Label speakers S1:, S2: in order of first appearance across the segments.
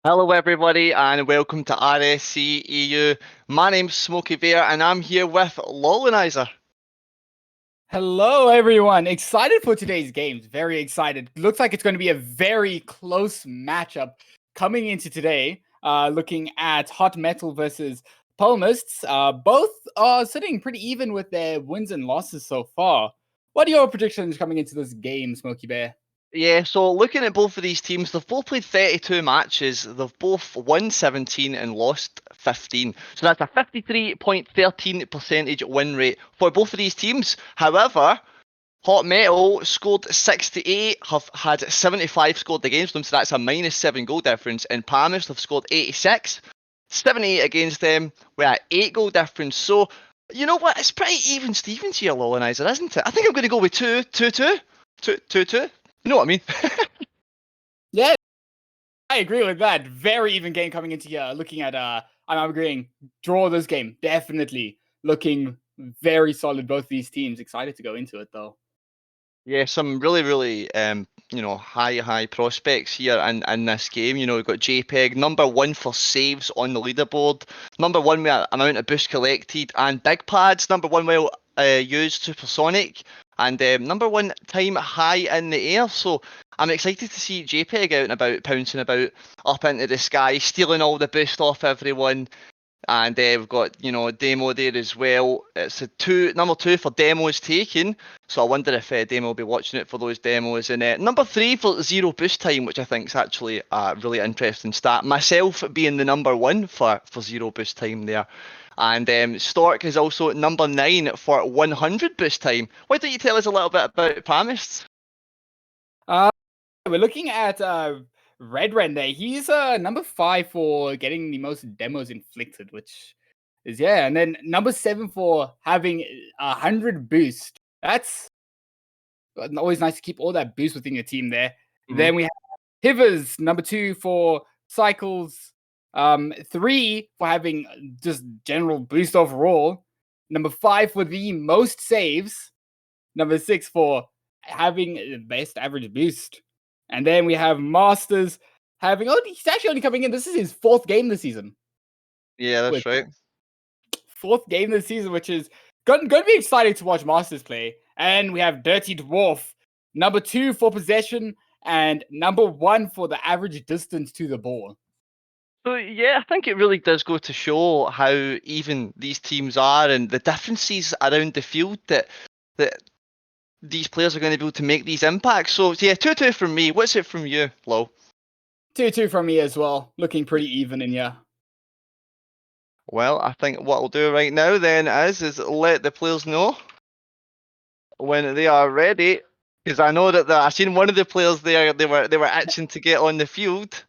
S1: Hello everybody and welcome to RSC EU. My name's Smokey Bear and I'm here with Lolanizer.
S2: Hello everyone, excited for today's games, very excited. Looks like it's going to be a very close matchup coming into today, looking at Hot Metal versus Palmists. Both are sitting pretty even with their wins and losses so far. What are your predictions coming into this game, Smokey Bear?
S1: Yeah, so looking at both of these teams, they've both played 32 matches, they've both won 17 and lost 15. So that's a 53.13% win rate for both of these teams. However, Hot Metal scored 68, have had 75 scored against them, so that's a -7 goal difference. And Palmist have scored 86, 78 against them, with an 8 goal difference. So, you know what, it's pretty even Stevens here, Lolanizer, isn't it? I think I'm going to go with 2-2. You know what I mean?
S2: Yeah, I agree with that. Very even game coming into here. Looking at, I'm agreeing, draw this game. Definitely looking very solid, both these teams. Excited to go into it, though.
S1: Yeah, some really, high prospects here in this game. You know, we've got JPEG, number 1 for saves on the leaderboard, number 1 with amount of boosts collected, and Big Pads, number 1 well used supersonic, and number 1 time high in the air. So I'm excited to see JPEG out and about, pouncing about up into the sky, stealing all the boost off everyone. And we've got, Demo there as well. It's number 2 for demos taken. So I wonder if Demo will be watching it for those demos. And number 3 for zero boost time, which I think is actually a really interesting stat. Myself being the number 1 for zero boost time there. And Stork is also number 9 for 100 boost time. Why don't you tell us a little bit about Palmists?
S2: We're looking at Red Ren there. He's number 5 for getting the most demos inflicted, which is, yeah. And then number 7 for having 100 boost. That's always nice to keep all that boost within your team there. Mm-hmm. Then we have Hivers, number 2 for cycles. 3 for having just general boost overall. Number 5 for the most saves. Number 6 for having the best average boost. And then we have Masters having... Oh, he's actually only coming in. This is his 4th game this season.
S1: Yeah, that's right.
S2: 4th game this season, which is going to be exciting to watch Masters play. And we have Dirty Dwarf, number 2 for possession, and number 1 for the average distance to the ball.
S1: So, yeah, I think it really does go to show how even these teams are and the differences around the field that these players are going to be able to make these impacts. So, yeah, 2-2 from me. What's it from you, Lo?
S2: 2-2 from me as well. Looking pretty even in here.
S1: Well, I think what we'll do right now then is let the players know when they are ready. Because I know that I've seen one of the players there, they were itching to get on the field.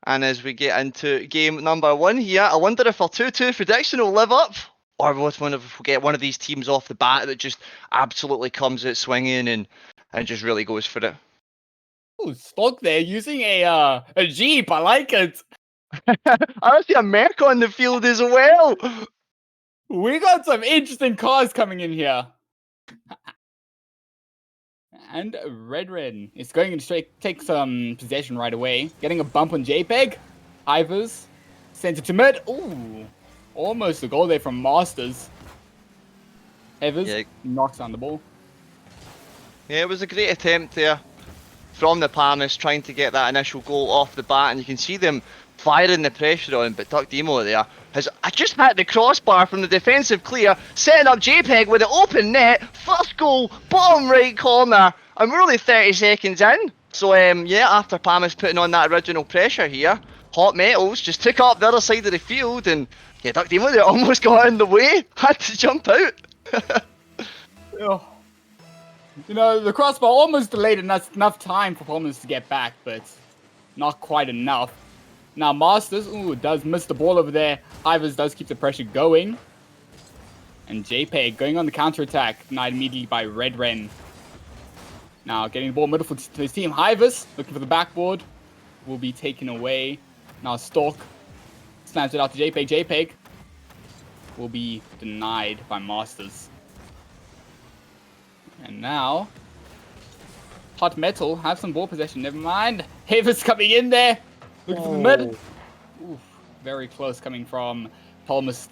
S1: And as we get into game number 1 here, I wonder if our 2-2 prediction will live up. Or if we'll get one of these teams off the bat that just absolutely comes out swinging and just really goes for it.
S2: Oh, Stock there using a Jeep. I like it.
S1: I see a Merc on the field as well.
S2: We got some interesting cars coming in here. And Red Ren is going to take some possession right away. Getting a bump on JPEG. Ivers. Sends it to mid. Ooh. Almost a goal there from Masters. Evers knocks on the ball.
S1: Yeah, it was a great attempt there. from the Palmas, trying to get that initial goal off the bat, and you can see them firing the pressure on, but Duck Demo there has just hit the crossbar from the defensive clear, setting up JPEG with an open net. First goal, bottom right corner, and we're only 30 seconds in. So yeah, after Palmas putting on that original pressure here, Hot Metals just took up the other side of the field, and yeah, Duck Demo there almost got in the way, had to jump out.
S2: Oh. You know, the crossbar almost delayed enough time for Palmas to get back, but not quite enough. Now Masters, does miss the ball over there. Ivers does keep the pressure going. And JPEG going on the counter-attack, denied immediately by Red Ren. Now getting the ball middle for his team. Ivers looking for the backboard. Will be taken away. Now Stork slams it out to JPEG. JPEG will be denied by Masters. And now, Hot Metal have some ball possession. Never mind. Havers coming in there. Looking for the mid. Oof, very close coming from Palmas.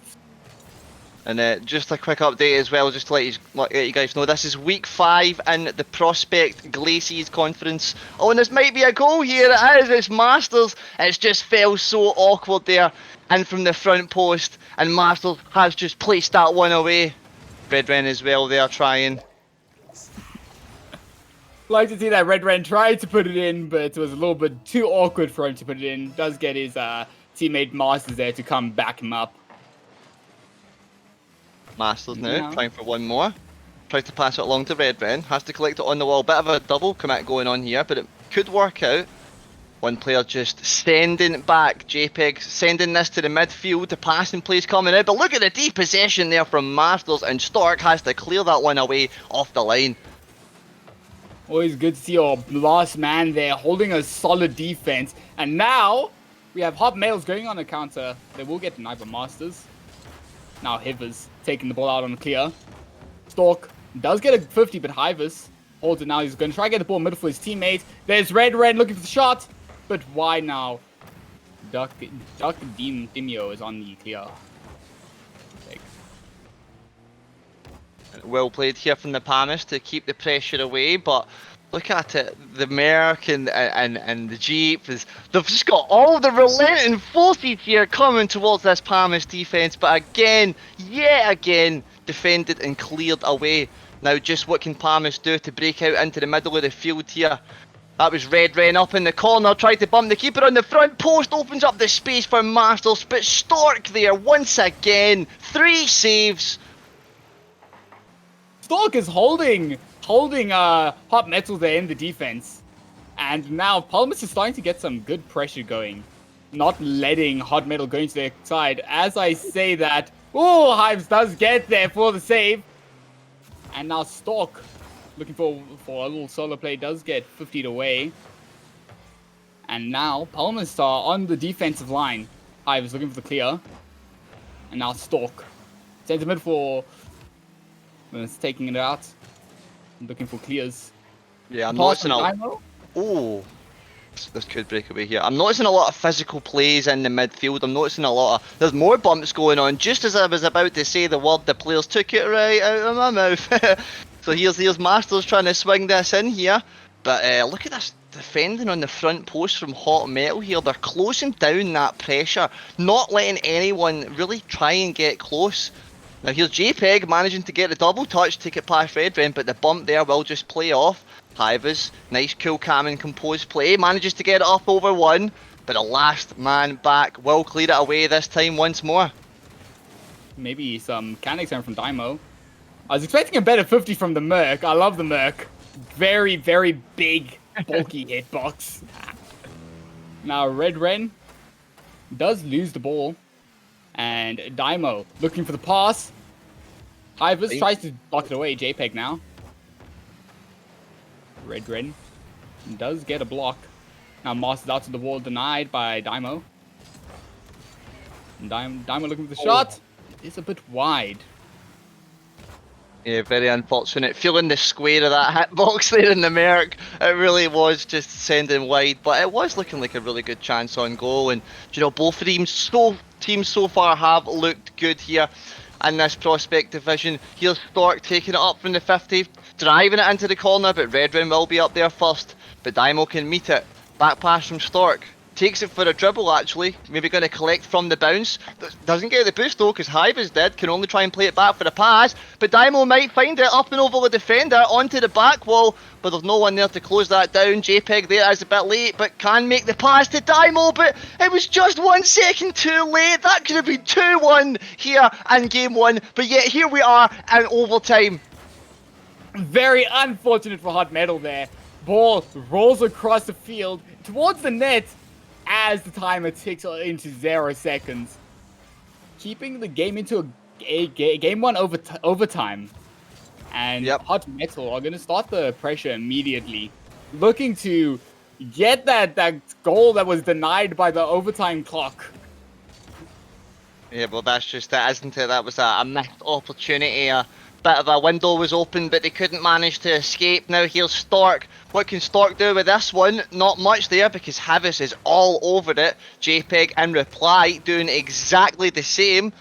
S1: And just a quick update as well, just to let you guys know, this is week 5 in the Prospect Glaciers Conference. Oh, and this might be a goal here. It is. It's Masters. It's just fell so awkward there, and from the front post, and Masters has just placed that one away. Red Ren as well there trying.
S2: Like to see that Red Ren tried to put it in, but it was a little bit too awkward for him to put it in. Does get his teammate Masters there to come back him up.
S1: Masters now, trying for one more. Tries to pass it along to Red Ren. Has to collect it on the wall. Bit of a double commit going on here, but it could work out. One player just sending it back. JPEG sending this to the midfield. The passing plays coming out. But look at the deep possession there from Masters, and Stork has to clear that one away off the line.
S2: Always good to see your last man there holding a solid defense. And now we have Hot Males going on a counter. They will get denied by Masters. Now Hivers taking the ball out on the clear. Stork does get a 50, but Hivers holds it now. He's going to try to get the ball middle for his teammate. There's Red Red looking for the shot, but wide now. Duck Dimio is on the clear.
S1: Well played here from the Palmas to keep the pressure away, but look at it, the Merc and the Jeep, they've just got all the relenting forces here coming towards this Palmas defence, but again, yet again, defended and cleared away. Now just what can Palmas do to break out into the middle of the field here? That was Red Ren up in the corner, tried to bump the keeper on the front post, opens up the space for Masters, but Stork there once again, 3 saves.
S2: Stork is holding Hot Metal there in the defense. And now Palmas is starting to get some good pressure going. Not letting Hot Metal go into their side. As I say that, Hives does get there for the save. And now Stork, looking for a little solo play, does get 50'd away. And now Palmas are on the defensive line. Hives looking for the clear. And now Stork sends him in for... It's taking it out. Looking for clears.
S1: Yeah, I'm noticing this could break away here. I'm noticing a lot of physical plays in the midfield. I'm noticing a lot of... There's more bumps going on. Just as I was about to say the word, the players took it right out of my mouth. So here's Masters trying to swing this in here. But look at this defending on the front post from Hot Metal here. They're closing down that pressure. Not letting anyone really try and get close. Now here's JPEG managing to get the double touch, take it past Red Ren, but the bump there will just play off. Hivers, nice cool, calm and composed play, manages to get it up over one, but the last man back will clear it away this time once more.
S2: Maybe some mechanics from Dymo. I was expecting a better 50 from the Merc. I love the Merc. Very, very big, bulky hitbox. Now Red Ren does lose the ball. And Dymo looking for the pass. Ivers tries to block it away. JPEG now. Red Ren does get a block. Now Masters out to the wall, denied by Dymo. And Dymo looking for the shot. It's a bit wide.
S1: Yeah, very unfortunate. Feeling the square of that hitbox there in the Merc. It really was just sending wide, but it was looking like a really good chance on goal. And you know, both teams so far have looked good here in this Prospect division. Here's Stork taking it up from the 50, driving it into the corner, but Red Ren will be up there first. but Daimo can meet it. Back pass from Stork. Takes it for a dribble actually. Maybe going to collect from the bounce. Doesn't get the boost though because Hivas did. Can only try and play it back for a pass. But Daimo might find it up and over the defender onto the back wall. But there's no one there to close that down. JPEG there is a bit late but can make the pass to Daimo. But it was just 1 second too late. That could have been 2-1 here in game 1. But yet here we are in overtime.
S2: Very unfortunate for Hot Metal there. Ball rolls across the field towards the net as the timer ticks into 0 seconds. Keeping the game into a game 1 overtime. And Hot Metal are going to start the pressure immediately. Looking to get that goal that was denied by the overtime clock.
S1: Yeah, well that's just it, isn't it? That was a missed opportunity. A bit of a window was open, but they couldn't manage to escape. Now here's Stork. What can Stork do with this one? Not much there because Havis is all over it. JPEG in reply doing exactly the same.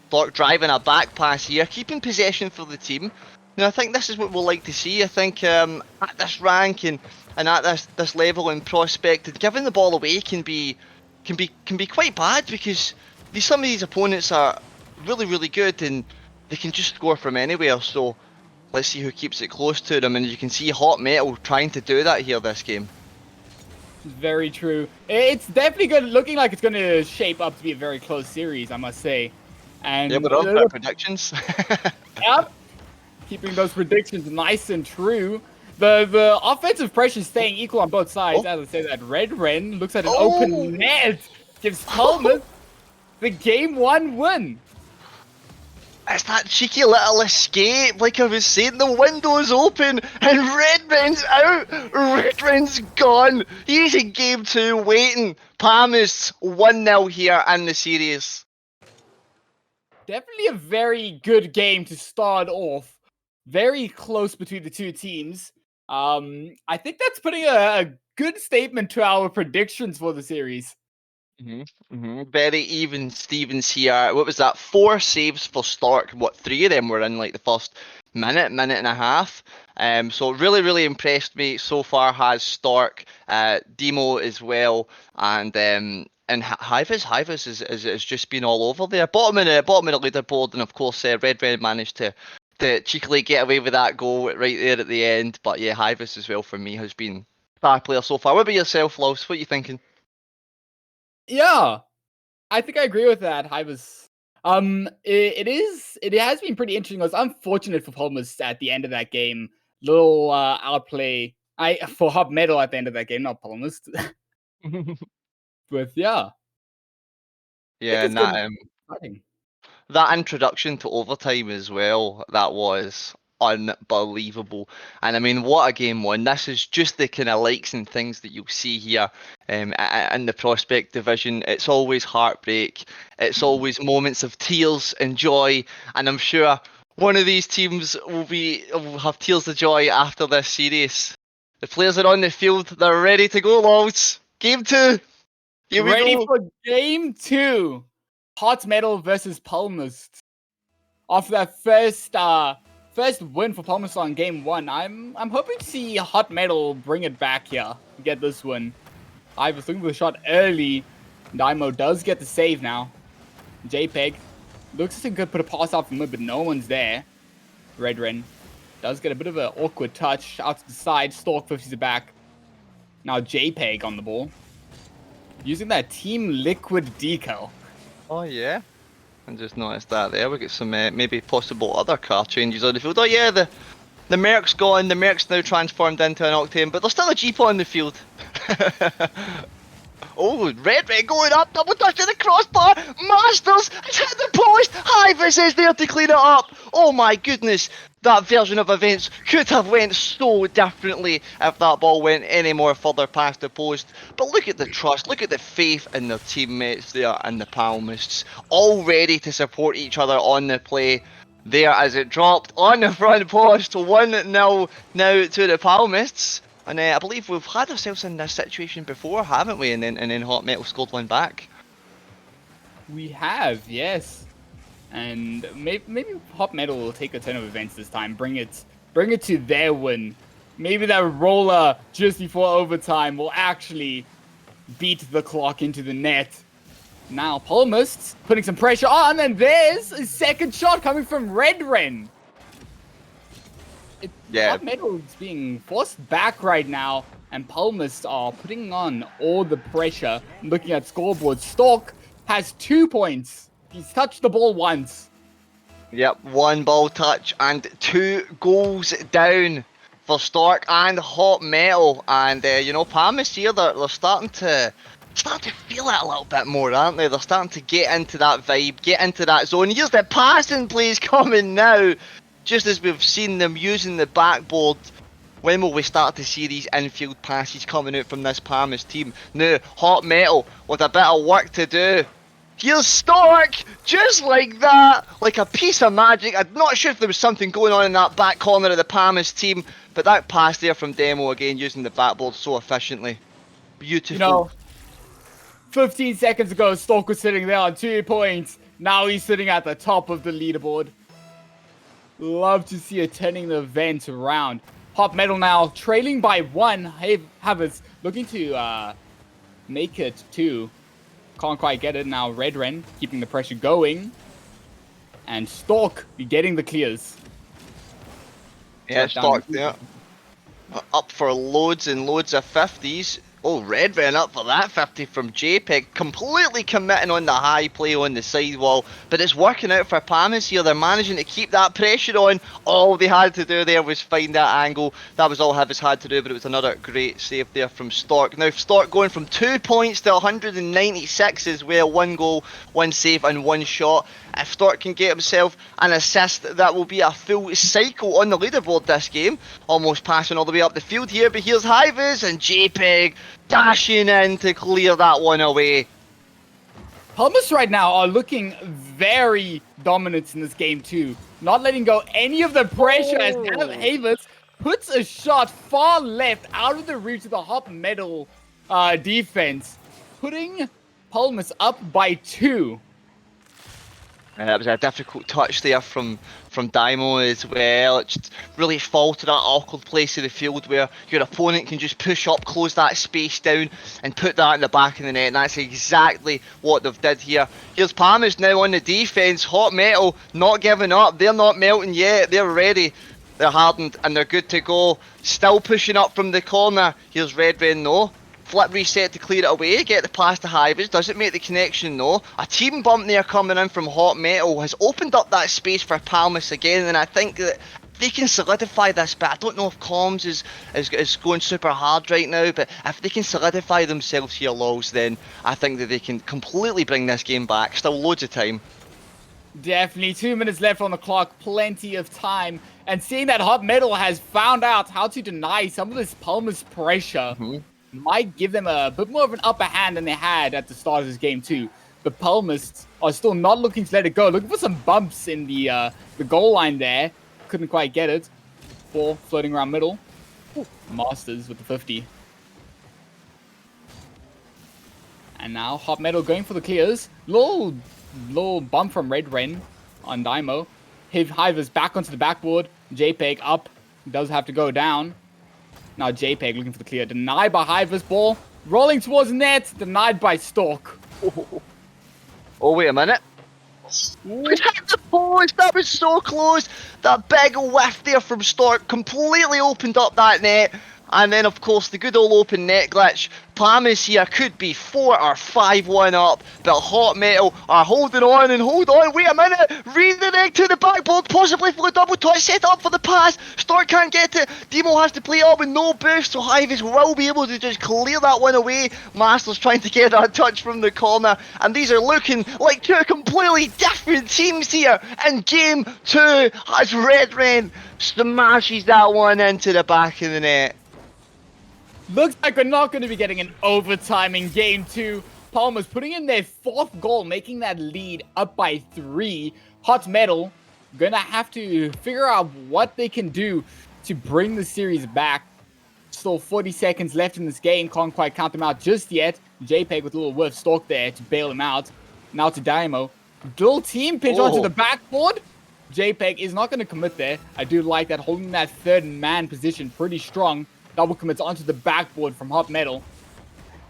S1: Stork driving a back pass here, keeping possession for the team. Now I think this is what we'll like to see. I think at this rank and at this level in Prospect, giving the ball away can be quite bad because some of these opponents are really good and they can just score from anywhere. So let's see who keeps it close to them, and you can see Hot Metal trying to do that here this game.
S2: Very true. It's definitely good, looking like it's going to shape up to be a very close series, I must say. And
S1: yeah, we're on for predictions.
S2: Yep. Keeping those predictions nice and true. The offensive pressure is staying equal on both sides. As I say that, Red Ren looks at an open net, gives Palmer the game 1 win.
S1: It's that cheeky little escape, like I was saying, the window's open and Redman's out, Redman's gone, he's in game 2 waiting. Palmer's 1-0 here in the series.
S2: Definitely a very good game to start off. Very close between the two teams. I think that's putting a good statement to our predictions for the series.
S1: Very even Stevens here. What was that? 4 saves for Stork. What, 3 of them were in like the first minute and a half. So really impressed me so far has Stork, Demo as well, and Hivas has just been all over there. Bottom of the leaderboard, and of course Red Red managed to cheekily get away with that goal right there at the end. But yeah, Hivas as well for me has been star player so far. What about yourself, Los? What are you thinking?
S2: Yeah, I think I agree with that. Hivas. It has been pretty interesting. It was unfortunate for Palmas at the end of that game. Little outplay. For Hot Metal at the end of that game, not Palmas. But yeah.
S1: Yeah, and that introduction to overtime as well, that was unbelievable. And I mean, what a game 1. This is just the kind of likes and things that you'll see here in the Prospect division. It's always heartbreak, it's always moments of tears and joy, and I'm sure one of these teams will have tears of joy after this series. The players are on the field, they're ready to go, Lols. Game 2. Here we
S2: ready
S1: go.
S2: For game 2. Hot Metal versus Palmas. After that first win for Palmas on game 1, I'm hoping to see Hot Metal bring it back here, get this win. I was looking for the shot early. Daimo does get the save now. JPEG looks as if he could put a pass out from him, but no one's there. Red Ren does get a bit of an awkward touch out to the side. Stork 50s it back. Now JPEG on the ball, using that Team Liquid decal.
S1: Oh yeah, I just noticed that there. We get some maybe possible other car changes on the field. Oh yeah, the Merc's gone. The Merc's now transformed into an Octane, but there's still a Jeep on the field. Oh, Red going up, double touch to the crossbar. Masters, it's hit the post. Hivas is there to clean it up. Oh my goodness, that version of events could have went so differently if that ball went any more further past the post. But look at the trust, look at the faith in their teammates there and the Palmists, all ready to support each other on the play. There as it dropped on the front post, 1-0 now to the Palmists. And I believe we've had ourselves in this situation before, haven't we? And then Hot Metal scored one back.
S2: We have, yes. And maybe Hot Metal will take a turn of events this time, bring it to their win. Maybe that roller just before overtime will actually beat the clock into the net. Now, Palmist putting some pressure on, and there's a second shot coming from Red Ren. Hot Metal is being forced back right now, and Palmist are putting on all the pressure. Looking at scoreboard, Stork has 2 points. He's touched the ball once.
S1: Yep, 1 ball touch and 2 goals down for Stork and Hot Metal. And, Palmist here, they're starting to feel it a little bit more, aren't they? They're starting to get into that vibe, get into that zone. Here's the passing plays coming now. Just as we've seen them using the backboard, when will we start to see these infield passes coming out from this Palmist team? Now, Hot Metal with a bit of work to do. Here's Stork, just like that, like a piece of magic. I'm not sure if there was something going on in that back corner of the Palmist team, but that pass there from Demo again, using the backboard so efficiently. Beautiful.
S2: 15 seconds ago, Stork was sitting there on 2 points. Now he's sitting at the top of the leaderboard. Love to see it turning the event around. Hot Metal now trailing by 1. Havers looking to make it 2. Can't quite get it now. Red Ren keeping the pressure going. And Stork getting the clears.
S1: Yeah, Stork there. Up for loads and loads of 50s. Oh, Red Ren up for that 50 from JPEG. Completely committing on the high play on the sidewall. But it's working out for Palmist here. They're managing to keep that pressure on. All they had to do there was find that angle. That was all Havas had to do, but it was another great save there from Stork. Now, Stork going from 2 points to 196 as well. 1 goal, 1 save and 1 shot. If Stork can get himself an assist, that will be a full cycle on the leaderboard this game. Almost passing all the way up the field here, but here's Havas and JPEG dashing in to clear that one away.
S2: Palmist right now are looking very dominant in this game too. Not letting go any of the pressure as Havas puts a shot far left out of the reach of the Hot Metal defense, putting Palmist up by 2.
S1: That was a difficult touch there from Daimo as well. It just really fall to that awkward place of the field where your opponent can just push up, close that space down and put that in the back of the net. And that's exactly what they've did here. Here's Palmist now on the defence. Hot Metal not giving up. They're not melting yet. They're ready. They're hardened and they're good to go. Still pushing up from the corner. Here's Red Ren though. Flip reset to clear it away, get the pass to Havas, doesn't make the connection though. A team bump there coming in from Hot Metal has opened up that space for Palmist again, and I think that they can solidify this bit. I don't know if comms is going super hard right now, but if they can solidify themselves here, Lols, then I think that they can completely bring this game back. Still loads of time.
S2: Definitely 2 minutes left on the clock, plenty of time. And seeing that Hot Metal has found out how to deny some of this Palmist pressure, might give them a bit more of an upper hand than they had at the start of this game too. The Palmists are still not looking to let it go. Looking for some bumps in the goal line there. Couldn't quite get it. Ball floating around middle. Ooh, Masters with the 50. And now Hot Metal going for the clears. Little bump from Red Ren on Daimo. Hiver's back onto the backboard. JPEG up. Does have to go down. Now JPEG looking for the clear. Denied by Hiver's ball. Rolling towards net. Denied by Stork.
S1: Oh, wait a minute. We hit the post. That was so close. That big whiff there from Stork completely opened up that net. And then, of course, the good old open net glitch. Palmist here could be 4 or 5-1 up, but Hot Metal are holding on and hold on. Wait a minute, redirect to the backboard, possibly for the double touch, set up for the pass. Stork can't get it. Demo has to play up with no boost, so Hives will be able to just clear that one away. Masters trying to get that touch from the corner, and these are looking like 2 completely different teams here in game 2 as Red Ren smashes that one into the back of the net.
S2: Looks like we're not going to be getting an overtime in game 2. Palmer's putting in their 4th goal, making that lead up by 3. Hot Metal gonna have to figure out what they can do to bring the series back. Still 40 seconds left in this game. Can't quite count them out just yet. JPEG with a little whiff Stork there to bail him out. Now to Daimo. Dual team pinch onto the backboard. JPEG is not going to commit there. I do like that, holding that third man position pretty strong. Double commits onto the backboard from Hot Metal.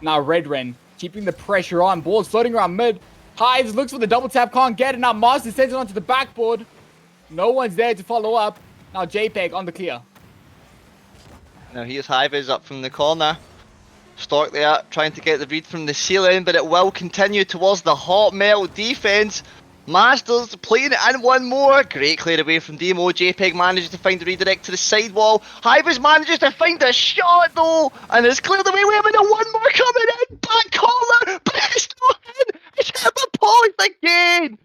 S2: Now Redren keeping the pressure on. Ball's floating around mid. Hives looks for the double tap, can't get it. Now Master sends it onto the backboard. No one's there to follow up. Now JPEG on the clear.
S1: Now here's Hivers up from the corner. Stork there, trying to get the read from the ceiling, but it will continue towards the Hot Metal defense. Masters playing it in one more. Great clear away from Demo. JPEG manages to find the redirect to the sidewall. Hivers manages to find a shot though, and it's cleared away. We have one more coming in. Back corner, but it's not in. It's hit the post again.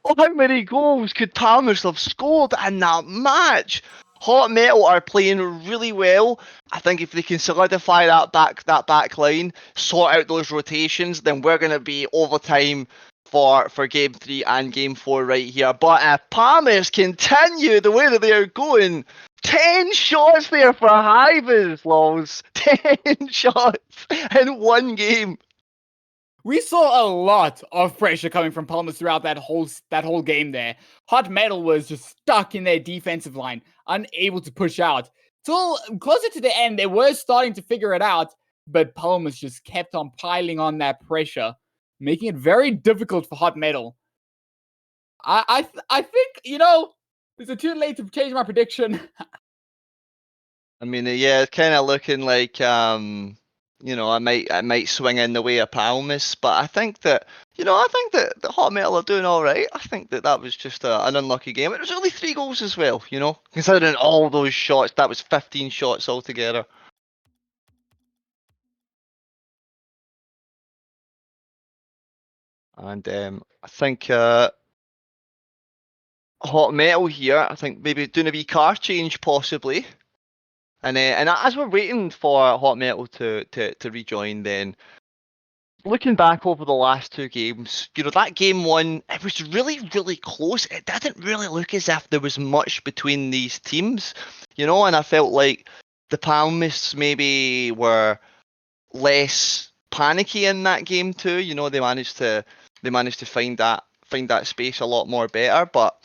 S1: Oh, how many goals could Palmers have scored in that match? Hot Metal are playing really well. I think if they can solidify that back line, sort out those rotations, then we're going to be overtime for game 3 and game 4 right here. But if Palmers continue the way that they're going, 10 shots there for Hivers, lols. 10 shots in one game.
S2: We saw a lot of pressure coming from Palmers throughout that whole game there. Hot Metal was just stuck in their defensive line, unable to push out. Till closer to the end, they were starting to figure it out, but Palmers just kept on piling on that pressure, making it very difficult for Hot Metal. I think, is it too late to change my prediction?
S1: I mean, yeah, it's kind of looking like, I might swing in the way of Palmas, but I think that, the Hot Metal are doing all right. I think that was just an unlucky game. It was only 3 goals as well, considering all those shots. That was 15 shots altogether. And I think Hot Metal here, I think maybe doing a wee car change possibly. And as we're waiting for Hot Metal to rejoin, then looking back over the last 2 games, that game 1, it was really, really close. It didn't really look as if there was much between these teams, and I felt like the Palmists maybe were less panicky in that game too. They managed to find that space a lot more better. But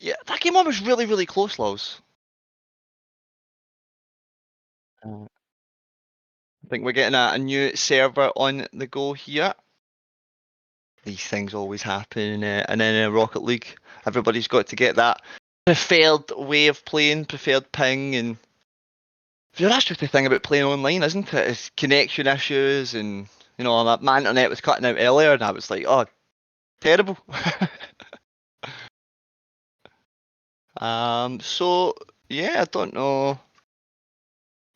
S1: yeah, that game 1 was really, really close, Lows. I think we're getting a new server on the go here. These things always happen, and then in Rocket League, everybody's got to get that preferred way of playing, preferred ping, and that's just the thing about playing online, isn't it? It's connection issues, and my internet was cutting out earlier, and I was like, oh, terrible. So yeah, I don't know.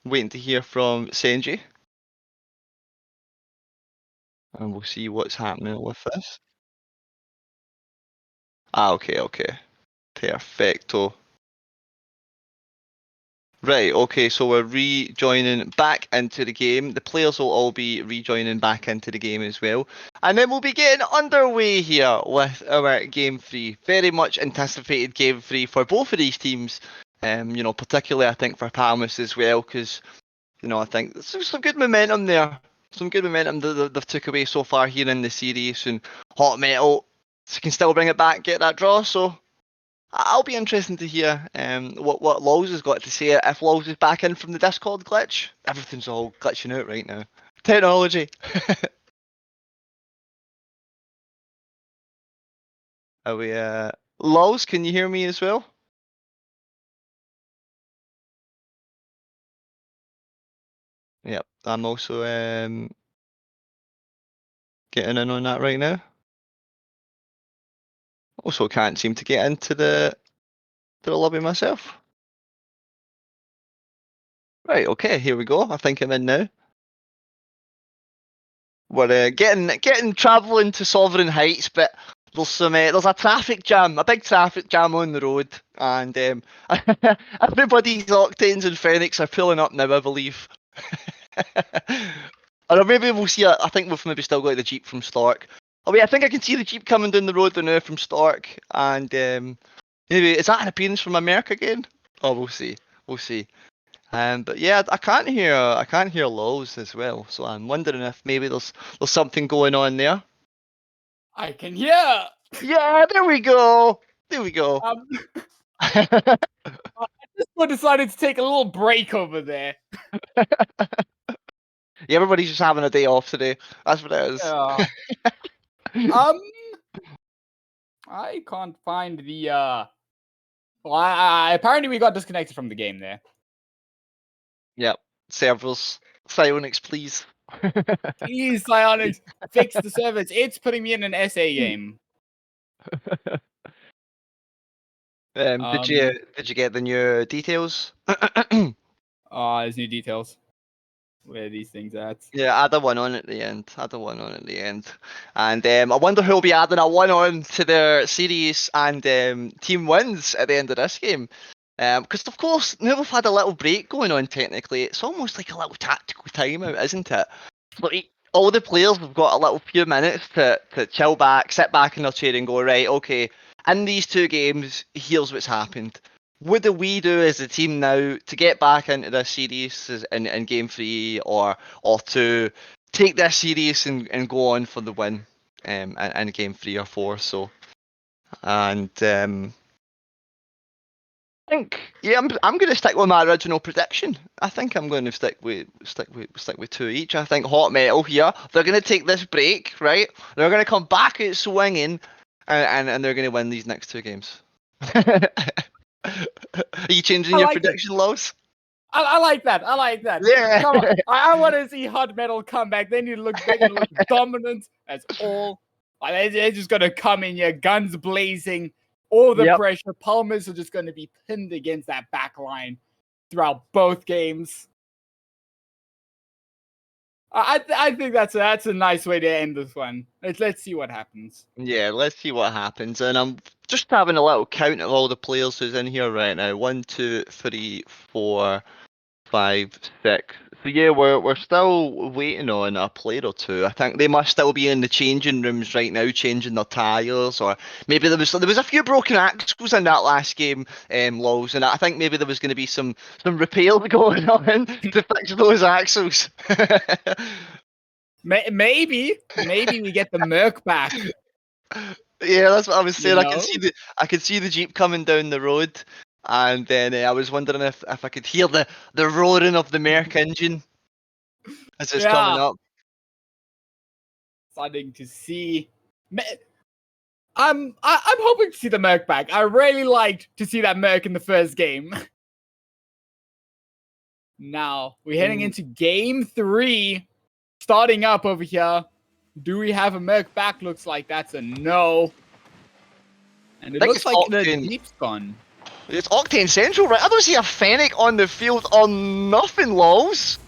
S1: Waiting to hear from Senji. And we'll see what's happening with this. Okay. Perfecto. Right, okay, so we're rejoining back into the game. The players will all be rejoining back into the game as well. And then we'll be getting underway here with our Game 3. Very much anticipated Game 3 for both of these teams. Particularly I think for Palmas as well, because, I think there's some good momentum there. Some good momentum that they've took away so far here in the series. And Hot Metal can still bring it back, get that draw, so I'll be interested to hear what Lows has got to say if Lows is back in from the Discord glitch. Everything's all glitching out right now. Technology. Are we Lows, can you hear me as well? Yep, I'm also getting in on that right now. Also can't seem to get into the lobby myself. Right, okay, here we go. I think I'm in now. We're getting travelling to Sovereign Heights, but there's a traffic jam, a big traffic jam on the road, and everybody's Octanes and Phoenix are pulling up now, I believe. Or maybe we'll see. I think we've maybe still got the Jeep from Stork. Oh wait, I think I can see the Jeep coming down the road there now from Stork, and maybe is that an appearance from America again? Oh, we'll see. But yeah, I can't hear Lows as well, so I'm wondering if maybe there's something going on there.
S2: I can hear.
S1: Yeah, there we go. There we go.
S2: I just decided to take a little break over there.
S1: Yeah, everybody's just having a day off today. That's what it is.
S2: I can't find the well, apparently we got disconnected from the game there.
S1: Yep. Servers. Psionics, please.
S2: Please, Psionics, fix the servers. It's putting me in an SA game.
S1: Did you get the new details?
S2: There's new details. Where are these things at?
S1: Yeah, add a one on at the end. Add a one on at the end. And I wonder who'll be adding a one on to their series and team wins at the end of this game. Because of course, now we've had a little break going on technically, it's almost like a little tactical timeout, isn't it? Like, all the players have got a little few minutes to chill back, sit back in their chair and go, right, okay, in these two games, here's what's happened. What do we do as a team now to get back into this series in game 3 or to take this series and go on for the win in game 3 or 4? So, and I think I'm going to stick with my original prediction. I think I'm going to stick with 2 each. I think Hot Metal here, they're going to take this break, right? They're going to come back at swinging, and they're going to win these next 2 games. Are you changing your prediction, Lows?
S2: I like that. I like that.
S1: Yeah.
S2: Come on. I want to see Hot Metal come back. Then you look dominant. That's all. They're just going to come in here, guns blazing, all the pressure. Palmers are just going to be pinned against that back line throughout both games. I think that's a nice way to end this one. Let's see what happens.
S1: Yeah, let's see what happens. And I'm just having a little count of all the players who's in here right now. 1, 2, 3, 4, 5, 6. So yeah, we're still waiting on a player or 2. I think they must still be in the changing rooms right now, changing their tyres, or maybe there was a few broken axles in that last game, Lows, and I think maybe there was going to be some repairs going on to fix those axles.
S2: Maybe we get the Merc back.
S1: Yeah, that's what I was saying. I could see the Jeep coming down the road, and then I was wondering if I could hear the roaring of the Merc engine as it's coming up.
S2: Starting to see. I'm hoping to see the Merc back. I really liked to see that Merc in the first game. Now we're heading into game 3, starting up over here. Do we have a Merc back? Looks like that's a no. And it looks like the Jeep's gone.
S1: It's Octane Central, right? I don't see a Fennec on the field or nothing, Lols.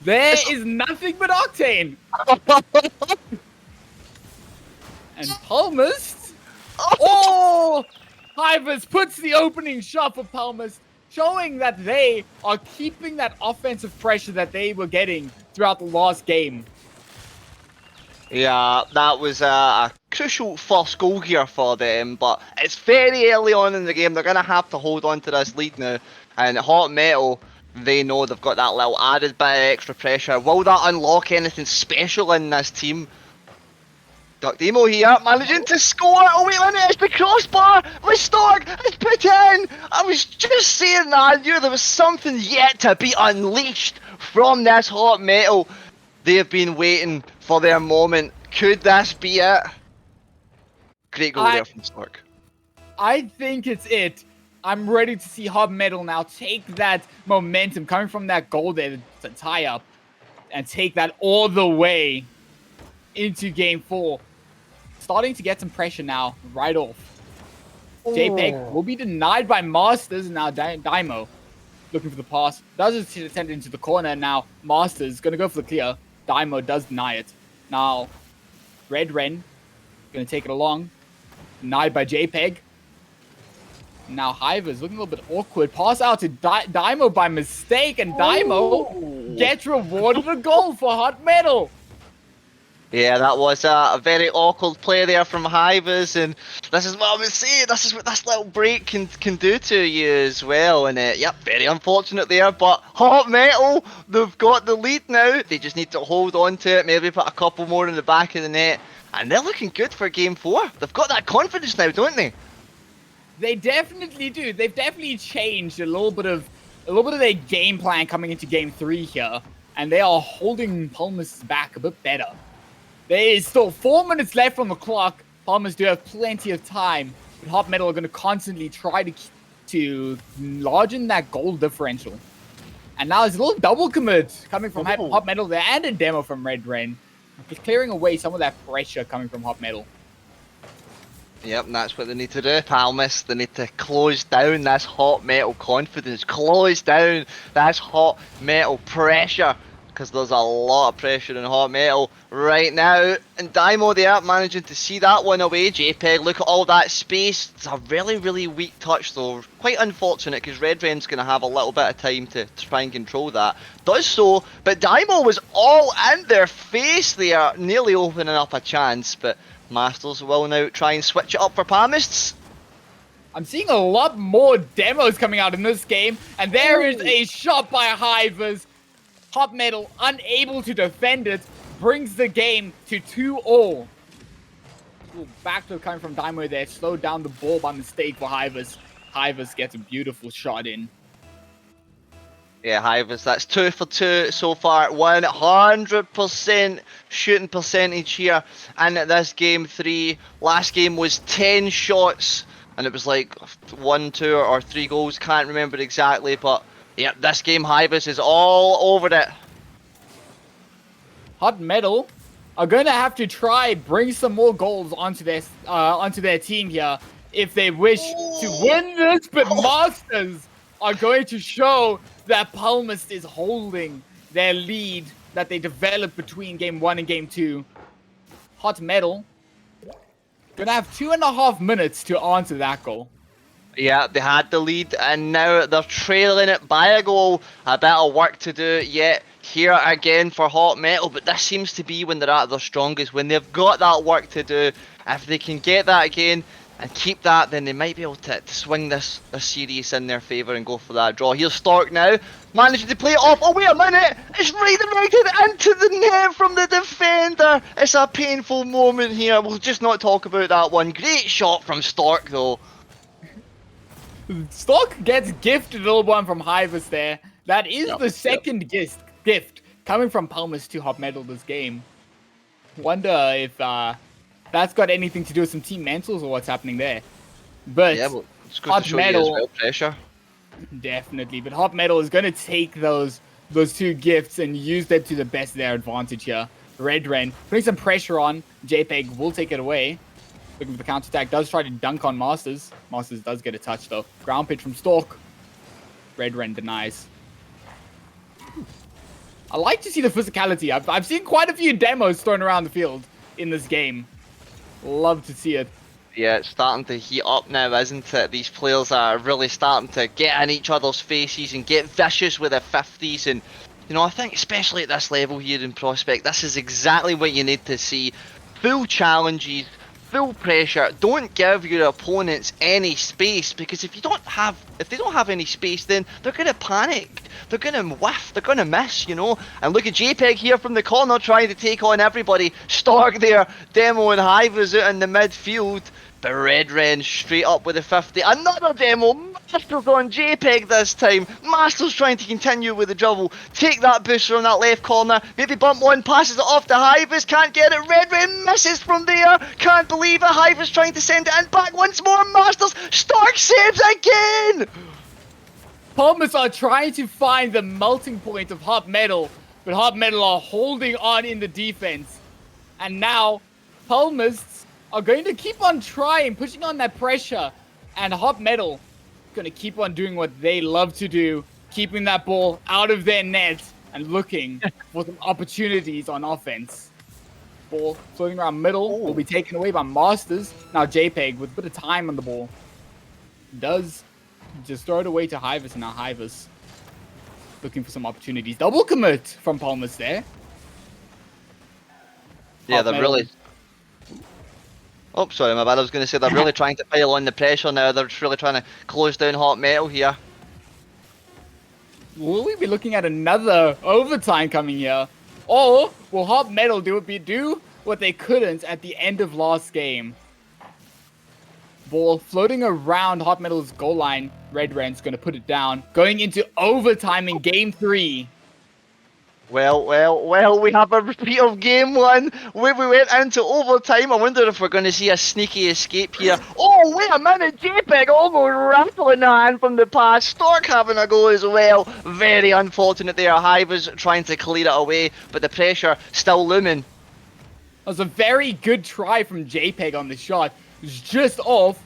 S2: There is nothing but Octane. And Palmist. Oh! Hivers puts the opening shot for Palmist, showing that they are keeping that offensive pressure that they were getting throughout the last game.
S1: Yeah, that was a crucial first goal here for them, but it's very early on in the game. They're going to have to hold on to this lead now. And Hot Metal, they know they've got that little added bit of extra pressure. Will that unlock anything special in this team? Duck Demo here, managing to score. Oh wait a minute, it's the crossbar. Stark, it's put in. I was just saying that. I knew there was something yet to be unleashed from this Hot Metal. They have been waiting for their moment. Could this be it? Great goal there from Stark.
S2: I think it's it. I'm ready to see Hot Metal now take that momentum coming from that goal there to tie up and take that all the way into game 4. Starting to get some pressure now, right off. JPEG will be denied by Masters. Now Daimo looking for the pass. Does attempt into the corner now. Masters going to go for the clear. Daimo does deny it. Now, Red Ren going to take it along. Denied by JPEG. Now Hivers looking a little bit awkward. Pass out to Daimo by mistake. And Daimo gets rewarded a goal for Hot Metal.
S1: Yeah, that was a very awkward play there from Hivers, and this is what I was saying. This is what this little break can do to you as well. And yep, very unfortunate there. But Hot Metal, they've got the lead now. They just need to hold on to it. Maybe put a couple more in the back of the net, and they're looking good for game 4. They've got that confidence now, don't they?
S2: They definitely do. They've definitely changed a little bit of their game plan coming into game 3 here, and they are holding Palmas back a bit better. There is still 4 minutes left on the clock. Palmas do have plenty of time, but Hot Metal are going to constantly try to largen that goal differential. And now there's a little double commit coming from Hot Metal there, and a demo from Red Ren. Just clearing away some of that pressure coming from Hot Metal.
S1: Yep, and that's what they need to do. Palmas, they need to close down this Hot Metal confidence, close down this Hot Metal pressure, because there's a lot of pressure in Hot Metal right now. And Daimo there managing to see that one away. JPEG, look at all that space. It's a really, really weak touch though. Quite unfortunate, because Red Ren's going to have a little bit of time to try and control that. Does so, but Daimo was all in their face there, nearly opening up a chance, but Masters will now try and switch it up for Palmas.
S2: I'm seeing a lot more demos coming out in this game, and there is a shot by Hivers. Hot Metal, unable to defend it, brings the game to 2-all. Backflip coming from Daimo there, slowed down the ball by mistake for Hivers. Hivers gets a beautiful shot in.
S1: Yeah, Hivers, that's 2 for 2 so far. 100% shooting percentage here. And at this game 3, last game was 10 shots. And it was like 1, 2 or 3 goals. Can't remember exactly. But yeah, this game Hivers is all over it.
S2: Hot Metal are going to have to try bring some more goals onto their team here if they wish to win this. But Masters are going to show that Palmas is holding their lead that they developed between game 1 and game 2. Hot Metal gonna have 2.5 minutes to answer that goal.
S1: Yeah, they had the lead and now they're trailing it by a goal. A bit of work to do yet here again for Hot Metal, but this seems to be when they're at their strongest, when they've got that work to do. If they can get that again and keep that, then they might be able to swing this series in their favour and go for that draw. Here's Stork now, managing to play it off. Oh, wait a minute! It's redirected into the net from the defender! It's a painful moment here. We'll just not talk about that one. Great shot from Stork, though.
S2: Stork gets gifted a little one from Hivers there. That is the second gift coming from Palmas to Hot Metal this game. Wonder if that's got anything to do with some team mentals or what's happening there. But
S1: yeah, well, it's good to show you as well, pressure.
S2: Definitely, but Hot Metal is going to take those 2 gifts and use them to the best of their advantage here. Red Ren putting some pressure on. JPEG will take it away. Looking for the counter attack, does try to dunk on Masters. Masters does get a touch though. Ground pitch from Stork. Red Ren denies. I like to see the physicality. I've seen quite a few demos thrown around the field in this game. Love to see it.
S1: Yeah, it's starting to heat up now, isn't it? These players are really starting to get in each other's faces and get vicious with their 50s. And, you know, I think especially at this level here in Prospect, this is exactly what you need to see. Full challenges, full pressure. Don't give your opponents any space, because if they don't have any space, then they're going to panic. They're going to whiff. They're going to miss, you know. And look at JPEG here from the corner trying to take on everybody. Stark there, Demo and Hivers out in the midfield. But Red Ren straight up with a 50. Another demo. Masters on JPEG this time. Masters trying to continue with the dribble. Take that booster on that left corner. Maybe bump one, passes it off to Hivers. Can't get it. Red Ren misses from there. Can't believe it. Hivers trying to send it in. Back once more. Masters. Stark saves again.
S2: Palmas are trying to find the melting point of Hot Metal, but Hot Metal are holding on in the defense. And now, Palmas are going to keep on trying, pushing on that pressure. And Hot Metal going to keep on doing what they love to do, keeping that ball out of their net and looking for some opportunities on offense. Ball floating around middle will be taken away by Masters. Now JPEG with a bit of time on the ball does just throw it away to Hivers, and now Hivers looking for some opportunities. Double commit from Palmas there.
S1: Yeah, they're really... Oh, sorry, my bad. I was going to say they're really trying to pile on the pressure now. They're just really trying to close down Hot Metal here.
S2: Will we be looking at another overtime coming here? Or will Hot Metal do what they couldn't at the end of last game? Ball floating around Hot Metal's goal line. Red Ren's going to put it down. Going into overtime in game 3.
S1: Well, we have a repeat of game 1 where we went into overtime. I wonder if we're going to see a sneaky escape here. Oh, wait a minute, JPEG almost rattling the hand from the pass. Stork having a go as well. Very unfortunate there. Hivers trying to clear it away, but the pressure still looming.
S2: That was a very good try from JPEG on the shot. It was just off.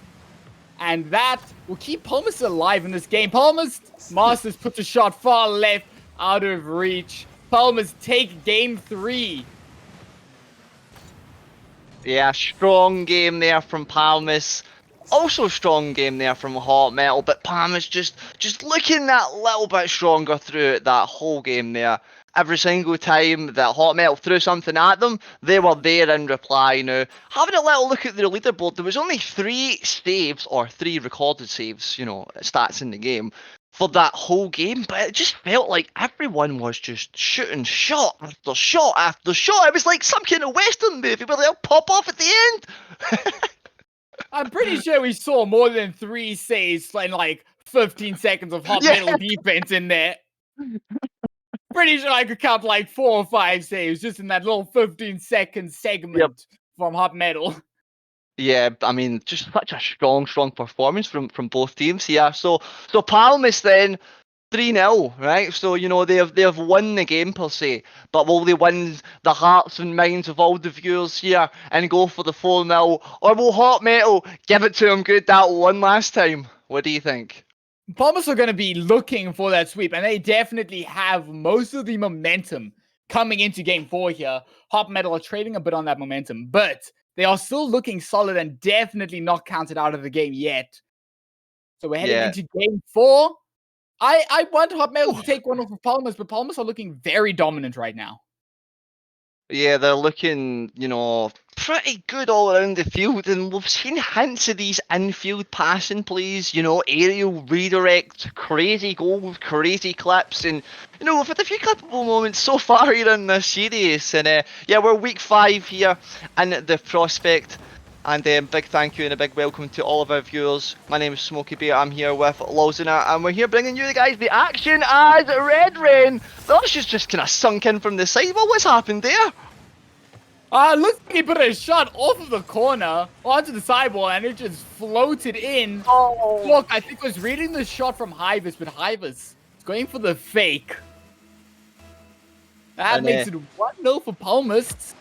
S2: And that will keep Palmas alive in this game. Palmas, Masters puts a shot far left, out of reach. Palmas take game 3.
S1: Yeah, strong game there from Palmas. Also strong game there from Hot Metal, but Palmas just looking that little bit stronger through that whole game there. Every single time that Hot Metal threw something at them, they were there in reply. Now, having a little look at their leaderboard, there was only 3 saves, or 3 recorded saves, you know, stats in the game, for that whole game, but it just felt like everyone was just shooting shot after shot after shot. It was like some kind of Western movie where they'll pop off at the end.
S2: I'm pretty sure we saw more than 3 saves in like 15 seconds of Hot Metal defense in there. Pretty sure I could count like 4 or 5 saves just in that little 15-second segment from Hot Metal.
S1: Yeah, I mean, just such a strong performance from both teams here. So Palmas then 3-0, right? So you know they have won the game per se, but will they win the hearts and minds of all the viewers here and go for the 4-0, or will Hot Metal give it to them good that one last time? What do you think?
S2: Palmas are going to be looking for that sweep, and they definitely have most of the momentum coming into game 4 here. Hot Metal are trading a bit on that momentum, but they are still looking solid and definitely not counted out of the game yet. So we're heading into game 4. I want Hot Metal to take one off of Palmas, but Palmas are looking very dominant right now.
S1: Yeah, they're looking, you know, pretty good all around the field, and we've seen hints of these infield passing plays, you know, aerial redirect, crazy goals, crazy clips, and, you know, we've had a few clippable moments so far here in this series, and yeah, we're week 5 here in the Prospect, and big thank you and a big welcome to all of our viewers. My name is Smokey Bear, I'm here with Lozina, and we're here bringing you guys the action as Red Rain. The Lush is just kind of sunk in from the side. Well, what's happened there?
S2: Looks like he put a shot off of the corner onto the sidewall and it just floated in.
S1: Oh.
S2: Look, I think was reading the shot from Hivers, but Hivers is going for the fake. That makes it 1-0 for Palmas.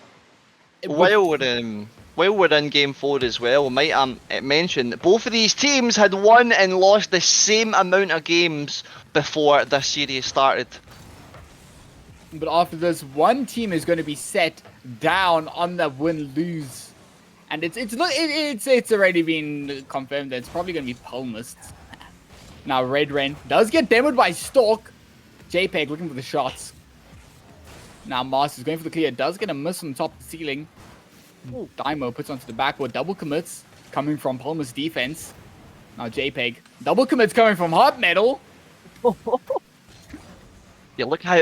S1: While we're in game 4 as well, we might mention that both of these teams had won and lost the same amount of games before this series started.
S2: But after this, one team is going to be set down on the win-lose, and it's already been confirmed that it's probably going to be Palmas. Now Red Ren does get demoed by Stork. JPEG looking for the shots. Now Masters going for the clear, does get a miss on top of the ceiling. Dymo puts onto the backboard, double commits coming from Palmas defense. Now JPEG, double commits coming from Hot Metal.
S1: Yeah, look how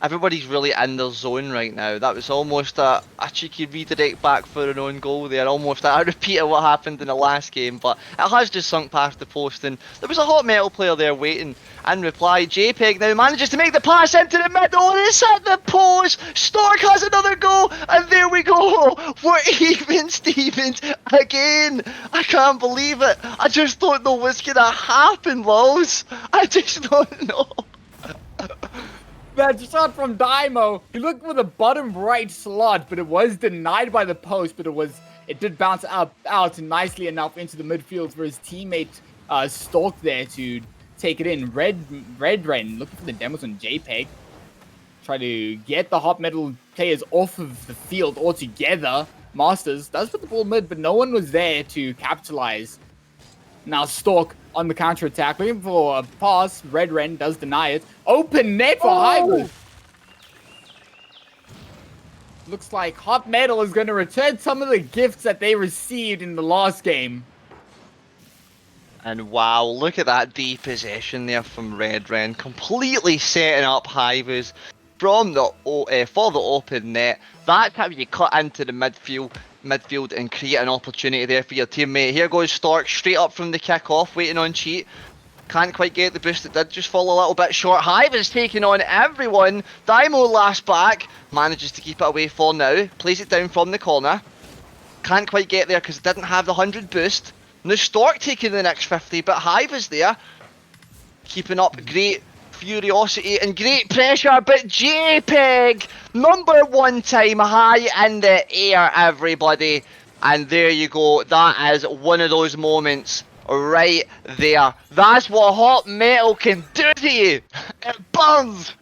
S1: everybody's really in their zone right now. That was almost a cheeky redirect back for an own goal there, almost a repeat of what happened in the last game, but it has just sunk past the post, and there was a Hot Metal player there waiting. In reply, JPEG now manages to make the pass into the middle, and it's at the post. Stork has another goal, and there we go. We're even Stevens again. I can't believe it. I just don't know what's gonna happen, Lows. I just don't know.
S2: That shot from Dymo, he looked for the bottom right slot, but it was denied by the post, but it did bounce out nicely enough into the midfield for his teammate Stork there to take it in. Red Ren looking for the demos on JPEG. Try to get the Hot Metal players off of the field altogether. Masters does put the ball mid, but no one was there to capitalize. Now Stork on the counter-attack, looking for a pass. Red Ren does deny it. Open net for Hivers. Looks like Hot Metal is going to return some of the gifts that they received in the last game.
S1: And wow, look at that deep possession there from Red Ren, completely setting up Hivers from for the open net. That's how you cut into the midfield, midfield and create an opportunity there for your teammate. Here goes Stork, straight up from the kick-off, waiting on Cheat. Can't quite get the boost, it did just fall a little bit short. Hive is taking on everyone. Daimo last back, manages to keep it away for now. Plays it down from the corner. Can't quite get there because it didn't have the 100 boost. Now Stork taking the next 50, but Hive is there. Keeping up great furiosity and great pressure, but JPEG, number 1 time high in the air, everybody. And there you go, that is one of those moments right there. That's what hot metal can do to you. It burns.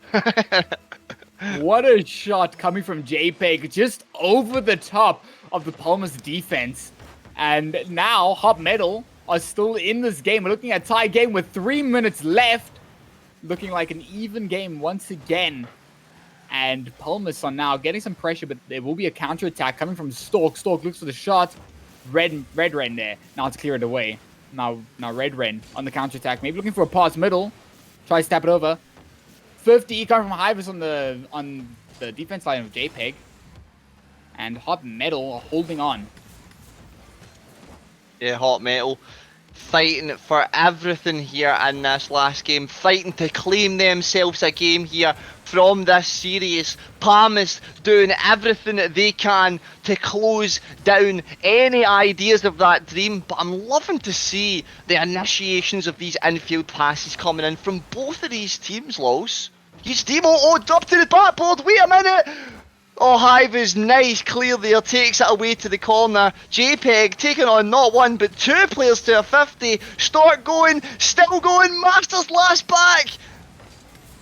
S2: What a shot coming from JPEG, just over the top of the Palmer's defense. And now Hot Metal are still in this game. We're looking at a tie game with 3 minutes left. Looking like an even game once again. And Palmer's are now getting some pressure, but there will be a counter-attack coming from Stork. Stork looks for the shot. Red Ren there. Now it's cleared away. Now Red Ren on the counter-attack. Maybe looking for a pass middle. Tries to tap it over. 50 coming from Hivers on the defense line of JPEG. And Hot Metal are holding on.
S1: Yeah, Hot Metal fighting for everything here in this last game, fighting to claim themselves a game here from this series. Palmas doing everything that they can to close down any ideas of that dream, but I'm loving to see the initiations of these infield passes coming in from both of these teams, Lols. He's Demo, oh, up to the backboard, wait a minute! Oh, Hive is nice, clear there, takes it away to the corner. JPEG taking on not one but 2 players to a 50. Stork going, still going, Masters last back.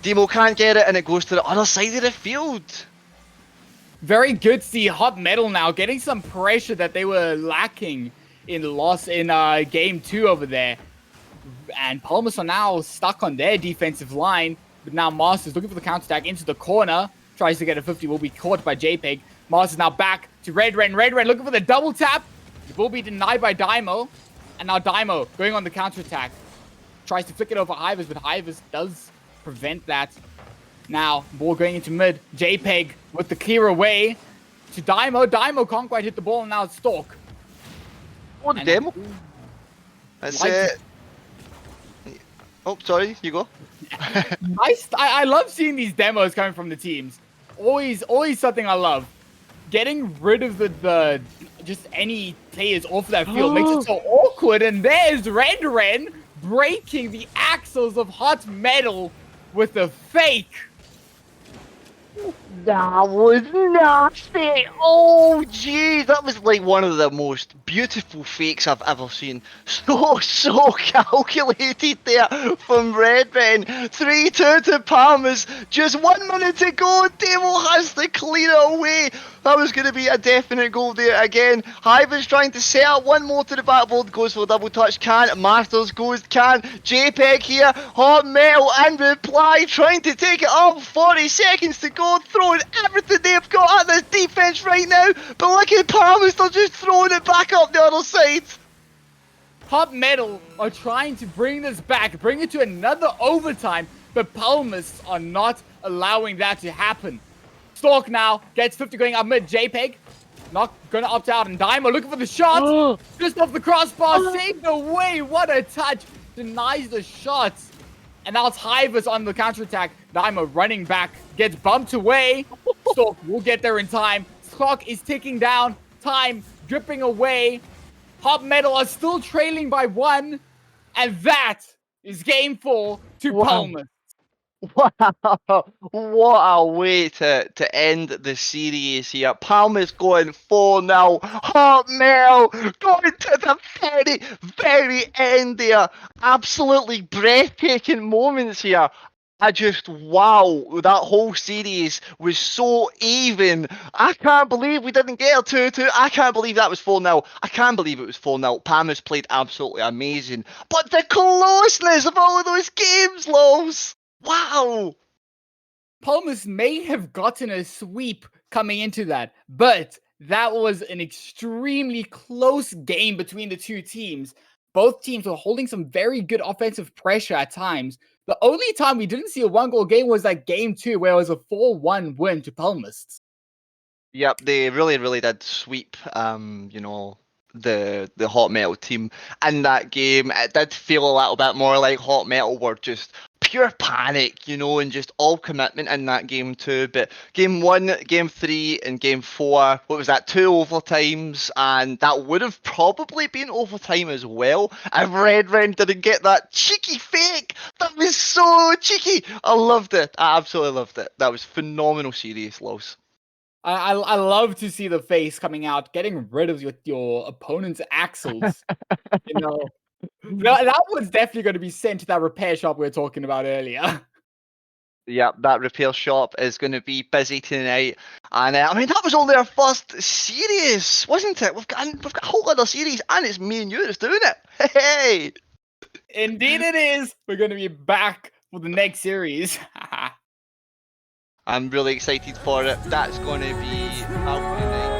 S1: Demo can't get it and it goes to the other side of the field.
S2: Very good to see Hot Metal now getting some pressure that they were lacking in game 2 over there. And Palmas are now stuck on their defensive line, but now Masters looking for the counter-attack into the corner. Tries to get a 50, will be caught by JPEG. Masters now back to Red Ren. Red Ren looking for the double tap. It will be denied by Daimo. And now Daimo going on the counter-attack. Tries to flick it over Hivers, but Hivers does prevent that. Now, ball going into mid. JPEG with the clear away to Daimo. Daimo can't quite hit the ball, and now it's Stork.
S1: Oh, the demo. That's it. Oh, sorry, you go.
S2: Nice. I love seeing these demos coming from the teams. Always something I love. Getting rid of the just any players off that field makes it so awkward. And there's Red Ren breaking the axles of Hot Metal with a fake.
S1: That was nasty. Oh, geez, that was like one of the most beautiful fakes I've ever seen. So calculated there from Red Ren. 3-2 to Palmas. Just 1 minute to go. Demo has to clear it away. That was going to be a definite goal there again. Hive is trying to set up one more to the backboard. Goes for a double touch. Can't. Masters goes. Can't. JPEG here. Hot Metal in reply. Trying to take it up. 40 seconds to go. Throwing everything they've got at this defense right now. But look at Palmas. They're just throwing it back up the other side.
S2: Hot Metal are trying to bring this back. Bring it to another overtime. But Palmas are not allowing that to happen. Stork now gets 50 going up mid. JPEG not gonna opt out, and Daimo looking for the shot. Just off the crossbar, saved away. What a touch. Denies the shots. And now it's Hivers on the counterattack. Daimo running back, gets bumped away. Stork will get there in time. Clock is ticking down. Time dripping away. Hot Metal are still trailing by 1. And that is game 4 to Palmas.
S1: Wow, what a way to end the series here. Palmas going 4-0. Hot Metal going to the very end there. Absolutely breathtaking moments here. Wow, that whole series was so even. I can't believe we didn't get a 2-2. I can't believe that was 4-0. I can't believe it was 4-0. Palmas played absolutely amazing. But the closeness of all of those games, Lows. Wow!
S2: Palmas may have gotten a sweep coming into that, but that was an extremely close game between the two teams. Both teams were holding some very good offensive pressure at times. The only time we didn't see a 1-goal game was that game 2, where it was a 4-1 win to Palmas.
S1: Yep, they really, really did sweep, you know, the Hot Metal team in that game. It did feel a little bit more like Hot Metal were just pure panic, you know, and just all commitment in that game too. But game 1, game 3, and game 4, what was that? 2 overtimes, and that would have probably been overtime as well if Red Ren didn't get that cheeky fake. That was so cheeky. I loved it. I absolutely loved it. That was phenomenal series, Los.
S2: I love to see the face coming out, getting rid of your opponent's axles. You know, that was definitely going to be sent to that repair shop we were talking about earlier.
S1: Yep, that repair shop is going to be busy tonight, and I mean that was only our first series, wasn't it? We've got a whole other series, and it's me and you that's doing it. Hey,
S2: Indeed, it is. We're going to be back for the next series.
S1: I'm really excited for it. That's going to be Falcon Night.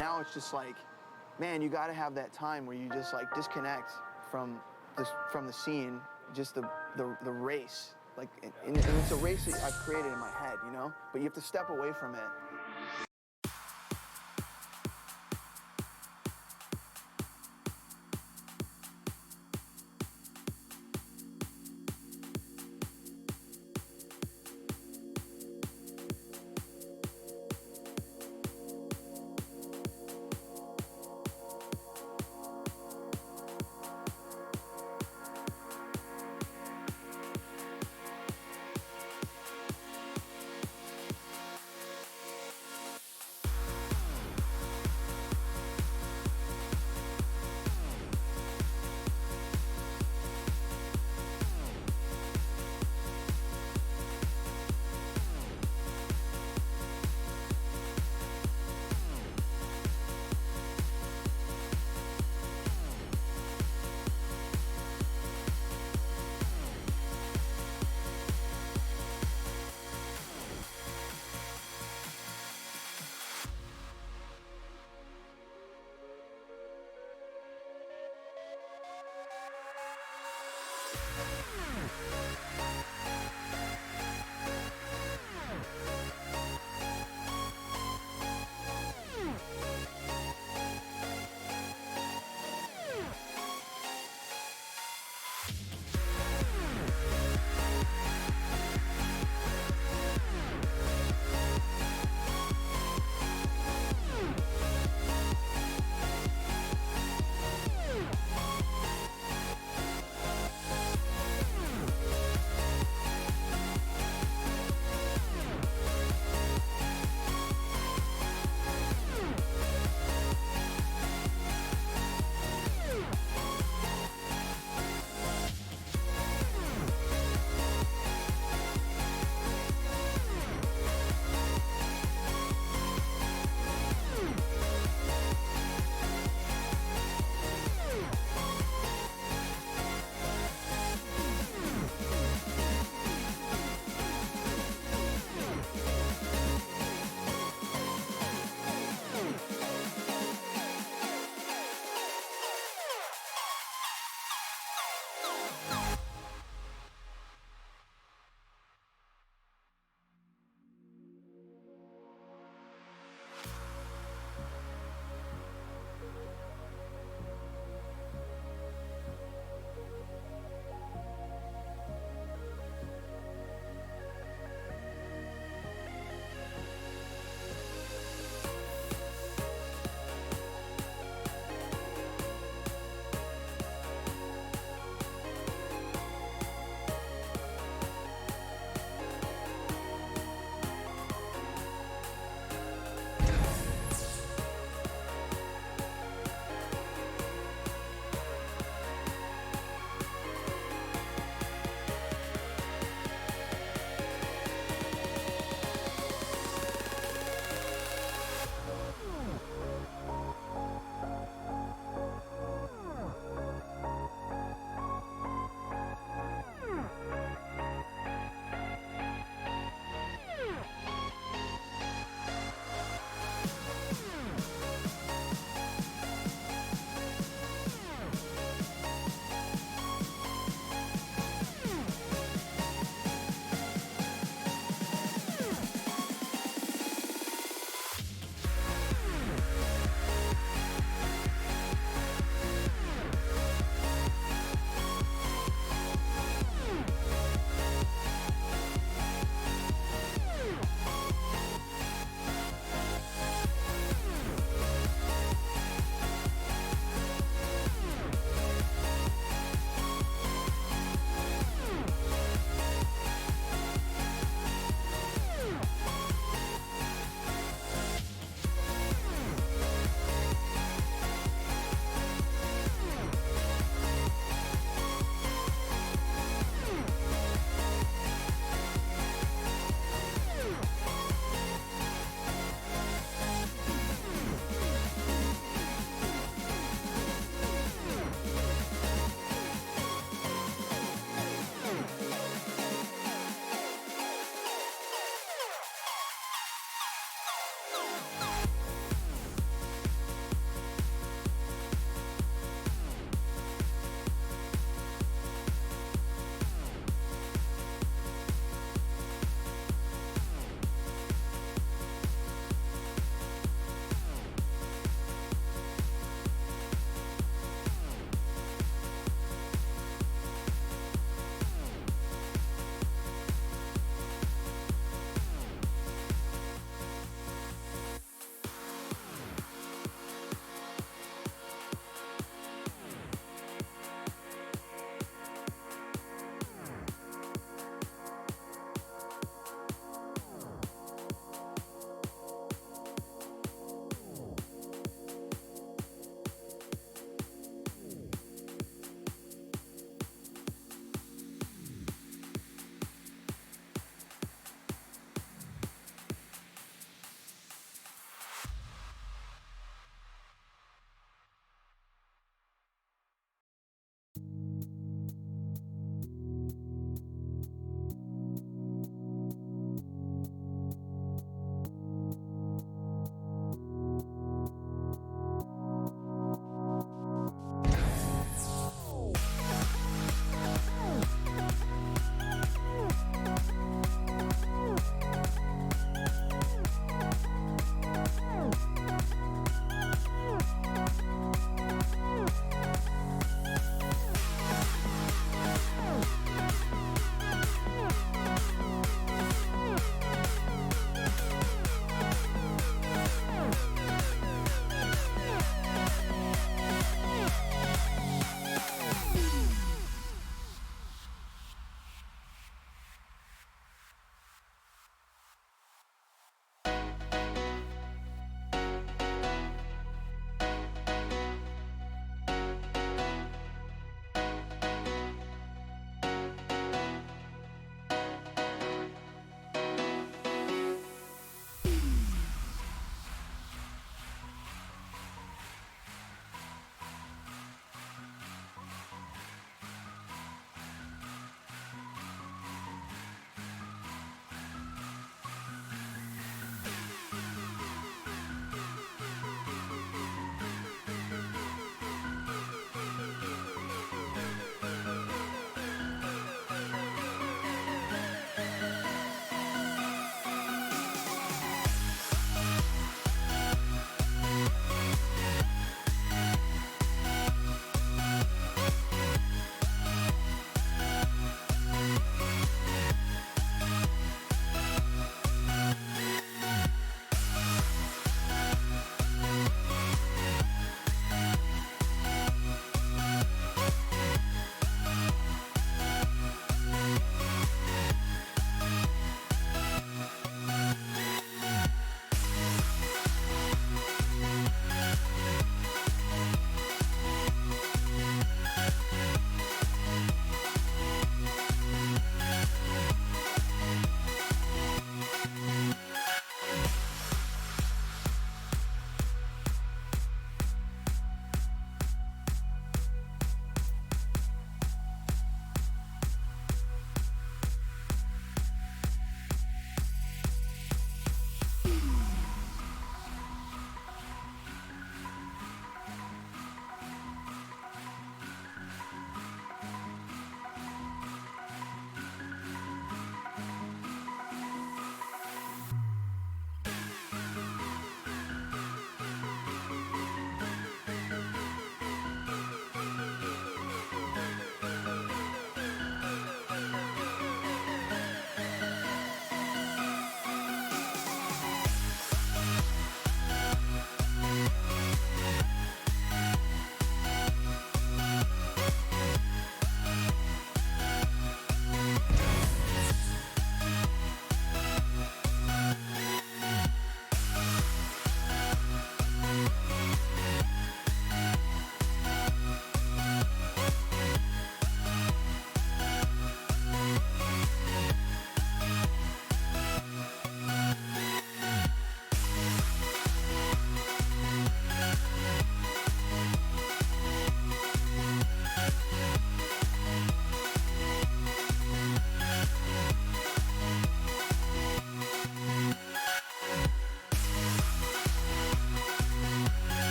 S3: Now it's just like, man, you got to have that time where you just like disconnect from the scene, just the race. Like, and it's a race that I've created in my head, you know. But you have to step away from it.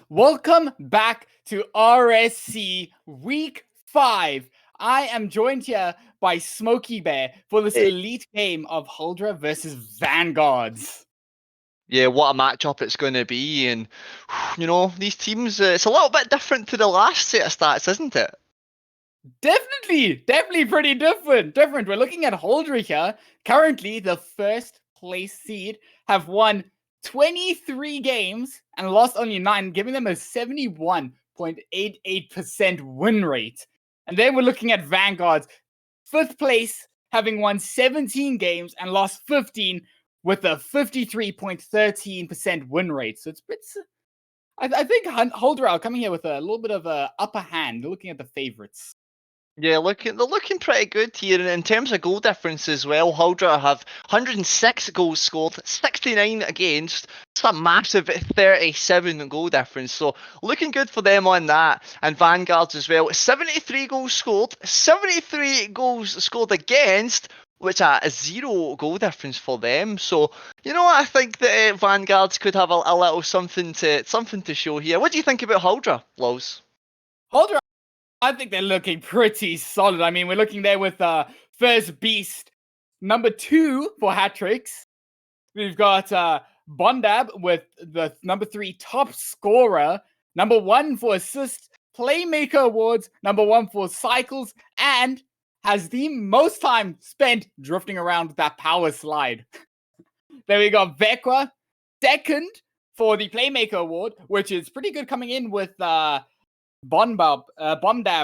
S2: Welcome back to RSC Week 5. I am joined here by Smokey Bear for this elite game of Huldra versus Vanguards.
S1: Yeah, what a matchup it's going to be. And, you know, these teams, it's a little bit different to the last set of stats, isn't it?
S2: Definitely pretty different. We're looking at Huldra here. Currently, the first place seed have won 23 games and lost only 9, giving them a 71.88% win rate. And then we're looking at Vanguard's 5th place, having won 17 games and lost 15 with a 53.13% win rate. So I think Huldra are coming here with a little bit of a upper hand, looking at the favorites.
S1: Yeah, they're looking pretty good here. And in terms of goal difference as well, Huldra have 106 goals scored, 69 against. It's a massive 37 goal difference. So looking good for them on that. And Vanguards as well, 73 goals scored, 73 goals scored against, which a 0 goal difference for them. So, you know what, I think that Vanguards could have a little something to show here. What do you think about Huldra, Lows?
S2: Huldra, I think they're looking pretty solid. I mean, we're looking there with First Beast, number 2 for hat tricks. We've got Bondab with the number 3 top scorer, number 1 for assists, Playmaker Awards, number 1 for cycles, and has the most time spent drifting around with that power slide. Then we got Vekwa, 2nd for the Playmaker Award, which is pretty good, coming in with Bondab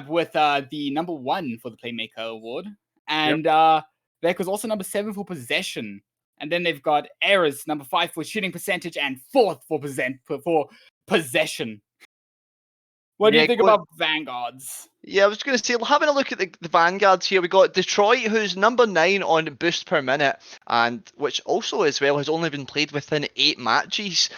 S2: with the number 1 for the Playmaker Award. And Vek was also number 7 for possession. And then they've got Errors, number 5 for shooting percentage, and 4th for possession. What do you think about Vanguards?
S1: Yeah, I was going to say, having a look at the Vanguards here, we got Detroit, who's number 9 on boost per minute, and which also as well has only been played within 8 matches.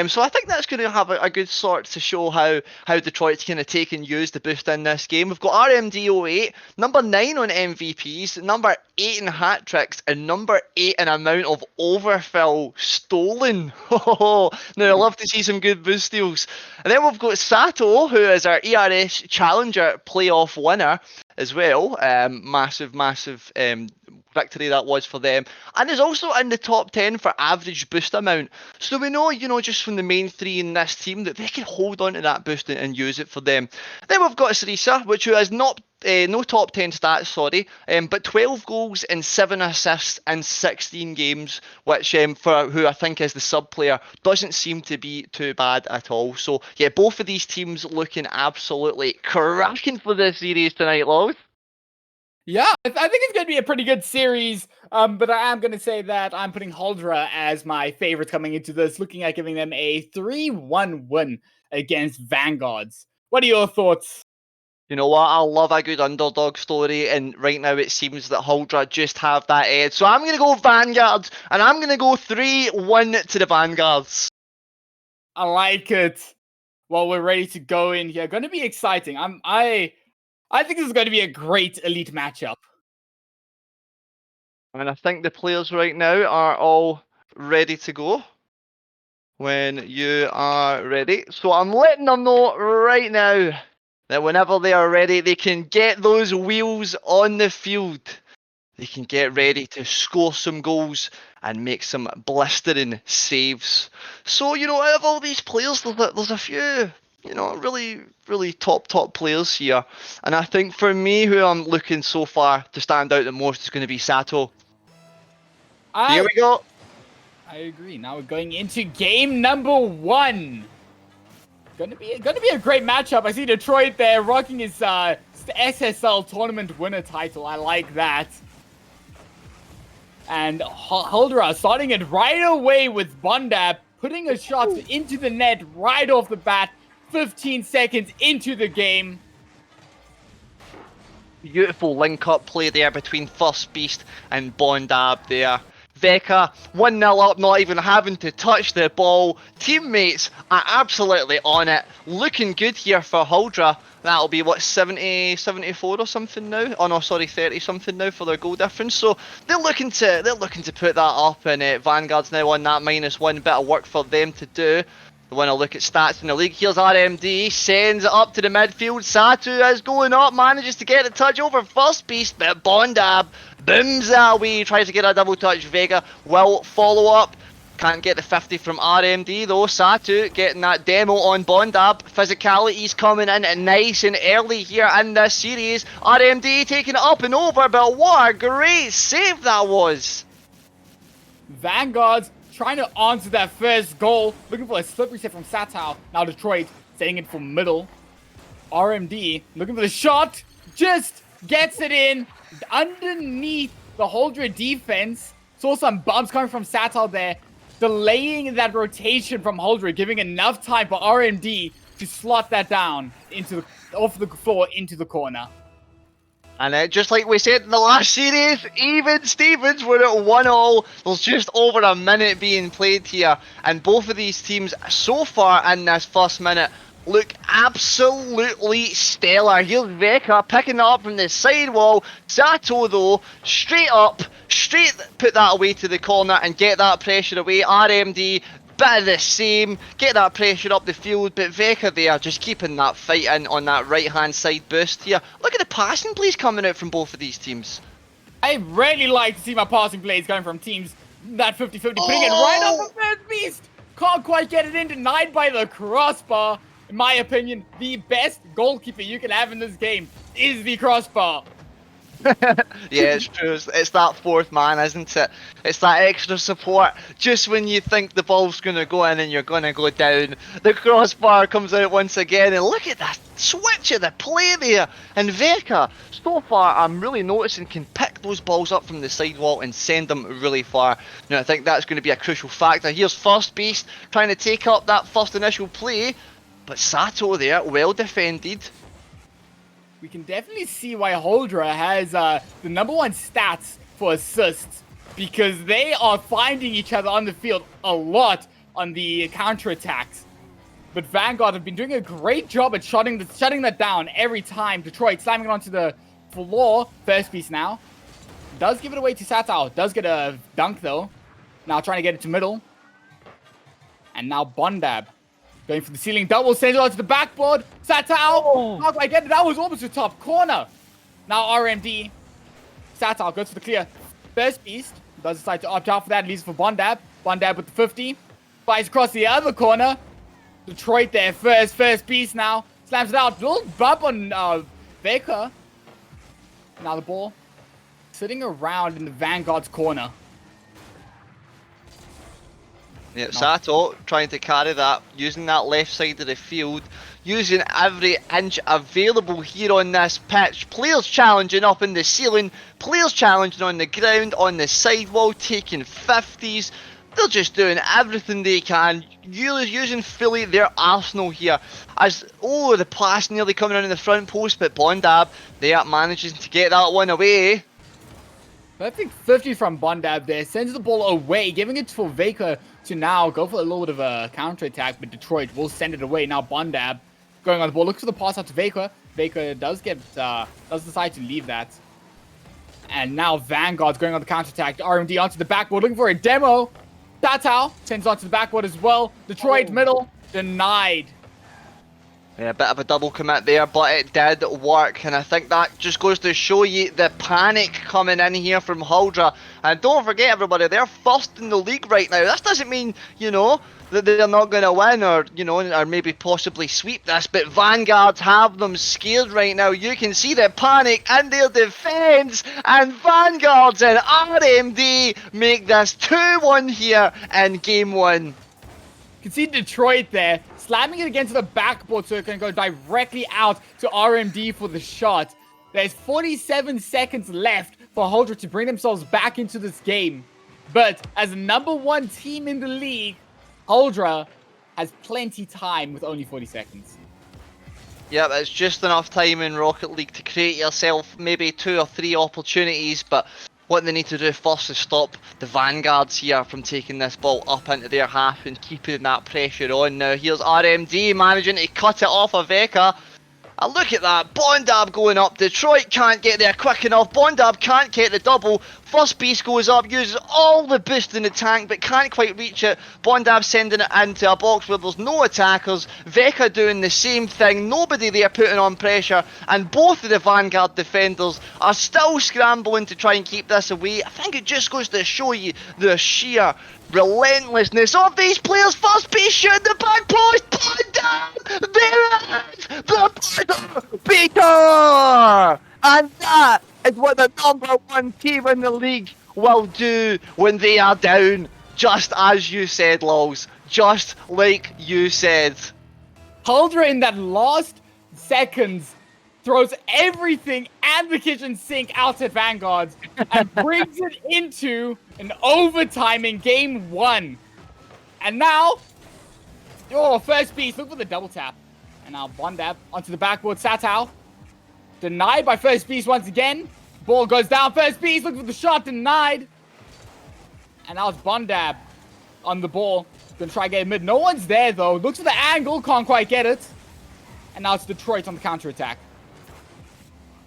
S1: So I think that's going to have a good sort to show how Detroit's going to take and use the boost in this game. We've got RMD08, number 9 on MVPs, number 8 in hat tricks, and number 8 in amount of overfill stolen. Now I love to see some good boost deals. And then we've got Sato, who is our ERS Challenger playoff winner as well. Massive victory that was for them, and is also in the top 10 for average boost amount. So we know, just from the main 3 in this team, that they can hold on to that boost and use it for them. Then we've got Sarisa, which has not no top 10 stats, sorry, but 12 goals and 7 assists in 16 games, which for who I think is the sub player doesn't seem to be too bad at all. So yeah, both of these teams looking absolutely cracking for this series tonight, Lows.
S2: Yeah, I think it's going to be a pretty good series, but I am going to say that I'm putting Huldra as my favorite coming into this, looking at giving them a 3-1 win against Vanguards. What are your thoughts?
S1: You know what, I love a good underdog story, and right now it seems that Huldra just have that edge. So I'm going to go Vanguards, and I'm going to go 3-1 to the Vanguards.
S2: I like it. Well, we're ready to go in here. Going to be exciting. I think this is going to be a great elite matchup.
S1: And I think the players right now are all ready to go. When you are ready. So I'm letting them know right now that whenever they are ready, they can get those wheels on the field. They can get ready to score some goals and make some blistering saves. So, out of all these players, there's a few, really top players here. And I think for me, who I'm looking so far to stand out the most is going to be Sato. Here we go.
S2: I agree. Now we're going into game number 1. Gonna be a great matchup. I see Detroit there rocking his SSL tournament winner title. I like that. And Huldra starting it right away with Bondab, putting a shot into the net right off the bat. 15 seconds into the game.
S1: Beautiful link-up play there between First Beast and Bondab there. Veka, 1-0 up, not even having to touch the ball. Teammates are absolutely on it. Looking good here for Huldra. That'll be, what, 70, 74 or something now? Oh no, sorry, 30 something now for their goal difference. So they're looking to put that up, and Vanguard's now on that -1. Bit of work for them to do. We want to look at stats in the league. Here's RMD, sends it up to the midfield. Satu is going up, manages to get a touch over first beast, but Bondab booms that away, tries to get a double touch. Vega will follow up. Can't get the 50 from RMD though. Satu getting that demo on Bondab. Physicality's coming in nice and early here in this series. RMD taking it up and over, but what a great save that was.
S2: Vanguard's trying to answer that first goal. Looking for a slippery set from Satao. Now Detroit setting it for middle. RMD looking for the shot. Just gets it in underneath the Holdra defense. Saw some bumps coming from Satao there. Delaying that rotation from Holdra, giving enough time for RMD to slot that down into off the floor into the corner.
S1: And just like we said in the last series, even Stevens were at 1-1. There's just over a minute being played here. And both of these teams so far in this first minute look absolutely stellar. Here's Veka picking it up from the sidewall. Sato though, straight put that away to the corner and get that pressure away. RMD, bit of the same, get that pressure up the field, but Veka there just keeping that fight in on that right hand side boost here. Look at the passing plays coming out from both of these teams.
S2: I really like to see my passing plays going from teams that 50-50, putting it right off the first beast. Can't quite get it in, denied by the crossbar. In my opinion, the best goalkeeper you can have in this game is the crossbar.
S1: Yeah, it's true. It's that fourth man, isn't it? It's that extra support. Just when you think the ball's going to go in and you're going to go down, the crossbar comes out once again. And look at that switch of the play there. And Veka, so far, I'm really noticing can pick those balls up from the sidewall and send them really far. Now, I think that's going to be a crucial factor. Here's First Beast trying to take up that first initial play. But Sato there, well defended.
S2: We can definitely see why Holdra has the #1 stats for assists, because they are finding each other on the field a lot on the counterattacks. But Vanguard have been doing a great job at shutting that down every time. Detroit slamming it onto the floor. First piece now. Does give it away to Satao. Does get a dunk though. Now trying to get it to middle. And now Bondab. Going for the ceiling double, sends it onto the backboard. Satao! How do I get it? That was almost the top corner. Now RMD. Satao goes for the clear. First beast. Does decide to opt out for that. Leaves for Bondab. Bondab with the 50. Flies across the other corner. Detroit there first beast now. Slams it out. Little bump on Veka. Now the ball sitting around in the Vanguard's corner.
S1: Yeah, Sato trying to carry that, using that left side of the field, using every inch available here on this pitch. Players challenging up in the ceiling, players challenging on the ground, on the sidewall, taking 50s. They're just doing everything they can, using fully their arsenal here. As, the pass nearly coming in the front post, but Bondab, they are managing to get that one away.
S2: I think 50 from Bondab there, sends the ball away, giving it for Veka to now go for a little bit of a counter-attack, but Detroit will send it away. Now Bondab going on the ball, looks for the pass out to Veka. Veka does decide to leave that. And now Vanguard's going on the counter-attack. RMD onto the backboard, looking for a demo. Tatao sends onto the backboard as well. Detroit middle, denied.
S1: Yeah, a bit of a double commit there, but it did work, and I think that just goes to show you the panic coming in here from Holdra. And don't forget, everybody, they're first in the league right now. This doesn't mean, that they're not going to win or, or maybe possibly sweep this, but Vanguard have them scared right now. You can see the panic in their defence, and Vanguards and RMD make this 2-1 here in Game 1.
S2: You can see Detroit there, slamming it against the backboard so it can go directly out to RMD for the shot. There's 47 seconds left for Holdra to bring themselves back into this game. But as the #1 team in the league, Holdra has plenty time with only 40 seconds.
S1: Yep, it's just enough time in Rocket League to create yourself maybe 2 or 3 opportunities, but what they need to do first is stop the Vanguards here from taking this ball up into their half and keeping that pressure on. Now here's RMD managing to cut it off of Veka. And look at that, Bondab going up, Detroit can't get there quick enough, Bondab can't get the double, first beast goes up, uses all the boost in the tank but can't quite reach it, Bondab sending it into a box where there's no attackers, Veka doing the same thing, nobody there putting on pressure, and both of the Vanguard defenders are still scrambling to try and keep this away. I think it just goes to show you the sheer relentlessness of these players. First beast shooting the back post, Bondab, there it is, the beater! And that is what the #1 team in the league will do when they are down. Just as you said, Lols. Just like you said.
S2: Huldra in that last seconds throws everything and the kitchen sink out at Vanguards and brings it into an overtime in game 1. And now, first beast, look for the double tap. And now Bondab onto the backboard, Satao. Denied by first beast once again. Ball goes down, first beast, looking for the shot, denied. And now it's Bondab on the ball. Gonna try to get it mid. No one's there though. Looks for the angle, can't quite get it. And now it's Detroit on the counter-attack.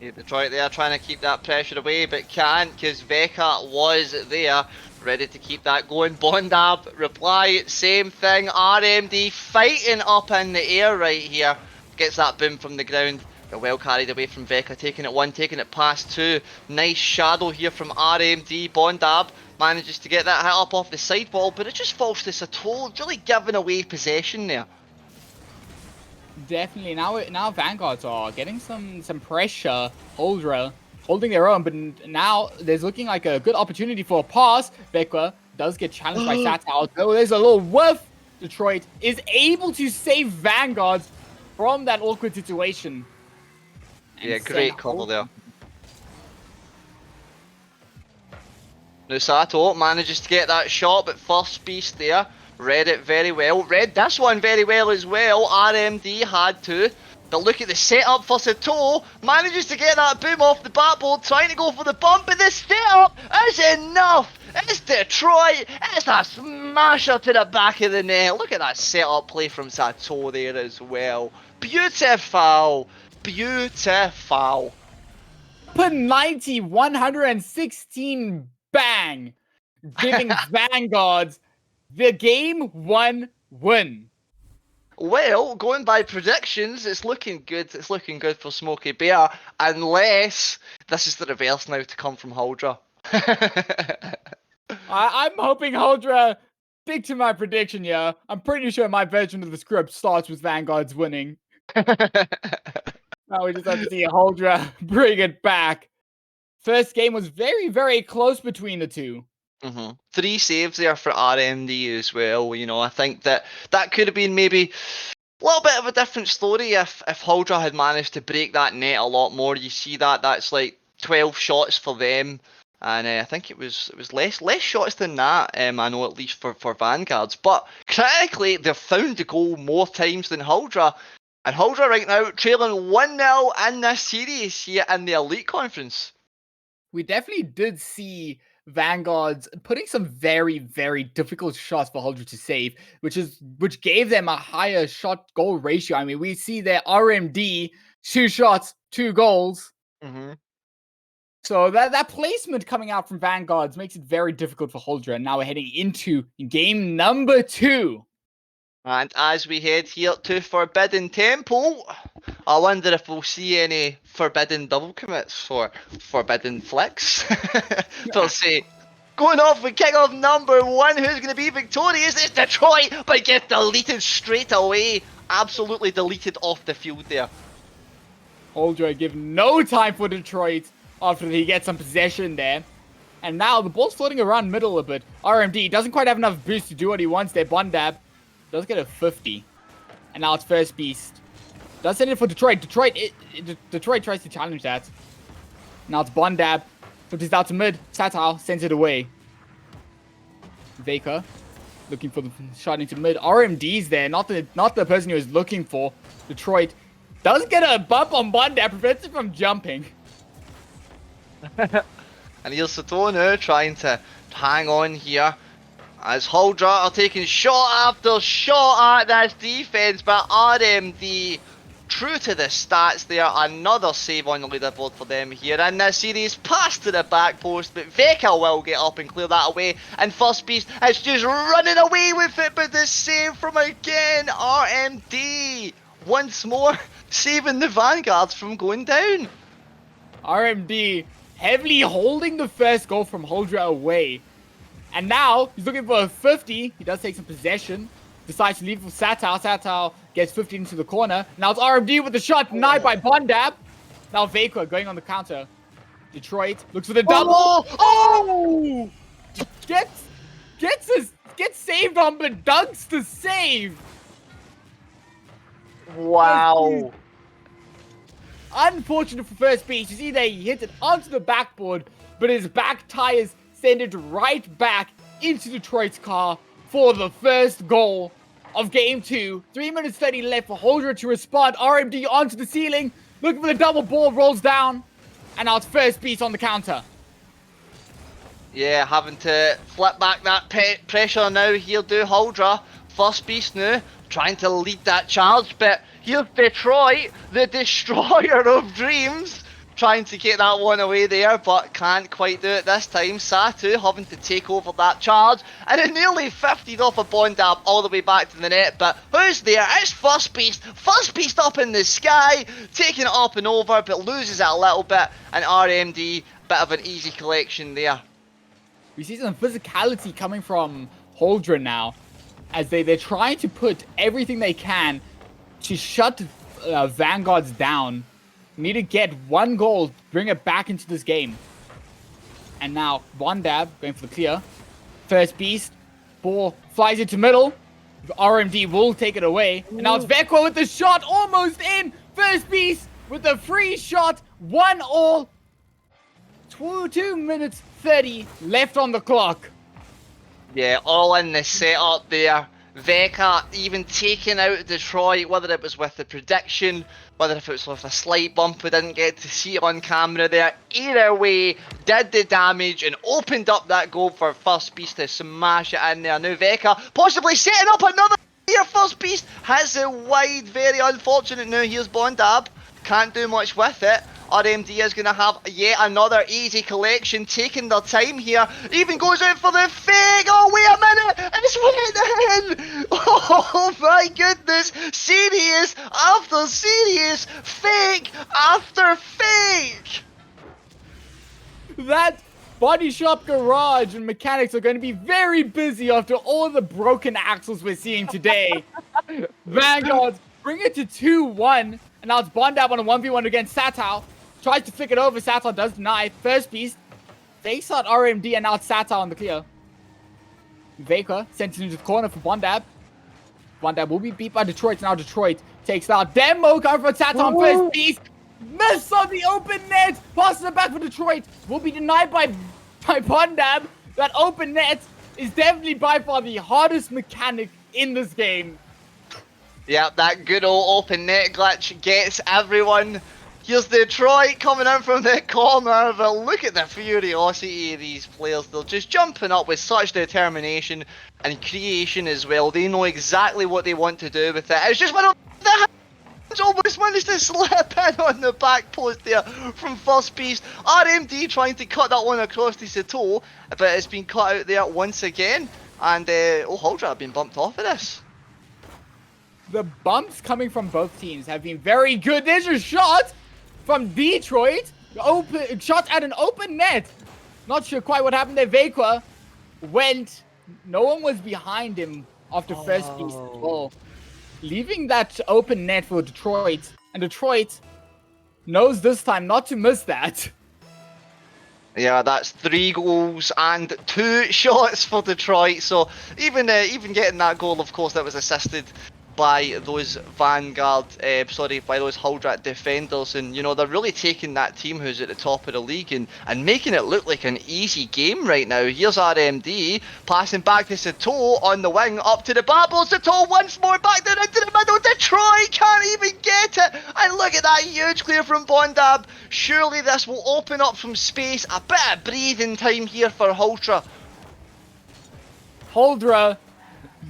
S1: Yeah, Detroit there trying to keep that pressure away, but can't because Veka was there, ready to keep that going. Bondab, reply, same thing. RMD fighting up in the air right here. Gets that boom from the ground. But well carried away from Veka, taking it 1, taking it past 2. Nice shadow here from RMD. Bondab manages to get that hit up off the sidewall, but it just falls to Sato, really giving away possession there.
S2: Definitely. Now Vanguards are getting some pressure. Huldra holding their own, but now there's looking like a good opportunity for a pass. Veka does get challenged by Satao. Oh, there's a little whiff. Detroit is able to save Vanguards from that awkward situation.
S1: Yeah, great cover there. Now Sato manages to get that shot, but first beast there. Read it very well. Read this one very well as well. RMD had to. But look at the setup for Sato. Manages to get that boom off the backboard, trying to go for the bump, but the setup is enough. It's Detroit. It's a smasher to the back of the net. Look at that setup play from Sato there as well. Beautiful. Beautiful.
S2: Put 90, 116 bang, giving Vanguards the game 1 win.
S1: Well, going by predictions, it's looking good. It's looking good for Smokey Bear, unless this is the reverse now to come from Huldra.
S2: I'm hoping Huldra stick to my prediction, yeah. I'm pretty sure my version of the script starts with Vanguards winning. Now we just have to see Huldra bring it back. First game was very, very close between the two.
S1: 3 saves there for RMD as well. You know, I think that could have been maybe a little bit of a different story if Huldra had managed to break that net a lot more. You see that's like 12 shots for them, and I think it was less shots than that. I know, at least for Vanguards, but critically they've found the goal more times than Huldra. And Huldra right now trailing 1-0 in this series here in the Elite Conference.
S2: We definitely did see Vanguards putting some very, very difficult shots for Huldra to save, which gave them a higher shot goal ratio. I mean, we see their RMD 2 shots, 2 goals. So that placement coming out from Vanguards makes it very difficult for Huldra. And now we're heading into game number 2.
S1: And as we head here to Forbidden Temple, I wonder if we'll see any forbidden double commits for Forbidden Flicks. Per se. Going off with kickoff number 1, who's going to be victorious? It's Detroit, but gets deleted straight away. Absolutely deleted off the field there.
S2: Huldra give no time for Detroit after he gets some possession there. And now the ball's floating around middle a bit. RMD doesn't quite have enough boost to do what he wants there. Bondab does get a 50. And now it's first beast. Does send it for Detroit. Detroit tries to challenge that. Now it's Bondab. Flips out to mid. Satao sends it away. Veka looking for the shot into mid. RMD's there. Not the person he was looking for. Detroit does get a bump on Bondab. Prevents it from jumping.
S1: And here's Sato now trying to hang on here. As Huldra are taking shot after shot at this defense, but RMD true to the stats there. Another save on the leaderboard for them here in this series. Pass to the back post, but Veka will get up and clear that away. And First Beast is just running away with it, but the save from again RMD. Once more, saving the Vanguards from going down.
S2: RMD heavily holding the first goal from Holdra away. And now, he's looking for a 50. He does take some possession. Decides to leave for Satao. Satao gets 50 into the corner. Now it's RMD with the shot denied by Bondab. Now Veka going on the counter. Detroit looks for the double. Oh! Gets saved on, but dunks the save.
S1: Wow.
S2: Unfortunate for First Beast. You see there, he hit it onto the backboard, but his back tires send it right back into Detroit's car for the first goal of Game 2. 3 minutes 30 left for Holdra to respond. RMD onto the ceiling, looking for the double ball, rolls down, and now it's First Beast on the counter.
S1: Yeah, having to flip back that pressure now. He'll do Holdra. First Beast now, trying to lead that charge, but here's Detroit, the destroyer of dreams, trying to get that one away there, but can't quite do it this time. Satu having to take over that charge, and it nearly 50'd off a Bondab all the way back to the net, but who's there? It's First Beast. First Beast up in the sky, taking it up and over, but loses it a little bit, and RMD, bit of an easy collection there.
S2: We see some physicality coming from Holdra now, as they're trying to put everything they can to shut Vanguards down. Need to get one goal, bring it back into this game. And now Bondab going for the clear. First Beast, ball flies into middle. RMD will take it away. And now it's Vekwa with the shot, almost in. First Beast with the free shot, 1-1. 2 minutes 30 left on the clock.
S1: Yeah, all in the setup there. Veka even taking out Detroit, whether it was with the prediction, whether if it was with a slight bump, we didn't get to see it on camera there. Either way, did the damage and opened up that goal for First Beast to smash it in there. Now Veka possibly setting up another here. First Beast hits it wide, very unfortunate. Now here's Bondab, can't do much with it. RMD is going to have yet another easy collection, taking their time here. Even goes out for the fake. Oh, wait a minute. It's went in. Oh, my goodness. Serious after serious. Fake after fake.
S2: That body shop garage and mechanics are going to be very busy after all the broken axles we're seeing today. Vanguard bring it to 2-1. And now it's Bondab on a 1v1 against Satao. Tries to flick it over. Satao does deny. First Beast fakes out RMD, and now it's Satao on the clear. Veka sent it into the corner for Bondab. Bondab will be beat by Detroit. Now Detroit takes out Demo coming from Satao on First Beast. Miss on the open net. Passes it back for Detroit. Will be denied by Bondab. That open net is definitely by far the hardest mechanic in this game.
S1: Yeah, that good old open net glitch gets everyone. Here's Detroit coming in from the corner, but look at the furiosity of these players. They're just jumping up with such determination and creation as well. They know exactly what they want to do with it. It's just one of the hands almost managed to slip in on the back post there from First Beast. RMD trying to cut that one across the Sato, but it's been cut out there once again. And Holdra have been bumped off of this.
S2: The bumps coming from both teams have been very good. There's a shot from Detroit. Open shot at an open net. Not sure quite what happened there. Vekwa went. No one was behind him after First Beast ball, leaving that open net for Detroit. And Detroit knows this time not to miss that.
S1: Yeah, that's 3 goals and 2 shots for Detroit. So even getting that goal, of course, that was assisted by those by those Huldrat defenders, and you know, they're really taking that team who's at the top of the league and making it look like an easy game right now. Here's RMD passing back to Sato on the wing, up to the bubble. Sato once more back down into the middle. Detroit can't even get it, and look at that huge clear from Bondab. Surely this will open up some space, a bit of breathing time here for Huldra.
S2: Huldra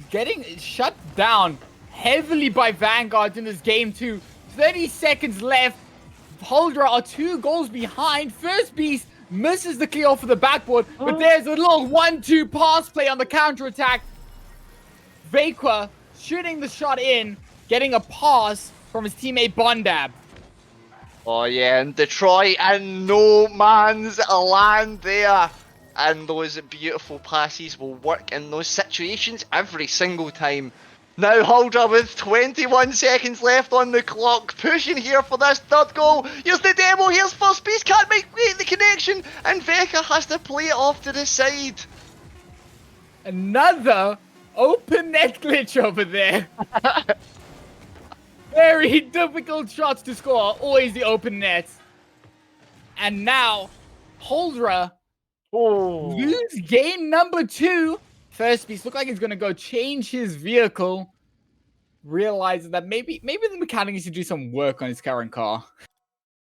S2: getting shut down heavily by Vanguard in this game 2. 30 seconds left. Huldra are 2 goals behind. First Beast misses the clear off of the backboard, but there's a little 1-2 pass play on the counter-attack. Vaqua shooting the shot in, getting a pass from his teammate Bondab.
S1: Oh yeah, and Detroit and no man's land there. And those beautiful passes will work in those situations every single time. Now Huldra with 21 seconds left on the clock, pushing here for this third goal. Here's the demo, here's first piece, can't make the connection, and Veka has to play it off to the side.
S2: Another open net glitch over there. Very difficult shots to score, always the open nets. And now, Huldra lose game number 2. First Beast look like he's gonna go change his vehicle. Realizes that maybe the mechanic needs to do some work on his current car.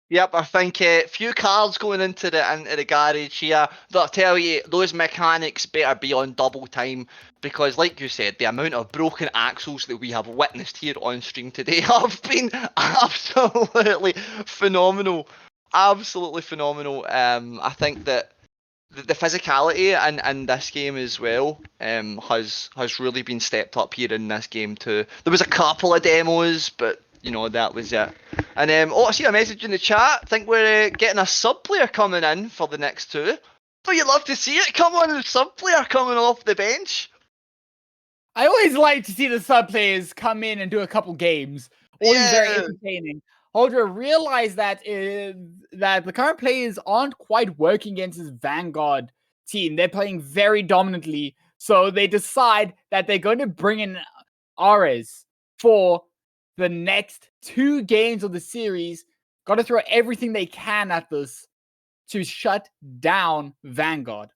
S1: Yep, I think few cars going into the garage here. But I'll tell you, those mechanics better be on double time because, like you said, the amount of broken axles that we have witnessed here on stream today have been absolutely phenomenal. Absolutely phenomenal. I think that the physicality in this game as well has really been stepped up here in this game too. There was a couple of demos, but you know, that was it. And I see a message in the chat. I think we're getting a sub player coming in for the next 2. So you love to see it. Come on, a sub player coming off the bench.
S2: I always like to see the sub players come in and do a couple games. Always very entertaining. Huldra realized that that the current players aren't quite working against his Vanguard team. They're playing very dominantly. So they decide that they're going to bring in Ares for the next 2 games of the series. Got to throw everything they can at this to shut down Vanguard.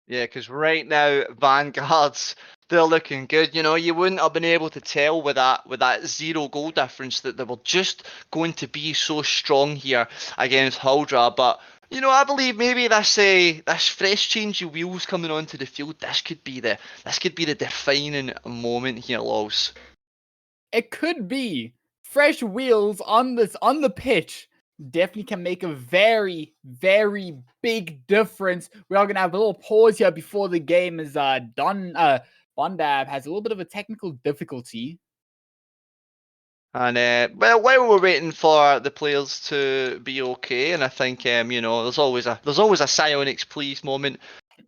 S1: Yeah, because right now, Vanguards, they're looking good. You know, you wouldn't have been able to tell with that 0 goal difference that they were just going to be so strong here against Huldra. But, you know, I believe maybe this fresh change of wheels coming onto the field, this could be the defining moment here, Lols.
S2: It could be. Fresh wheels on the pitch definitely can make a very, very big difference. We are going to have a little pause here before the game as Bondab has a little bit of a technical difficulty.
S1: And well, while we're waiting for the players to be okay, and I think you know, there's always a Psionics please moment.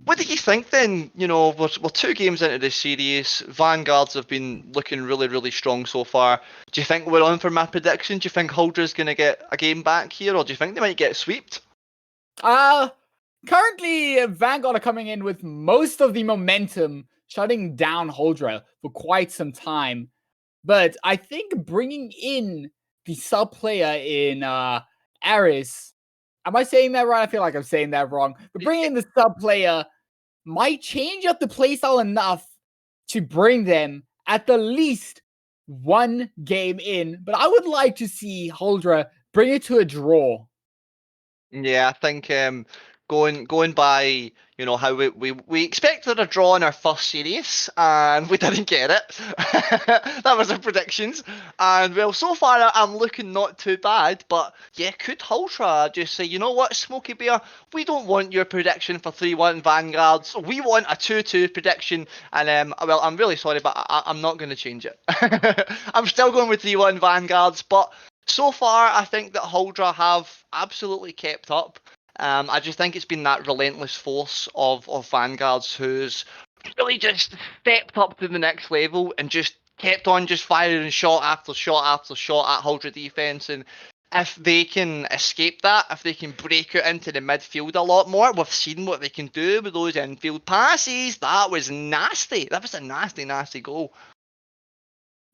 S1: What do you think then? You know, we're 2 games into this series. Vanguards have been looking really, really strong so far. Do you think we're on for my prediction? Do you think Huldra's going to get a game back here, or do you think they might get swept?
S2: Currently, Vanguard are coming in with most of the momentum, shutting down Huldra for quite some time. But I think bringing in the sub player in Aris, am I saying that right? I feel like I'm saying that wrong. But bringing in the sub player might change up the playstyle enough to bring them at the least 1 game in. But I would like to see Huldra bring it to a draw.
S1: Yeah, I think going by, you know, how we expected a draw in our first series and we didn't get it. That was our predictions. And well, so far I'm looking not too bad, but yeah, could Huldra just say, you know what, Smokey Bear, we don't want your prediction for 3-1 Vanguards. We want a 2-2 prediction. And well, I'm really sorry, but I'm not going to change it. I'm still going with 3-1 Vanguards, but so far, I think that Huldra have absolutely kept up. I just think it's been that relentless force of Vanguards who's really just stepped up to the next level and just kept on just firing shot after shot after shot at Huldra defence. And if they can escape that, if they can break out into the midfield a lot more, we've seen what they can do with those infield passes. That was nasty. That was a nasty, nasty goal.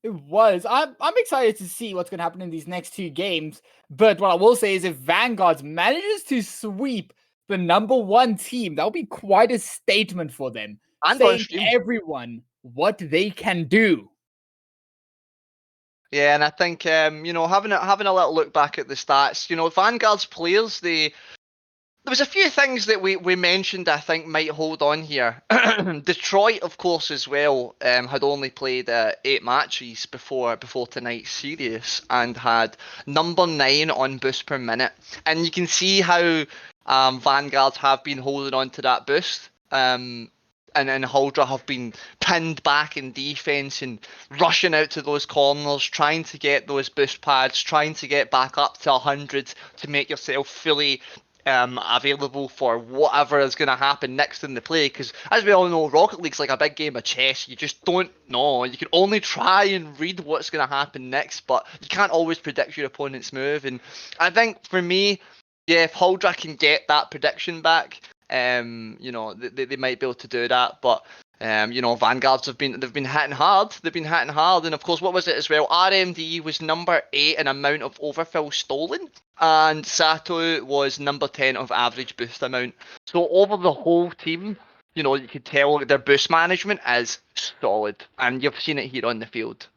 S2: It was. I'm excited to see what's going to happen in these next 2 games. But what I will say is if Vanguard manages to sweep the number 1 team, that would be quite a statement for them.
S1: And
S2: saying to everyone what they can do.
S1: Yeah, and I think you know, having a little look back at the stats, you know, Vanguard's players, they There was a few things that we mentioned I think might hold on here. Detroit, of course, as well, had only played 8 matches before tonight's series and had number 9 on boost per minute. And you can see how Vanguard have been holding on to that boost. And Huldra have been pinned back in defence and rushing out to those corners, trying to get those boost pads, trying to get back up to 100 to make yourself fully available for whatever is going to happen next in the play, because as we all know, Rocket League's like a big game of chess. You just don't know. You can only try and read what's going to happen next, but you can't always predict your opponent's move. And I think for me, yeah, if Huldra can get that prediction back, you know, they might be able to do that. But you know, Vanguards they've been hitting hard. They've been hitting hard, and of course, what was it as well? RMD was number 8 in amount of overfill stolen, and Sato was number 10 of average boost amount. So over the whole team, you know, you could tell their boost management is solid, and you've seen it here on the field.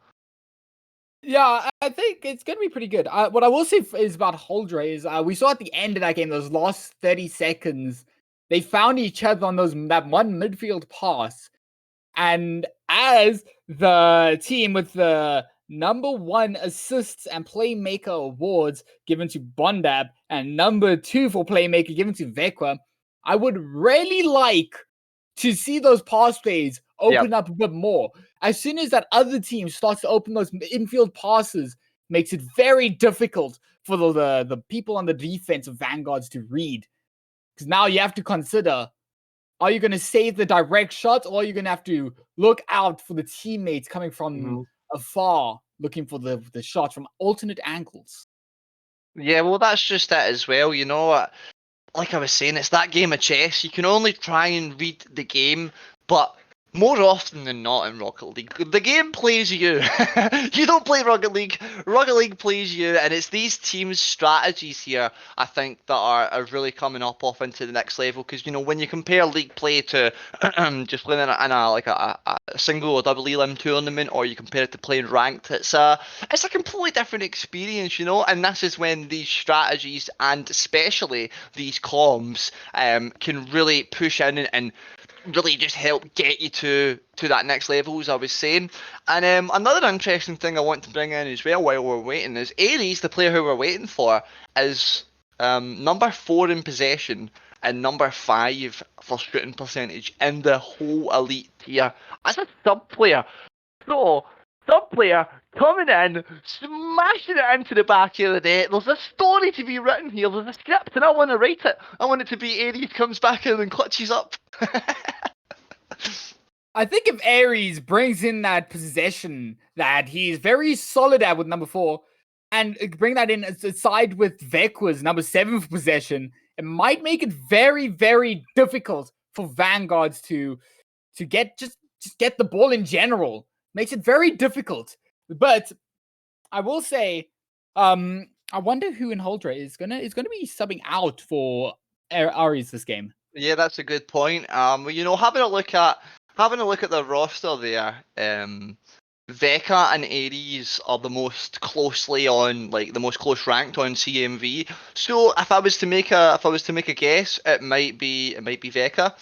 S2: Yeah, I think it's going to be pretty good. What I will say is about Huldra is we saw at the end of that game, those last 30 seconds, they found each other on that one midfield pass. And as the team with the number 1 assists and playmaker awards given to Bondab and number 2 for playmaker given to Vekwa, I would really like to see those pass plays open up a bit more. As soon as that other team starts to open those infield passes, makes it very difficult for the people on the defense of Vanguards to read. Because now you have to consider, are you going to save the direct shot, or are you going to have to look out for the teammates coming from afar, looking for the shot from alternate angles?
S1: Yeah, well, that's just it as well. You know, like I was saying, it's that game of chess. You can only try and read the game, but more often than not in Rocket League, the game plays you. You don't play Rocket League. Rocket League plays you, and it's these teams' strategies here, I think, that are really coming up off into the next level. Because, you know, when you compare league play to just playing in a single or double elim tournament, or you compare it to playing ranked, it's a completely different experience, you know. And this is when these strategies and especially these comms can really push in and really just help get you to that next level, as I was saying. And another interesting thing I want to bring in as well while we're waiting is Aries, the player who we're waiting for, is number 4 in possession and number 5 for shooting percentage in the whole elite tier. As a sub player, so sub player coming in, smashing it into the back of the net. There's a story to be written here. There's a script, and I want to write it. I want it to be Aries comes back in and clutches up.
S2: I think if Aries brings in that possession that he's very solid at with number 4, and bring that in aside with Vekwa's number 7 for possession, it might make it very, very difficult for Vanguards to get just get the ball in general. Makes it very difficult. But I will say, I wonder who in Huldra is gonna be subbing out for Aries this game.
S1: Yeah, that's a good point. You know, having a look at the roster there, Veka and Aries are the most closely on, like the most close ranked on CMV. So if I was to make a guess, it might be Veka.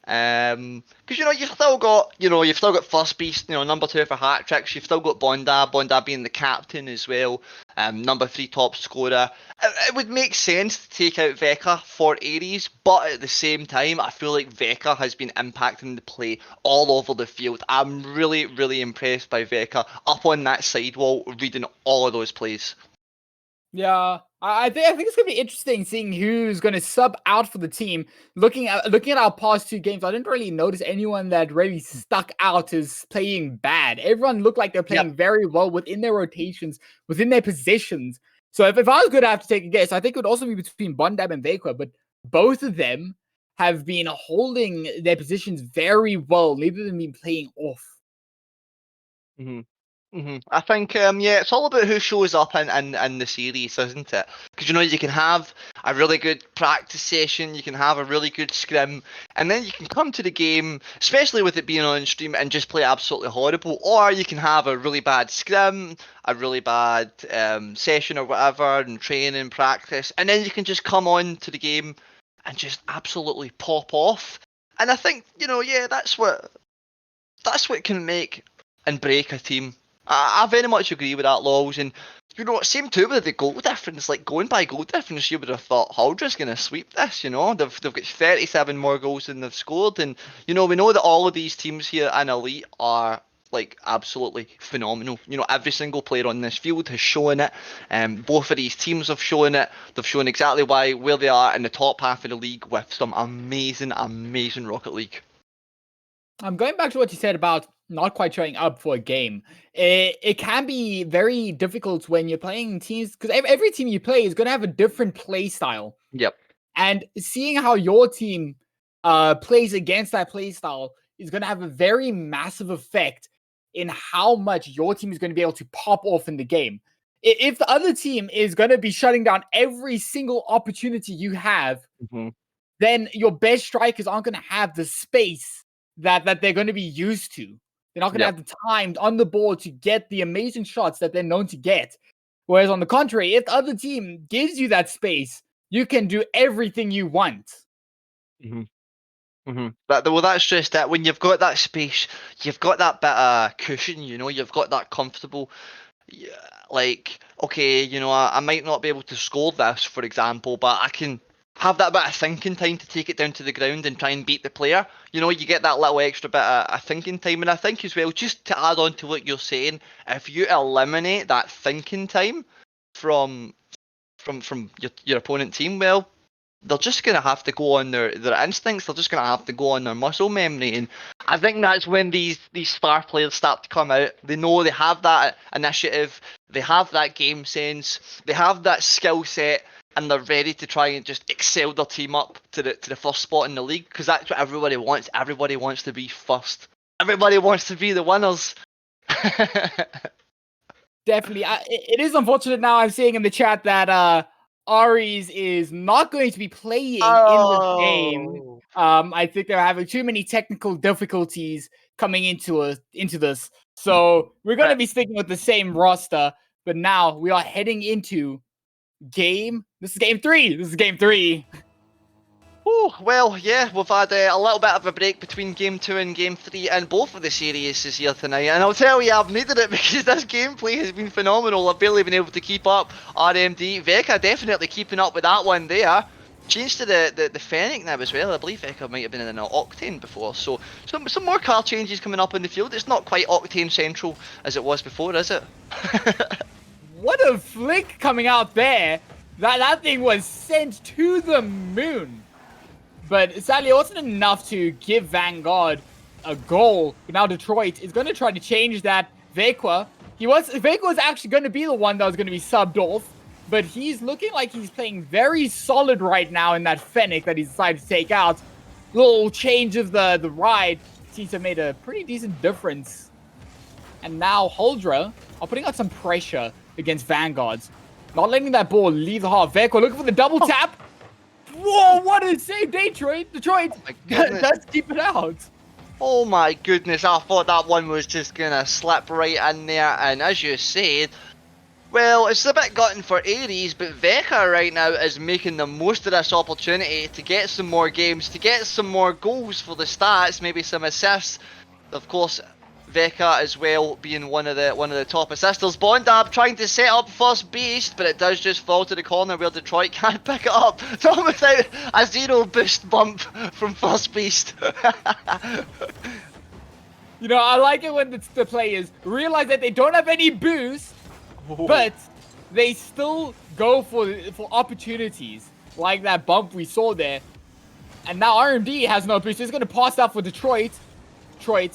S1: Because you've still got First Beast, number 2 for hat tricks. You've still got Bondab being the captain as well. Number 3 top scorer. It would make sense to take out Veka for Aries, but at the same time, I feel like Veka has been impacting the play all over the field. I'm really, really impressed by Veka up on that sidewall, reading all of those plays.
S2: Yeah, I think it's gonna be interesting seeing who's gonna sub out for the team. Looking at our past 2 games, I didn't really notice anyone that really stuck out as playing bad. Everyone looked like they're playing very well within their rotations, within their positions. So if I was going to have to take a guess, I think it would also be between Bondab and Vekwa, but both of them have been holding their positions very well. Neither of them been playing off.
S1: I think, it's all about who shows up in the series, isn't it? Because, you can have a really good practice session, you can have a really good scrim, and then you can come to the game, especially with it being on stream, and just play absolutely horrible. Or you can have a really bad scrim, a really bad session or whatever, and training, practice, and then you can just come on to the game and just absolutely pop off. And I think, yeah, that's what can make and break a team. I very much agree with that, Laws. And same too with the goal difference. Like, going by goal difference, you would have thought Huldra's going to sweep this. They've got 37 more goals than they've scored, and we know that all of these teams here in Elite are like absolutely phenomenal. Every single player on this field has shown it. Both of these teams have shown it. They've shown exactly where they are in the top half of the league with some amazing Rocket League.
S2: I'm going back to what you said about not quite showing up for a game. It can be very difficult when you're playing teams, because every team you play is going to have a different play style.
S1: Yep.
S2: And seeing how your team plays against that play style is going to have a very massive effect in how much your team is going to be able to pop off in the game. If the other team is going to be shutting down every single opportunity you have, then your best strikers aren't going to have the space that they're going to be used to. They're not going to have the time on the board to get the amazing shots that they're known to get. Whereas on the contrary, if the other team gives you that space, you can do everything you want.
S1: That's just it. When you've got that space, you've got that bit of cushion, you've got that comfortable, like, okay, I might not be able to score this, for example, but I can have that bit of thinking time to take it down to the ground and try and beat the player. You get that little extra bit of thinking time. And I think as well, just to add on to what you're saying, if you eliminate that thinking time from your opponent team, well, they're just going to have to go on their instincts. They're just going to have to go on their muscle memory. And I think that's when these star players start to come out. They know they have that initiative. They have that game sense. They have that skill set. And they're ready to try and just excel their team up to the first spot in the league, because that's what everybody wants. Everybody wants to be first. Everybody wants to be the winners.
S2: Definitely. It is unfortunate now. I'm seeing in the chat that Aries is not going to be playing in the game. I think they're having too many technical difficulties coming into this. So we're going to be sticking with the same roster. But now we are heading into This is game three.
S1: Oh, well, yeah, we've had a little bit of a break between Game 2 and Game 3 in both of the series here tonight, and I'll tell you, I've needed it because this gameplay has been phenomenal. I've barely been able to keep up. RMD, Veka definitely keeping up with that one there. Changed to the Fennec now as well. I believe Veka might have been in an Octane before, so some more car changes coming up in the field. It's not quite Octane Central as it was before, is it?
S2: What a flick coming out there. That thing was sent to the moon. But sadly, it wasn't enough to give Vanguard a goal. But now Detroit is going to try to change that. Vekwa was actually going to be the one that was going to be subbed off. But he's looking like he's playing very solid right now in that Fennec that he decided to take out. Little change of the ride seems to have made a pretty decent difference. And now Huldra are putting out some pressure against Vanguards. Not letting that ball leave the heart. Vekwa looking for the double tap. Whoa, what a save, Detroit. Detroit does keep it out.
S1: Oh my goodness, I thought that one was just going to slip right in there. And as you said, well, it's a bit gutting for Aries, but Veka right now is making the most of this opportunity to get some more games, to get some more goals for the stats, maybe some assists. Of course, Veka as well being one of the top assisters. Bondab trying to set up first base, but it does just fall to the corner where Detroit can't pick it up. Not without a 0 boost bump from first base.
S2: I like it when the players realize that they don't have any boost, but they still go for opportunities like that bump we saw there. And now RMD has no boost. He's going to pass out for Detroit. Detroit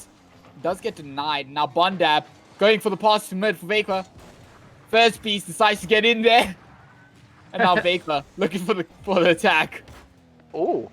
S2: does get denied. Now Bondab going for the pass to mid for Vekwa. First piece decides to get in there. And now Vekwa looking for the attack.
S1: The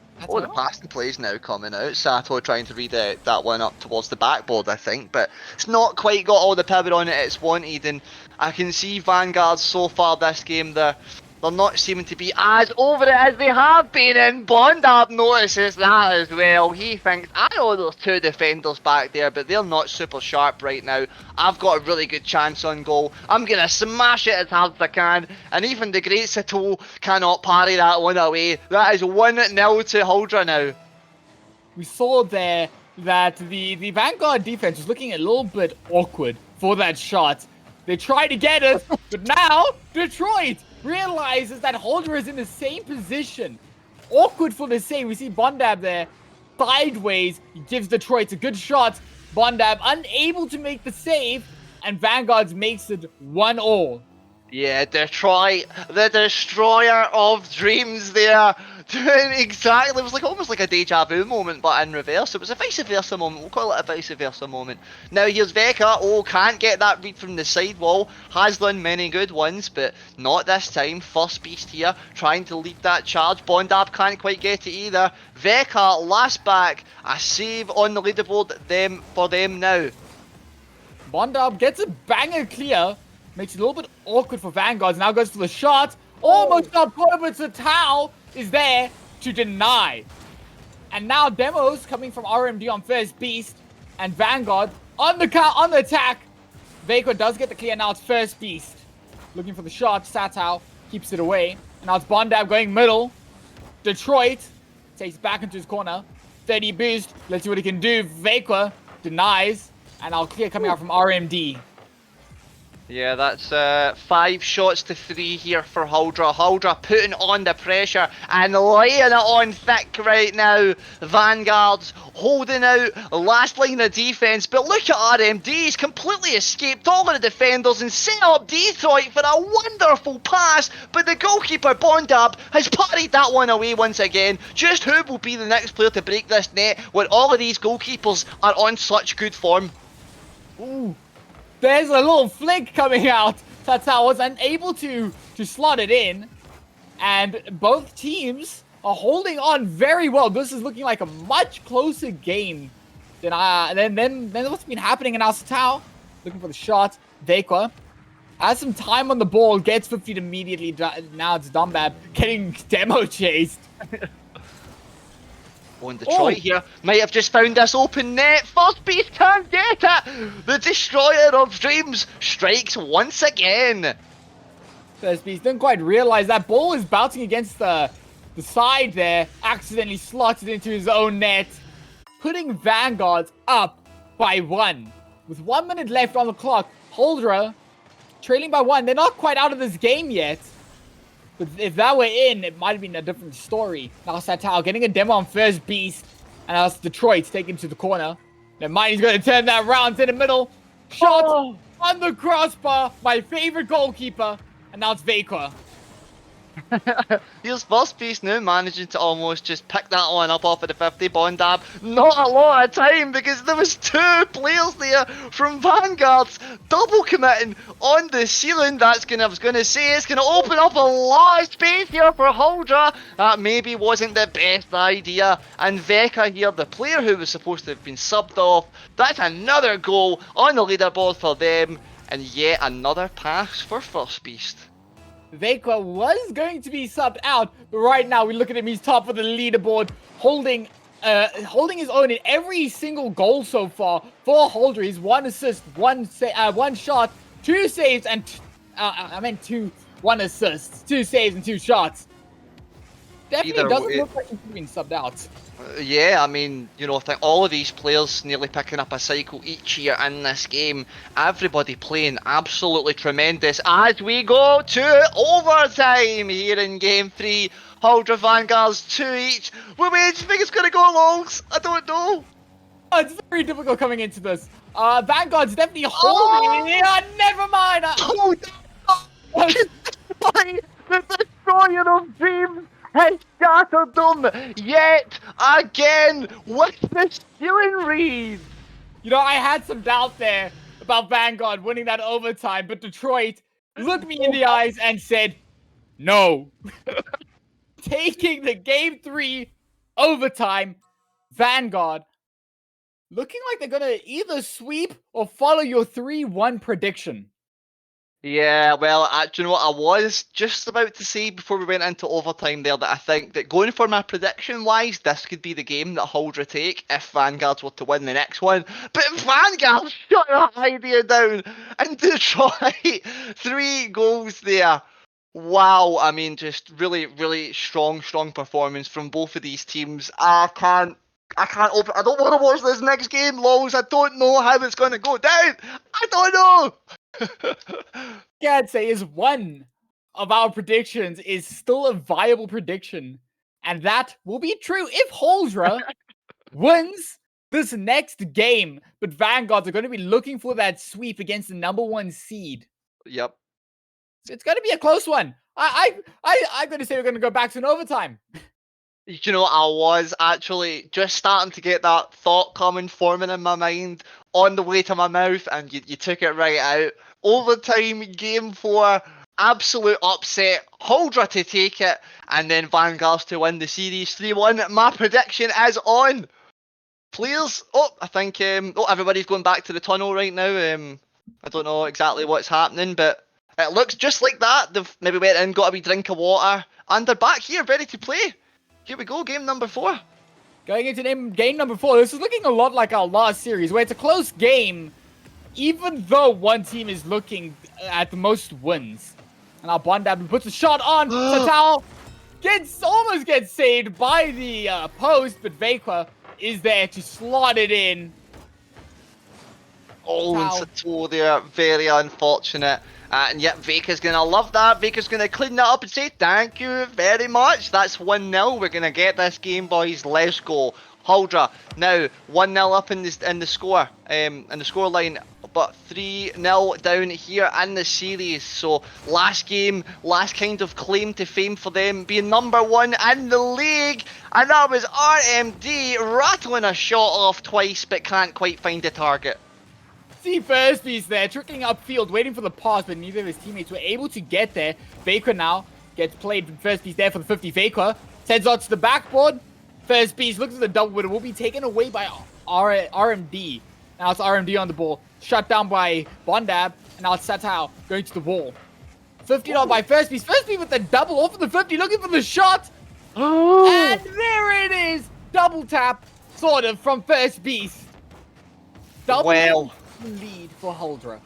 S1: passing plays now coming out. Sato trying to read that one up towards the backboard, I think, but it's not quite got all the power on it it's wanted. And I can see Vanguard so far this game, they're they're not seeming to be as over it as they have been, and Bondab notices that as well. He thinks, I know there's two defenders back there, but they're not super sharp right now. I've got a really good chance on goal. I'm going to smash it as hard as I can, and even the great Sato cannot parry that one away. That is 1-0 to Huldra now.
S2: We saw there that the Vanguard defense was looking a little bit awkward for that shot. They tried to get it, but now Detroit realizes that Holder is in the same position. Awkward for the save. We see Bondab there sideways. He gives Detroit a good shot. Bondab unable to make the save, and Vanguard makes it 1-1.
S1: Yeah, Detroit, the destroyer of dreams there, doing exactly, it was like almost like a deja vu moment, but in reverse. It was a vice versa moment, we'll call it a vice versa moment. Now here's Veka, can't get that read from the sidewall, has done many good ones, but not this time. First Beast here, trying to lead that charge, Bondab can't quite get it either. Veka, last back, a save on the leaderboard for them now.
S2: Bondab gets a banger clear. Makes it a little bit awkward for Vanguard. Now goes for the shot. Almost up caught, but Satao is there to deny. And now Demos coming from RMD on first Beast. And Vanguard on the attack. Veko does get the clear. Now it's first Beast. Looking for the shot. Satao keeps it away. And now it's Bondab going middle. Detroit takes back into his corner. 30 boost. Let's see what he can do. Veko denies. And now clear coming out from RMD.
S1: Yeah, that's 5 shots to 3 here for Huldra. Huldra putting on the pressure and laying it on thick right now. Vanguard's holding out, last line of defense, but look at RMD, he's completely escaped all of the defenders and set up Detroit for a wonderful pass, but the goalkeeper Bondab has parried that one away once again. Just who will be the next player to break this net when all of these goalkeepers are on such good form?
S2: Ooh. There's a little flick coming out. Satao was unable to slot it in. And both teams are holding on very well. This is looking like a much closer game than what's been happening in Satao. Looking for the shot. Vekwa has some time on the ball. Gets 50 immediately. Now it's Dumbab getting demo chased.
S1: On Detroit here, might have just found this open net. First Beast can't get it. The destroyer of dreams strikes once again.
S2: First Beast didn't quite realize that ball was bouncing against the side there. Accidentally slotted into his own net, putting Vanguard up by 1. With 1 minute left on the clock, Huldra trailing by 1. They're not quite out of this game yet. But if that were in, it might have been a different story. Now Satao getting a demo on first Beast. And now it's Detroit taken to the corner. Then Mighty's going to turn that round to the middle. Shot on the crossbar. My favorite goalkeeper. And now it's Vekwa.
S1: Here's First Beast now managing to almost just pick that one up off of the 50. Bondab, not a lot of time because there was 2 players there from Vanguard's double committing on the ceiling. I was going to say it's going to open up a lot of space here for Huldra. That maybe wasn't the best idea. And Veka here, the player who was supposed to have been subbed off, that's another goal on the leaderboard for them. And yet another pass for First Beast.
S2: Vekwa was going to be subbed out, but right now we look at him, he's top of the leaderboard, holding his own in every single goal so far for Huldra. He's 1 assist, 1 shot, 2 saves, and 1 assist, 2 saves and 2 shots. Definitely doesn't look like he's being subbed out.
S1: Yeah, I mean, you know, I think all of these players nearly picking up a cycle each year in this game. Everybody playing absolutely tremendous as we go to overtime here in Game 3. Huldra Vanguards 2 each. Wait, do you think it's going to go longs? I don't know.
S2: Oh, it's very difficult coming into this. Vanguard's definitely holding it. Yeah, never mind.
S1: The destroyer of dreams has shattered them yet again with the stealing read.
S2: You know, I had some doubt there about Vanguard winning that overtime, but Detroit looked me in the eyes and said, no. Taking the Game 3 overtime, Vanguard looking like they're going to either sweep or follow your 3-1 prediction.
S1: Yeah, well, do you know what I was just about to say before we went into overtime there, that I think that going for my prediction wise, this could be the game that Huldra take if Vanguards were to win the next one. But Vanguard shut that idea down and Detroit 3 goals there. Wow, I mean, just really, really strong performance from both of these teams. I can't open. I don't want to watch this next game, lols. I don't know how it's going to go down. I don't know.
S2: I'd say is one of our predictions is still a viable prediction, and that will be true if Huldra wins this next game. But Vanguards are going to be looking for that sweep against the #1 seed.
S1: Yep.
S2: So it's going to be a close one. I'm going to say we're going to go back to an overtime.
S1: You know, I was actually just starting to get that thought forming in my mind on the way to my mouth, and you took it right out. Overtime, game 4, absolute upset. Huldra to take it, and then Vanguards to win the series 3-1. My prediction is on. Players, I think, everybody's going back to the tunnel right now. I don't know exactly what's happening, but it looks just like that. They've maybe went in, got a wee drink of water, and they're back here, ready to play. Here we go, game number 4.
S2: Going into game number 4, this is looking a lot like our last series, where it's a close game, even though one team is looking at the most wins. And our Bondab puts a shot on. Satal almost gets saved by the post, but Vekwa is there to slot it in.
S1: Oh, and Sato there, very unfortunate. And yet, Veka's going to love that. Veka's going to clean that up and say, thank you very much. That's 1-0. We're going to get this game, boys. Let's go. Huldra, now 1-0 up in the score, in the scoreline, but 3-0 down here in the series. So, last game, last kind of claim to fame for them, being #1 in the league. And that was RMD rattling a shot off twice, but can't quite find a target.
S2: See Firstbeast there, trickling upfield, waiting for the pass, but neither of his teammates were able to get there. Vekwa now gets played with Firstbeast there for the 50. Vekwa sends out to the backboard. Firstbeast looks at the double, but it will be taken away by RMD. Now it's RMD on the ball, shut down by Bondab, and now it's Satao going to the wall. 50 out by Firstbeast. Firstbeast with the double off of the 50, looking for the shot. And there it is! Double tap, sort of, from Firstbeast. Double lead for Huldra.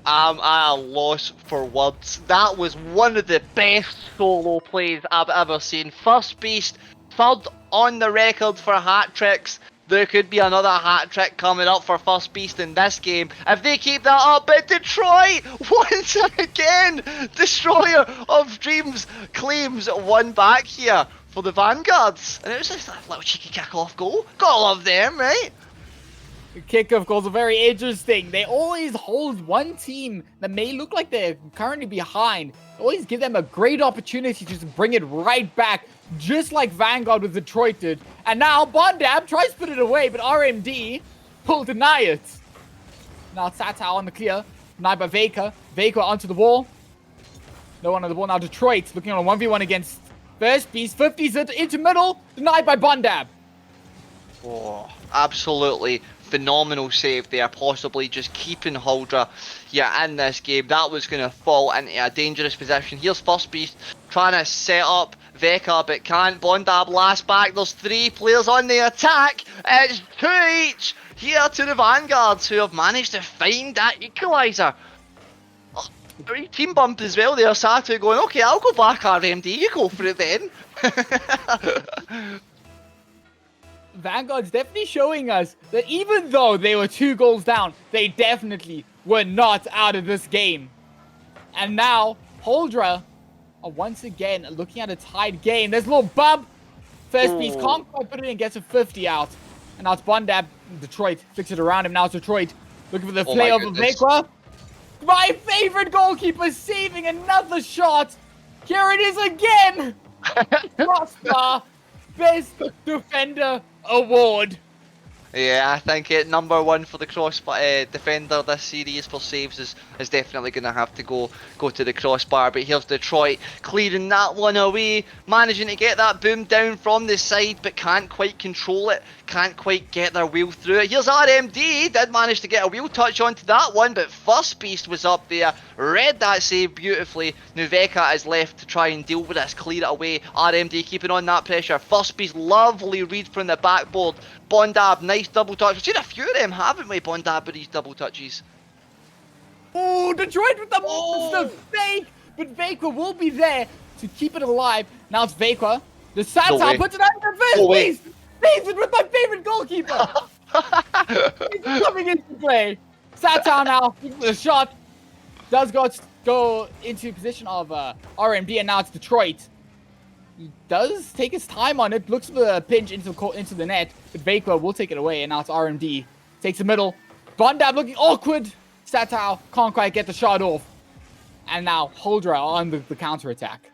S1: I'm at a loss for words. That was one of the best solo plays I've ever seen. Firstbeast, third on the record for hat tricks. There could be another hat trick coming up for Firstbeast in this game if they keep that up. But Detroit, once again, destroyer of dreams, claims one back here for the Vanguards. And it was just a little cheeky kick-off goal. Gotta love them, right?
S2: Kickoff goals are very interesting. They always hold one team that may look like they're currently behind. They always give them a great opportunity to just bring it right back, just like Vanguard with Detroit did. And now Bondab tries to put it away, but RMD will deny it. Now Satao on the clear, denied by Veka. Veka onto the wall. No one on the ball now. Detroit looking on a 1v1 against Firstbeast. 50's into middle, denied by Bondab.
S1: Oh, absolutely phenomenal save there, possibly just keeping Huldra here in this game. That was going to fall into a dangerous position. Here's Firstbeast trying to set up Veka, but can't. Bondab last back. There's 3 players on the attack. It's 2 each here to the Vanguards, who have managed to find that equaliser. Oh, team bump as well there. Satu going, okay, I'll go back, RMD. You go for it then.
S2: Vanguard's definitely showing us that even though they were 2 goals down, they definitely were not out of this game. And now, Huldra are once again looking at a tied game. There's a little bump. Firstbeast can't quite put it in, gets a 50 out. And now it's Bondab. Detroit flicks it around him. Now it's Detroit looking for the play over Vekwa. My favorite goalkeeper saving another shot. Here it is again. Crossbar. Best Defender Award.
S1: Yeah, I think #1 for the crossbar defender this series for saves is definitely going to have to go to the crossbar. But here's Detroit clearing that one away, managing to get that boom down from the side, but can't quite control it. can't quite get their wheel through it. Here's RMD, did manage to get a wheel touch onto that one, but First Beast was up there, read that save beautifully. Now Veka is left to try and deal with this, clear it away. RMD keeping on that pressure. First Beast, lovely read from the backboard. Bondab, nice double touch. We've seen a few of them, haven't we, Bondab, with these double touches?
S2: Oh, Detroit with the monster fake! But Veka will be there to keep it alive. Now it's Veka. The Satal puts it out in reverse, please! Please, with my favorite goalkeeper! He's coming into play. Satal now, with a shot. Does go into position of RMD, and now it's Detroit. He does take his time on it, looks for a pinch into the net, but Veka will take it away, and now it's RMD. Takes the middle. Bondab looking awkward. Satal can't quite get the shot off. And now Holdra on the counter-attack.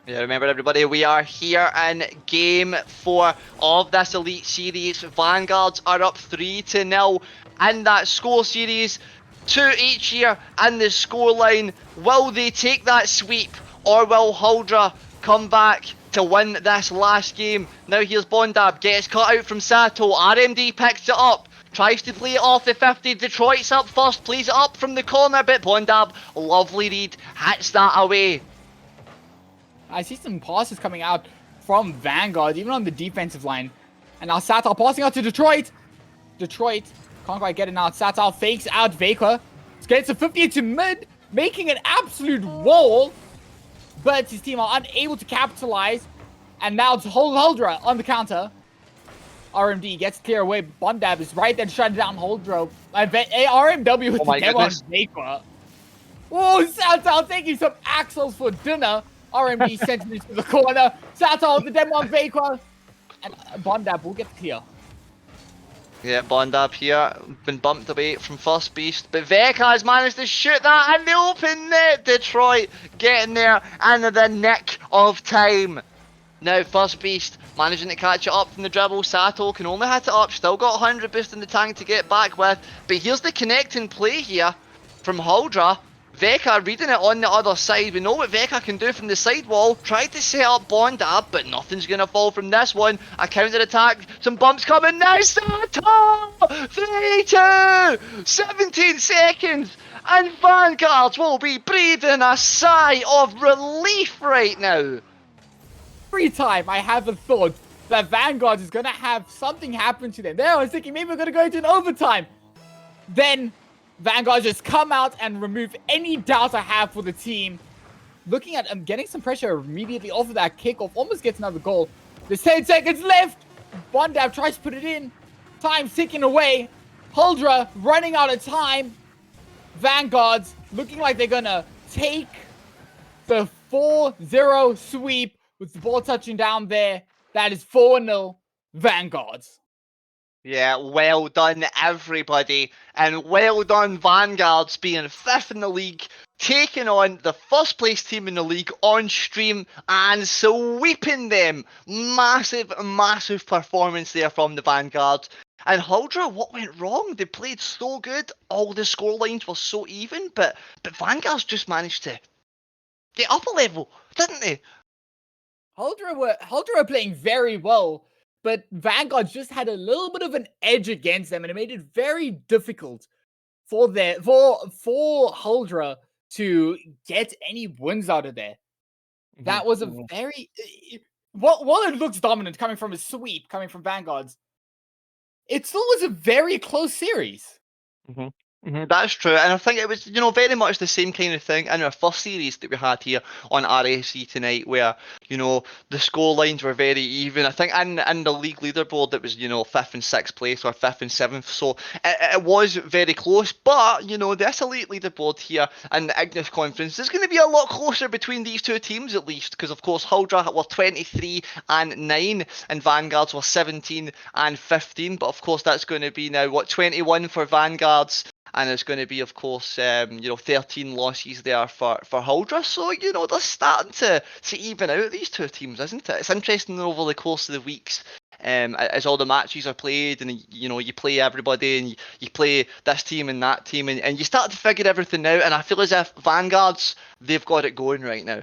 S1: Yeah, remember everybody, we are here in Game 4 of this Elite Series. Vanguards are up 3-0 in that score series. 2 each here in the scoreline. Will they take that sweep, or will Holdra come back to win this last game? Now here's Bondab, gets cut out from Sato. RMD picks it up. Tries to play it off the 50. Detroit's up first. Plays it up from the corner. But Bondab, lovely read. Hits that away.
S2: I see some passes coming out from Vanguard, even on the defensive line. And now Satal passing out to Detroit. Detroit can't quite get it now. Satal fakes out Veka. Gets a 50 to mid, making an absolute wall. But his team are unable to capitalize. And now it's Holdra on the counter. RMD gets clear away. Bondab is right there to shut down Holdra. RMW with the demo on Veka. Oh, Satal taking some axles for dinner. RMD sent him into the corner. Satal with the demo on Veka. And Bondab will get clear.
S1: Yeah, Bondab here, been bumped away from First Beast, but Veka has managed to shoot that in the open net. Detroit getting there in the nick of time. Now First Beast managing to catch it up from the dribble. Sato can only hit it up, still got 100 boost in the tank to get back with. But here's the connecting play here from Holdra. Veka reading it on the other side. We know what Veka can do from the sidewall. Tried to set up Bondab, but nothing's going to fall from this one. A counter attack, some bumps coming now. Sato! 3-2! 17 seconds! And Vanguards will be breathing a sigh of relief right now.
S2: Every time I have a thought that Vanguard is going to have something happen to them. There I was thinking maybe we're going to go into an overtime. Then Vanguard just come out and remove any doubt I have for the team. Looking at getting some pressure immediately off of that kickoff. Almost gets another goal. There's 10 seconds left. Bondab tries to put it in. Time ticking away. Holdra running out of time. Vanguards looking like they're going to take the 4-0 sweep with the ball touching down there. That is 4-0 Vanguards.
S1: Yeah, well done everybody, and well done Vanguards being 5th in the league, taking on the first place team in the league on stream and sweeping them. Massive, massive performance there from the Vanguards. And Holdra, what went wrong? They played so good, all the scorelines were so even, but Vanguards just managed to get up a level, didn't they?
S2: Holdra were playing very well. But Vanguard just had a little bit of an edge against them, and it made it very difficult for Holdra to get any wins out of there. That was a very while it looks dominant coming from a sweep, coming from Vanguards, it still was a very close series.
S1: That's true, and I think it was, very much the same kind of thing in our first series that we had here on RSC tonight, where, the score lines were very even. I think in the league leaderboard it was, 5th and 6th place or 5th and 7th, so it was very close, but, this elite leaderboard here in the Ignis Conference is going to be a lot closer between these two teams at least, because of course Huldra were 23 and 9 and Vanguards were 17 and 15, but of course that's going to be now, 21 for Vanguards. And it's going to be, of course, 13 losses there for Huldra. So, they're starting to even out these two teams, isn't it? It's interesting over the course of the weeks, as all the matches are played, and you play everybody, and you play this team and that team, and you start to figure everything out. And I feel as if Vanguards, they've got it going right now.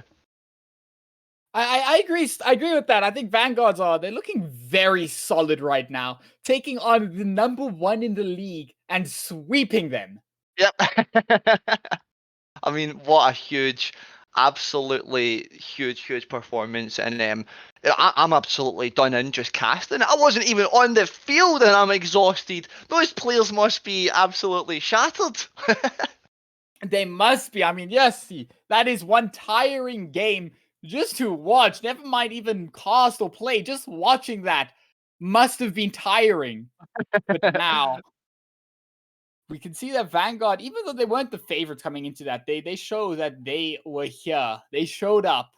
S2: I agree. I agree with that. I think Vanguards they're looking very solid right now, taking on the #1 in the league and sweeping them.
S1: Yep. I mean, what a huge, absolutely huge performance. And I'm absolutely done in just casting. I wasn't even on the field and I'm exhausted. Those players must be absolutely shattered.
S2: They must be. I mean, yes, that is one tiring game just to watch. Never mind even cast or play. Just watching that must have been tiring. But now we can see that Vanguard, even though they weren't the favorites coming into that, they show that they were here. They showed up.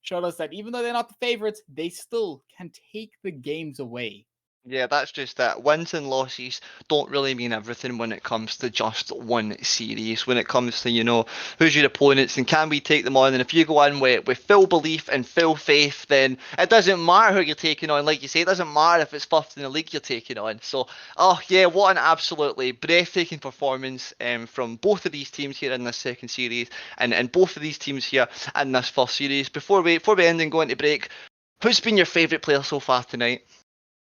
S2: Showed us that even though they're not the favorites, they still can take the games away.
S1: Yeah, that's just that. Wins and losses don't really mean everything when it comes to just one series. When it comes to, who's your opponents and can we take them on? And if you go in with full belief and full faith, then it doesn't matter who you're taking on. Like you say, it doesn't matter if it's fifth in the league you're taking on. So, oh yeah, what an absolutely breathtaking performance from both of these teams here in this second series and both of these teams here in this first series. Before we end and go into break, who's been your favourite player so far tonight?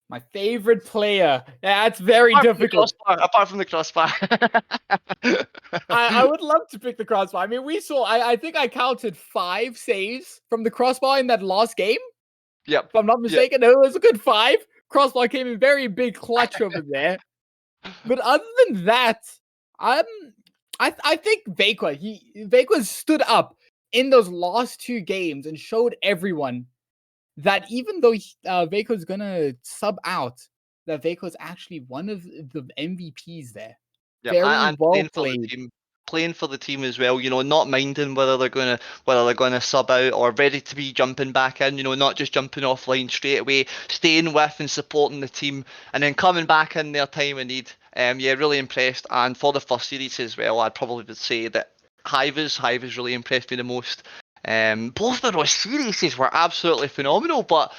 S2: My favorite player. That's very difficult.
S1: Apart from the crossbar.
S2: I would love to pick the crossbar. I mean, we saw, I think I counted 5 saves from the crossbar in that last game.
S1: Yep.
S2: If I'm not mistaken, it was a good 5. Crossbar came in very big clutch over there. But other than that, I think Vekwa stood up in those last 2 games and showed everyone that even though Veiko's gonna sub out, that Veiko's actually one of the MVPs there.
S1: Yep.
S2: Very
S1: and
S2: well
S1: playing for the
S2: played.
S1: team. Playing for the team as well, not minding whether they're gonna sub out or ready to be jumping back in, not just jumping offline straight away, staying with and supporting the team and then coming back in their time of need. Yeah, really impressed. And for the first series as well, I'd probably would say that Hive's really impressed me the most. Both of those series were absolutely phenomenal, but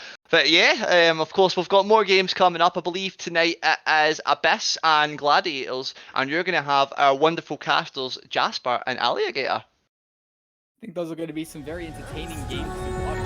S1: yeah, of course we've got more games coming up. I believe tonight it is Abyss and Gladiators, and you're going to have our wonderful casters Jasper and Alligator.
S2: I think those are going to be some very entertaining games to watch.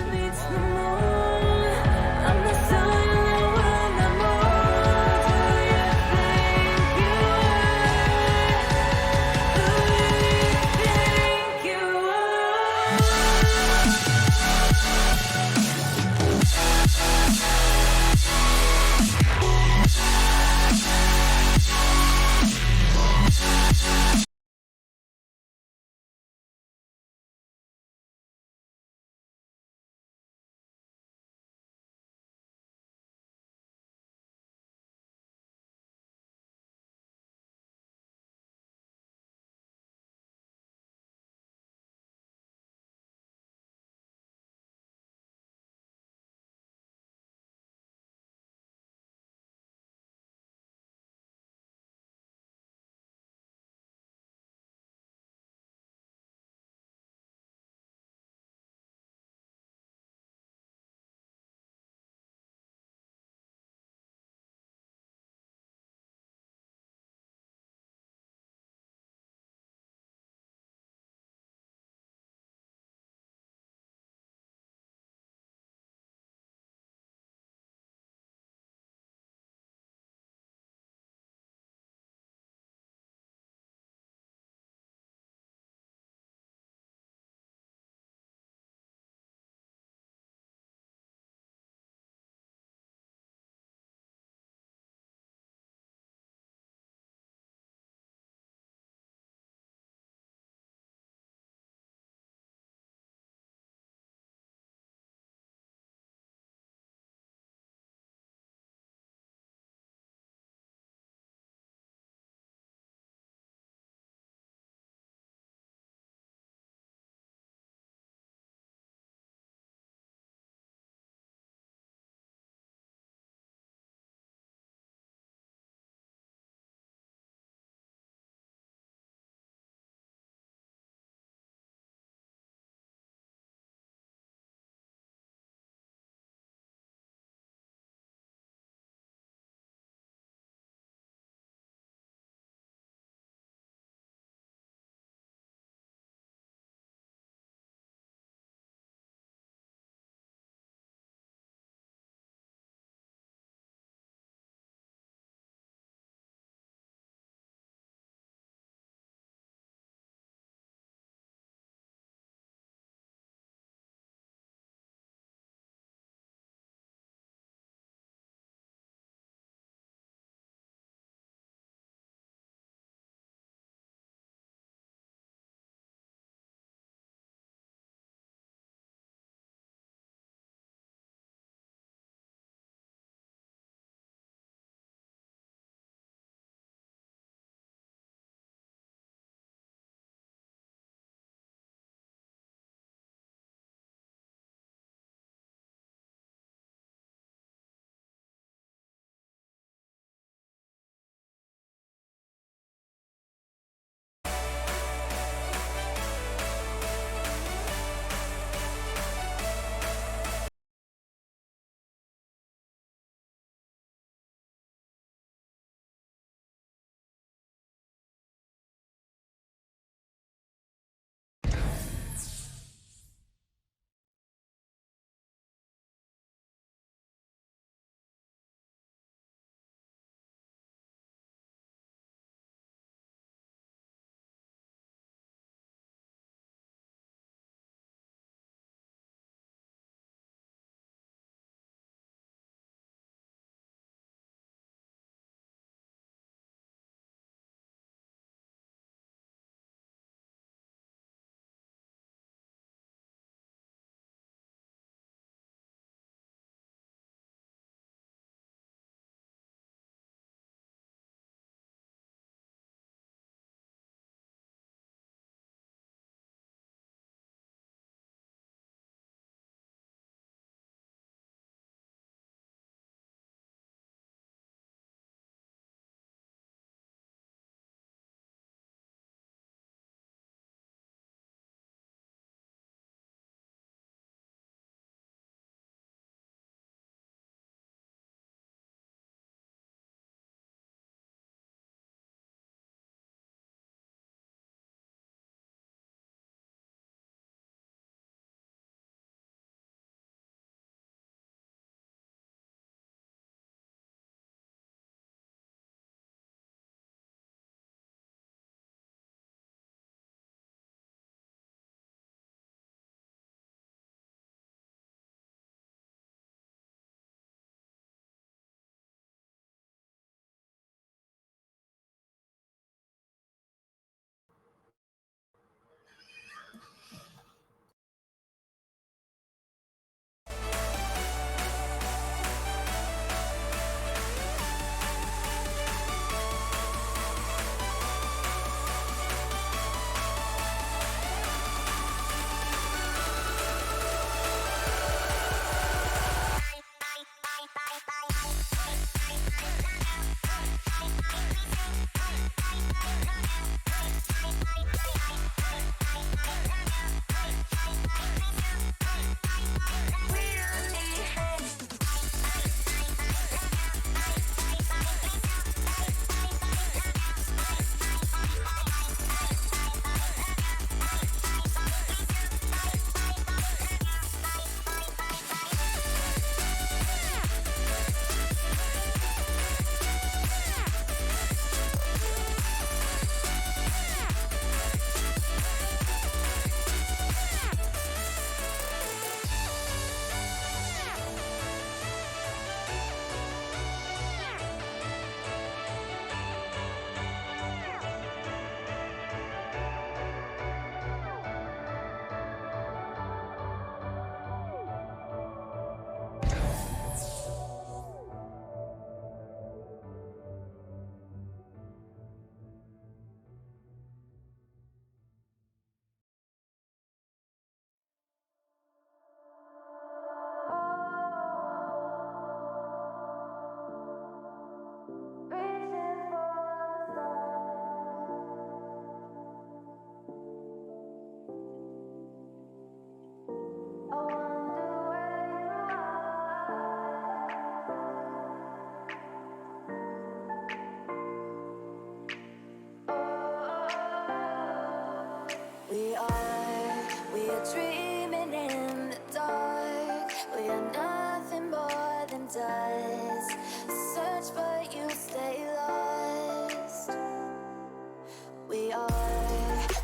S4: We are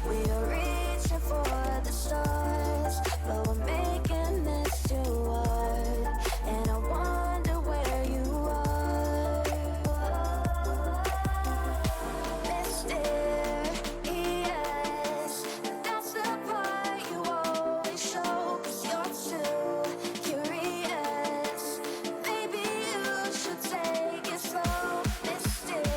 S4: reaching for the stars, but we're making this too hard. And I wonder where you are. Mysterious, that's the part you always show, 'cause you're too curious. Maybe you should take it slow. Mysterious,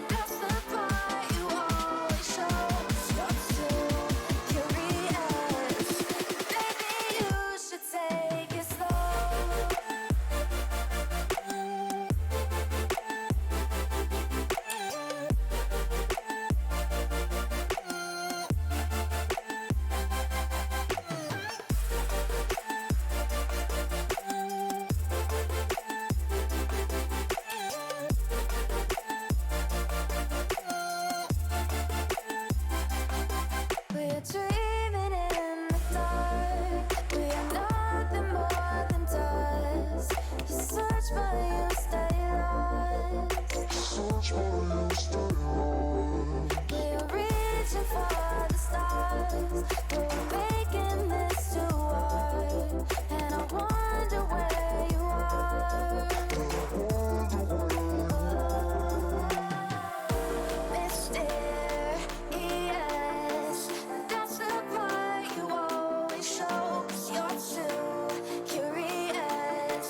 S4: that's the part you always show, 'cause you're too curious. Maybe you should take it slow. We're dreaming in the dark. We are nothing more than dust. You search but you stay lost. We're reaching for the stars, but we're making this too hard. And I wonder where you are. Mysterious, that's the part you always show, 'cause you're too curious.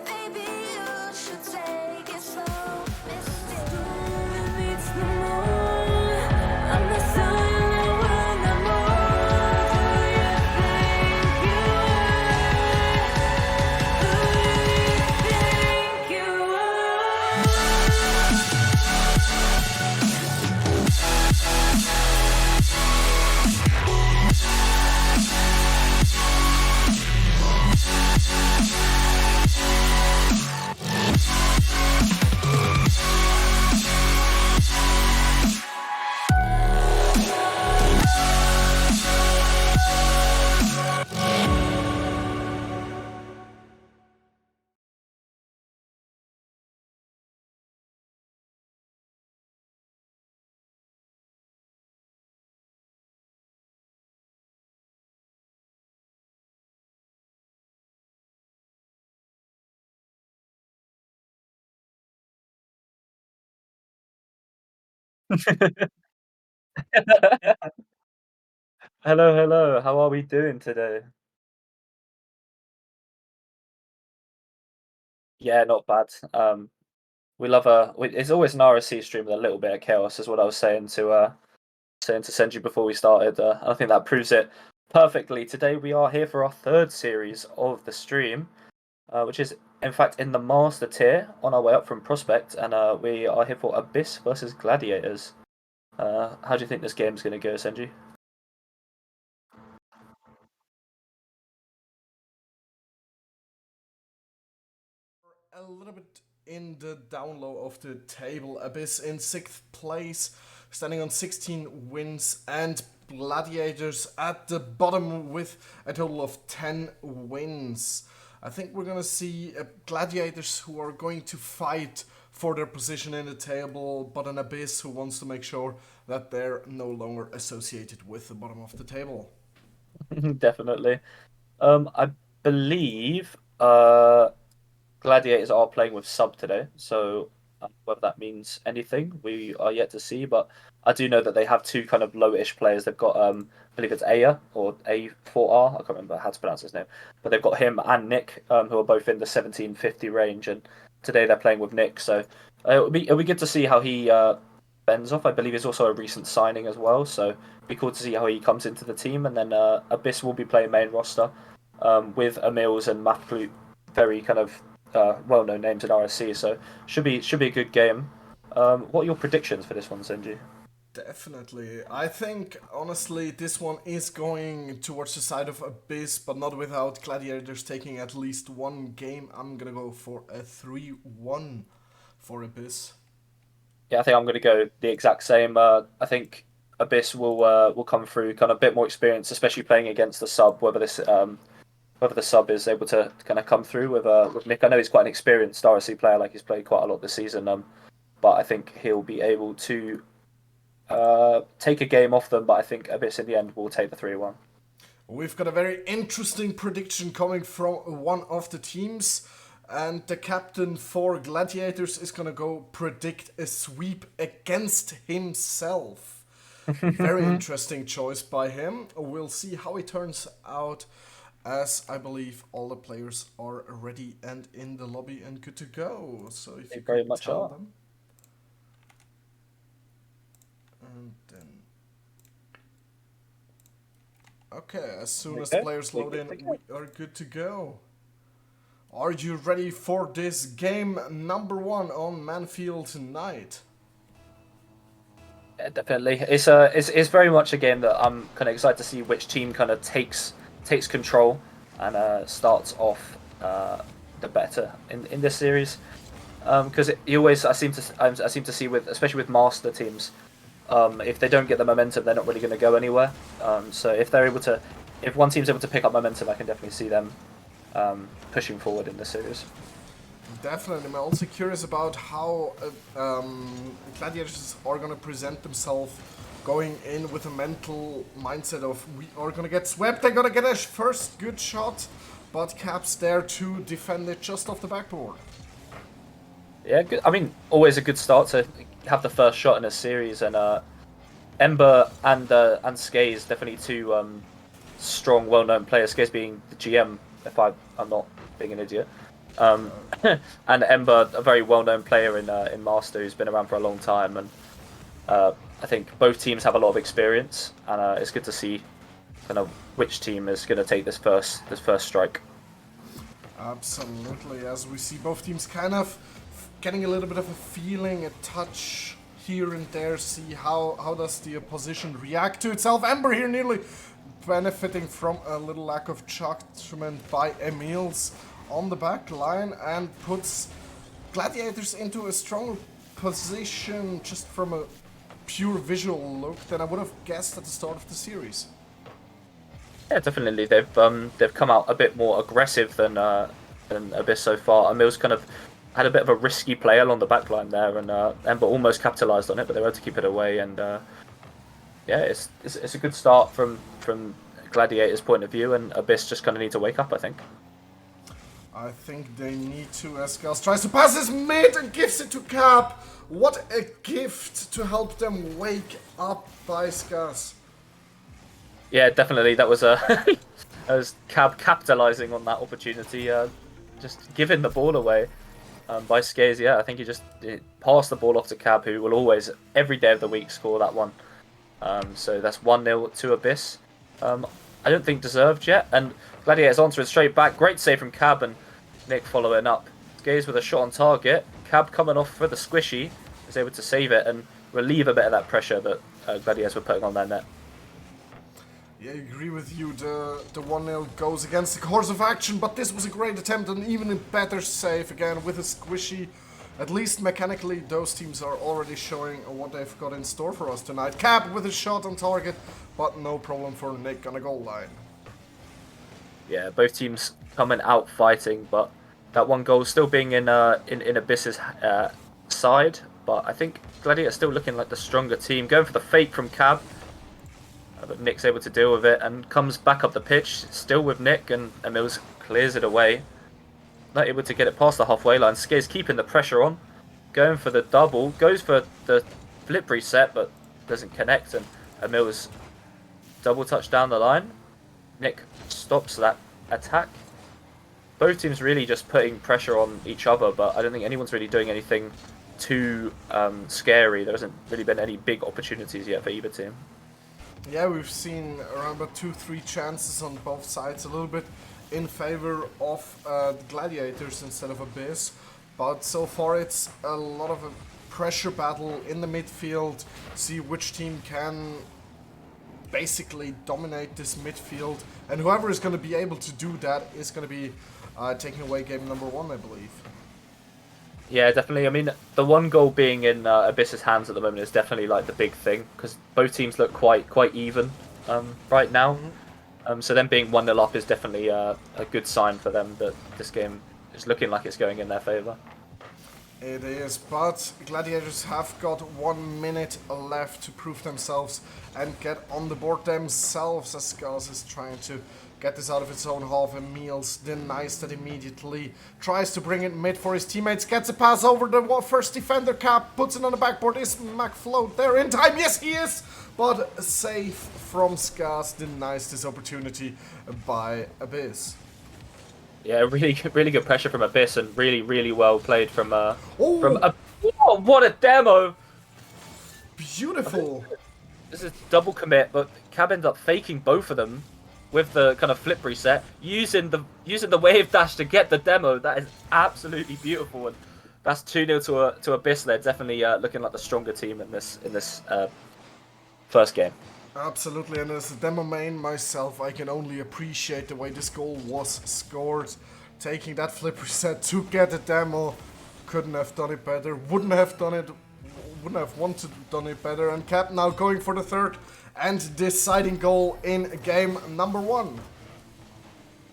S4: Maybe you should take it slow. Mysterious meets the moon. I'm the sun in the world, I'm all you think you are. Who do you think you are?
S5: Hello, hello. How are we doing today? Yeah, not bad. We love it's always an RSC stream with a little bit of chaos, is what I was saying to Senji before we started. I think that proves it perfectly. Today we are here for our third series of the stream, which is in fact in the Master tier on our way up from Prospect, and we are here for Abyss versus Gladiators. How do you think this game's going to go, Senji?
S6: A little bit in the down low of the table. Abyss in 6th place, standing on 16 wins, and Gladiators at the bottom with a total of 10 wins. I think we're gonna see Gladiators who are going to fight for their position in the table, but an Abyss who wants to make sure that they're no longer associated with the bottom of the table.
S5: Definitely. I believe Gladiators are playing with sub today, so whether that means anything, we are yet to see. But I do know that they have two kind of lowish players. They've got, I believe it's Aya or A4R. I can't remember how to pronounce his name, but they've got him and Nick, who are both in the 1750 range. And today they're playing with Nick, so it'll be good to see how he bends off. I believe he's also a recent signing as well, so it'll be cool to see how he comes into the team. And then Abyss will be playing main roster with Emils and Mathloop, very kind of well-known names in RSC, so should be a good game. What are your predictions for this one, Senji?
S6: Definitely. I think, honestly, this one is going towards the side of Abyss, but not without Gladiators taking at least one game. I'm gonna go for a 3-1 for Abyss.
S5: Yeah, I think I'm going to go the exact same. I think Abyss will come through kind of a bit more experience, especially playing against the sub. Whether the sub is able to kind of come through with Nick. I know he's quite an experienced RSC player, like he's played quite a lot this season. but I think he'll be able to take a game off them. But I think Abyss in the end will take the 3-1.
S6: We've got a very interesting prediction coming from one of the teams, and the captain for Gladiators is gonna go predict a sweep against himself. Very interesting choice by him. We'll see how it turns out, as I believe all the players are ready and in the lobby and good to go. So if you
S5: very
S6: could
S5: much
S6: tell
S5: are.
S6: them. And then... Okay, as soon as the players load in, we are good to go. Are you ready for this game number 1 on Manfield tonight?
S5: Yeah, definitely. It's very much a game that I'm kind of excited to see which team kind of takes control and starts off the better in this series. Because I seem to see with, especially with master teams, if they don't get the momentum, they're not really going to go anywhere. So if one team's able to pick up momentum, I can definitely see them pushing forward in this series.
S6: Definitely. I'm also curious about how Gladiators are going to present themselves going in with a mental mindset of we are going to get swept, they're going to get a first good shot, but Cap's there to defend it just off the backboard.
S5: Yeah, good. I mean, always a good start to have the first shot in a series, and Ember and Skaze definitely two strong, well-known players. Skaze being the GM, if I'm not being an idiot, and Ember, a very well-known player in Master, who's been around for a long time, and I think both teams have a lot of experience, and it's good to see kind of which team is going to take this first strike.
S6: Absolutely, as we see both teams kind of getting a little bit of a feeling, a touch here and there, see how does the opposition react to itself. Ember here nearly benefiting from a little lack of judgment by Emils on the back line and puts Gladiators into a stronger position just from a pure visual look than I would have guessed at the start of the series.
S5: Yeah, definitely. They've come out a bit more aggressive than Abyss so far. Emil's kind of had a bit of a risky play along the back line there, and Ember almost capitalised on it, but they were able to keep it away. And yeah, it's a good start from Gladiator's point of view, and Abyss just kind of need to wake up, I think.
S6: I think they need to, as Gus tries to pass his mid and gives it to Cap. What a gift to help them wake up by Skaz.
S5: Yeah, definitely. That was that was Cab capitalising on that opportunity, just giving the ball away by Skaze. Yeah, I think he just passed the ball off to Cab, who will always, every day of the week, score that one. So that's 1-0 to Abyss. I don't think deserved yet, and Gladiators answering straight back. Great save from Cab, and Nick following up. Skaze with a shot on target. Cab coming off for the squishy, is able to save it and relieve a bit of that pressure that Gladiators were putting on their net.
S6: Yeah, I agree with you. The 1-0 goes against the course of action, but this was a great attempt and even a better save again with a squishy. At least mechanically, those teams are already showing what they've got in store for us tonight. Cap with a shot on target, but no problem for Nick on a goal line.
S5: Yeah, both teams coming out fighting, but that one goal still being in Abyss's side. But I think Gladiator still looking like the stronger team. Going for the fake from Cab, but Nick's able to deal with it and comes back up the pitch, still with Nick, and Emils clears it away. Not able to get it past the halfway line. Skaze keeping the pressure on, going for the double, goes for the flip reset, but doesn't connect, and Emils double touch down the line. Nick stops that attack. Both teams really just putting pressure on each other, but I don't think anyone's really doing anything too scary. There hasn't really been any big opportunities yet for either team.
S6: Yeah, we've seen around about 2-3 chances on both sides, a little bit in favor of the Gladiators instead of Abyss, but so far it's a lot of a pressure battle in the midfield, see which team can basically dominate this midfield, and whoever is going to be able to do that is going to be taking away game number 1, I believe.
S5: Yeah, definitely. I mean, the one goal being in Abyss's hands at the moment is definitely like the big thing, because both teams look quite even right now. So them being 1-0 up is definitely a good sign for them that this game is looking like it's going in their favour.
S6: It is, but Gladiators have got 1 minute left to prove themselves and get on the board themselves, as Skaz is trying to get this out of its own half. Emils denies that immediately, tries to bring it mid for his teammates, gets a pass over the first defender. Cap puts it on the backboard. Is McFloat there in time? Yes, he is! But save from Skaz denies this opportunity by Abyss.
S5: Yeah, really good pressure from Abyss, and really well played from what a demo!
S6: Beautiful.
S5: This is double commit, but Cab ends up faking both of them with the kind of flip reset, using the wave dash to get the demo. That is absolutely beautiful, and that's 2-0 to Abyss. They're definitely looking like the stronger team in this first game.
S6: Absolutely, and as a demo main myself, I can only appreciate the way this goal was scored. Taking that flip reset to get a demo, couldn't have done it better, wouldn't have wanted to done it better, and Cap now going for the third and deciding goal in game number 1.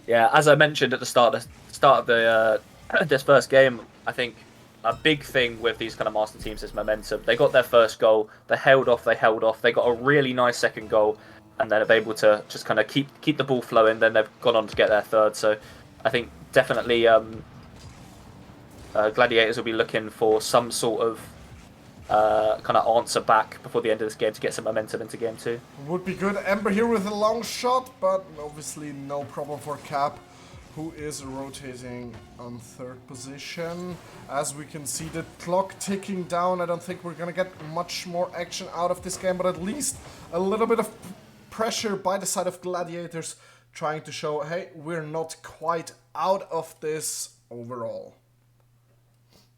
S5: Yeah, as I mentioned at the start of the this first game, I think a big thing with these kind of master teams is momentum. They got their first goal, they held off, they got a really nice second goal, and then they're able to just kind of keep the ball flowing. Then they've gone on to get their third. So I think definitely Gladiators will be looking for some sort of kind of answer back before the end of this game to get some momentum into game 2.
S6: Would be good. Ember here with a long shot, but obviously no problem for Cap, who is rotating on third position. As we can see the clock ticking down, I don't think we're gonna get much more action out of this game, but at least a little bit of pressure by the side of Gladiators, trying to show, hey, we're not quite out of this overall.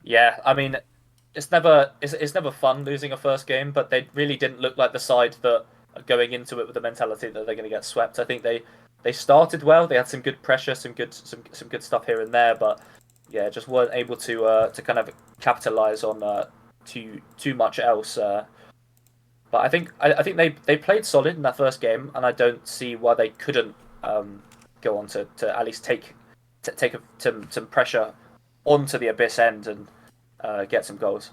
S5: Yeah, I mean, it's never fun losing a first game, but they really didn't look like the side that are going into it with the mentality that they're going to get swept. I think they started well. They had some good pressure, some good stuff here and there, but yeah, just weren't able to kind of capitalize on too much else. But I think they played solid in that first game, and I don't see why they couldn't go on to at least take some pressure onto the Abyss end and get some goals.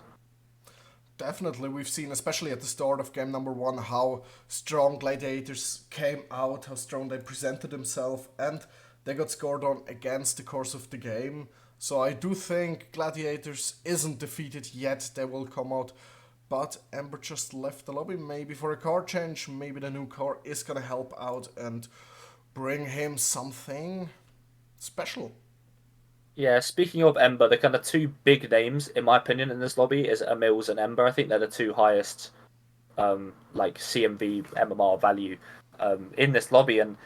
S6: Definitely, we've seen, especially at the start of game number 1, how strong Gladiators came out, how strong they presented themselves, and they got scored on against the course of the game. So I do think Gladiators isn't defeated yet. They will come out, but Ember just left the lobby, maybe for a car change. Maybe the new car is gonna help out and bring him something special.
S5: Yeah, speaking of Ember, the kind of two big names, in my opinion, in this lobby is Emils and Ember. I think they're the two highest like CMV MMR value in this lobby, and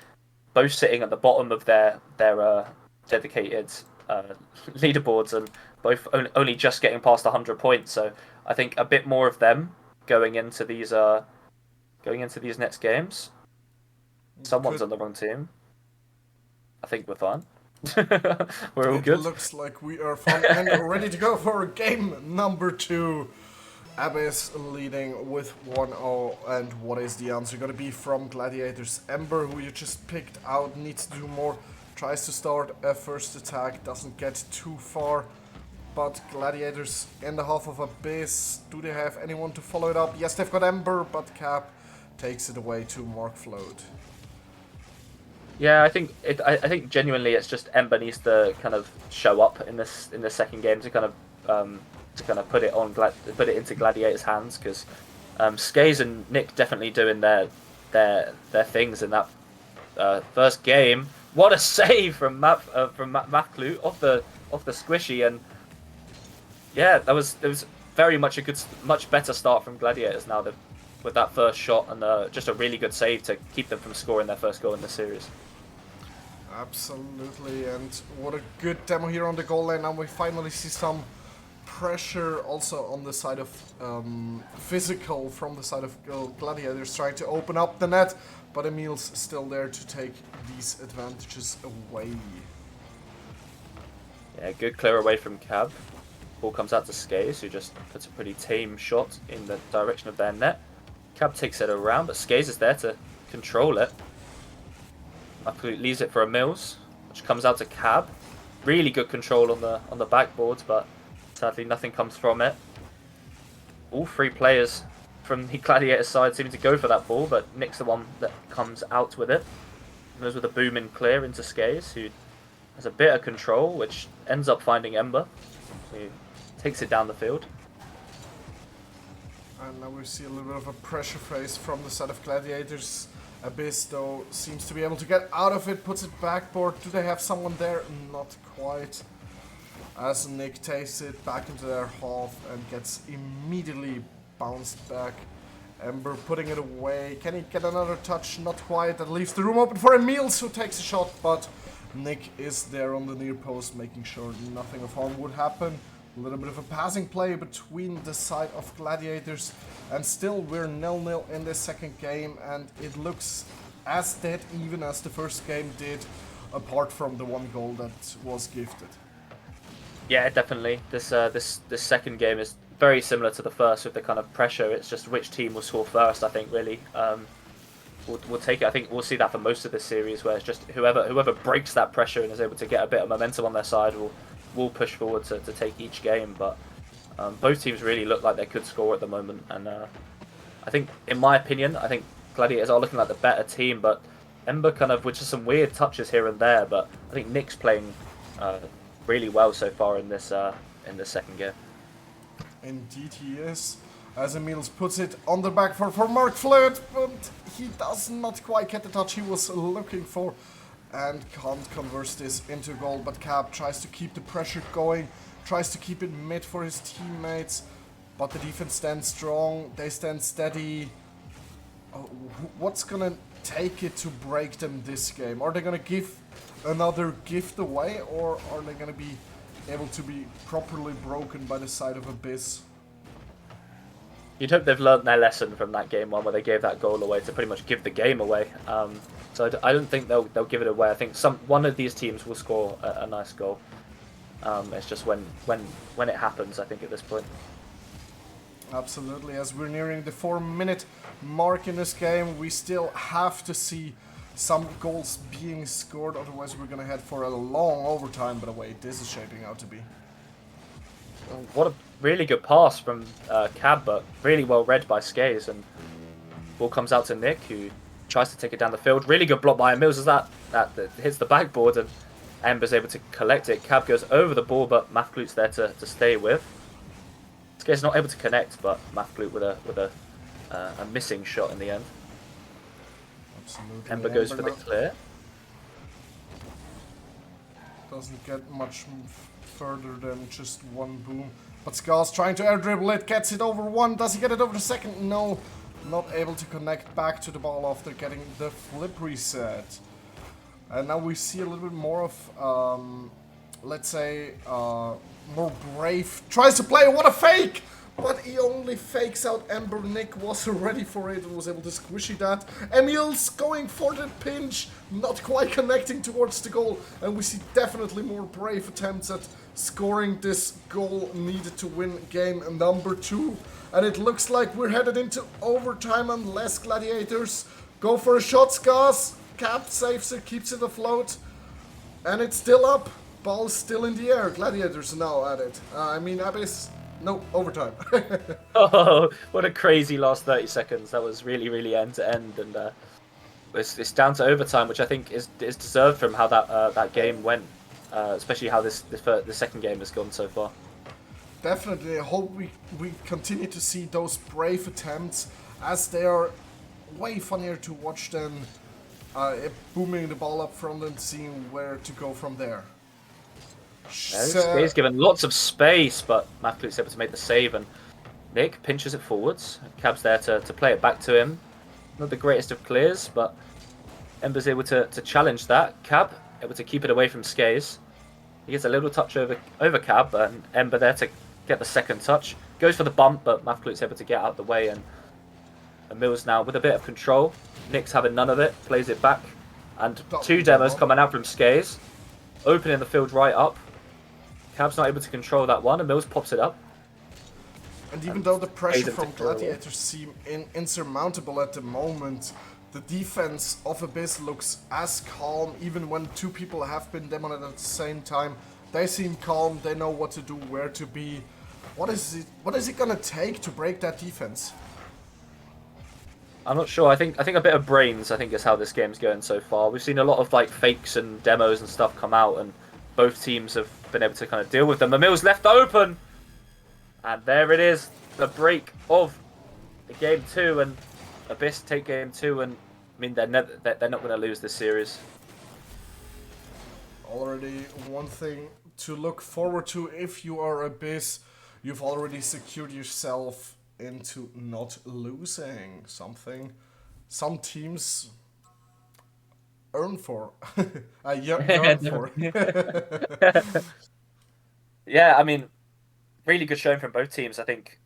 S5: both sitting at the bottom of their dedicated leaderboards, and both only just getting past 100 points. So I think a bit more of them going into these next games. Someone's on the wrong team. I think we're fine. We're all good.
S6: It looks like we are fine and ready to go for game number 2. Abyss leading with 1-0, and what is the answer going to be from Gladiators? Ember, who you just picked out, needs to do more, tries to start a first attack, doesn't get too far, but Gladiators in the half of Abyss, do they have anyone to follow it up? Yes, they've got Ember, but Cap takes it away to Mark Float.
S5: Yeah, I think genuinely it's just Ember needs to kind of show up in this second game to kind of put it into Gladiators' hands, because Skaze and Nick definitely doing their things in that first game. What a save from Mafklute off the squishy, and yeah, it was very much much better start from Gladiators now with that first shot, and just a really good save to keep them from scoring their first goal in the series.
S6: Absolutely, and what a good demo here on the goal line. Now we finally see some pressure also on the side of physical from the side of Gladiators, trying to open up the net, but Emil's still there to take these advantages away.
S5: Yeah, good clear away from Cab. Ball comes out to Skaze, who just puts a pretty tame shot in the direction of their net. Cab takes it around, but Skaze is there to control it. Mafklute leaves it for Emils, which comes out to Cab. Really good control on the backboards, but Sadly, nothing comes from it. All 3 players from the Gladiator side seem to go for that ball, but Nick's the one that comes out with it. Goes with a boom in clear into Skaze, who has a bit of control, which ends up finding Ember, who takes it down the field.
S6: And now we see a little bit of a pressure phase from the side of Gladiators. Abyss, though, seems to be able to get out of it, puts it backboard. Do they have someone there? Not quite. As Nick takes it back into their half and gets immediately bounced back. Ember putting it away. Can he get another touch? Not quite. That leaves the room open for Emils, who takes a shot, but Nick is there on the near post, making sure nothing of harm would happen. A little bit of a passing play between the side of Gladiators, and still we're 0-0 in this second game, and it looks as dead even as the first game did, apart from the 1 goal that was gifted.
S5: Yeah, definitely. This second game is very similar to the first with the kind of pressure. It's just which team will score first, I think, really. We'll take it. I think we'll see that for most of this series, where it's just whoever breaks that pressure and is able to get a bit of momentum on their side will push forward to take each game. But both teams really look like they could score at the moment, and I think, in my opinion, I think Gladiators are looking like the better team, but Ember kind of, with just some weird touches here and there, but I think Nick's playing really well so far in this second game.
S6: Indeed he is. As Emils puts it on the back for Mark Flirt, but he does not quite get the touch he was looking for and can't convert this into goal. But Cap tries to keep the pressure going, tries to keep it mid for his teammates, but the defense stands strong, they stand steady. What's gonna take it to break them this game? Are they gonna give another gift away, or are they gonna be able to be properly broken by the side of Abyss?
S5: You'd hope they've learned their lesson from that game 1 where they gave that goal away to pretty much give the game away. So I don't think they'll give it away. I think one of these teams will score a nice goal. It's just when it happens, I think, at this point.
S6: Absolutely. As we're nearing the 4-minute mark in this game, we still have to see some goals being scored, otherwise we're going to head for a long overtime, but the way this is shaping out to be.
S5: What a really good pass from Cab, but really well read by Skaze, and ball comes out to Nick, who tries to take it down the field. Really good block by Mills as that hits the backboard, and Ember's able to collect it. Cab goes over the ball, but Mathflute's there to stay with. Skaze not able to connect, but Mathflute with a missing shot in the end.
S6: Absolutely.
S5: Ember goes for the clear.
S6: Doesn't get much further than just 1 boom. But Scar's trying to air dribble it, gets it over 1. Does he get it over the second? No. Not able to connect back to the ball after getting the flip reset. And now we see a little bit more of, let's say, more brave. Tries to play, what a fake! But he only fakes out Ember. Nick was ready for it and was able to squishy that. Emil's going for the pinch, not quite connecting towards the goal. And we see definitely more brave attempts at scoring this goal needed to win game number 2. And it looks like we're headed into overtime unless Gladiators go for a shot. Scars, Cap saves it, keeps it afloat. And it's still up. Ball's still in the air. Gladiators now at it. Abyss. No, overtime.
S5: Oh, what a crazy last 30 seconds. That was really, really end to end, and it's down to overtime, which I think is deserved from how that game went, especially how the second game has gone so far.
S6: Definitely, I hope we continue to see those brave attempts, as they are way funnier to watch than booming the ball up front and seeing where to go from there.
S5: He's given lots of space, but Mathflute's able to make the save, and Nick pinches it forwards. Cab's there to play it back to him. Not the greatest of clears, but Ember's able to challenge that. Cab able to keep it away from Skaze. He gets a little touch over Cab, and Ember there to get the second touch. Goes for the bump, but Mathflute's able to get out of the way, and Mills now with a bit of control. Nick's having none of it, plays it back, and 2 demos coming out from Skaze. Opening the field right up. Cab's not able to control that one, and Mills pops it up.
S6: And even though the pressure from Gladiators seem insurmountable at the moment, the defense of Abyss looks as calm, even when 2 people have been demoed at the same time. They seem calm. They know what to do, where to be. What is it gonna take to break that defense?
S5: I'm not sure. I think a bit of brains, I think, is how this game's going so far. We've seen a lot of like fakes and demos and stuff come out, and both teams have been able to kind of deal with them. Emil's left open, and there it is, the break of the game 2, and Abyss take game 2, and I mean they're not going to lose this series.
S6: Already one thing to look forward to if you are Abyss. You've already secured yourself into not losing, something some teams earn for. Yearn for.
S5: Yeah, I mean, really good showing from both teams. I think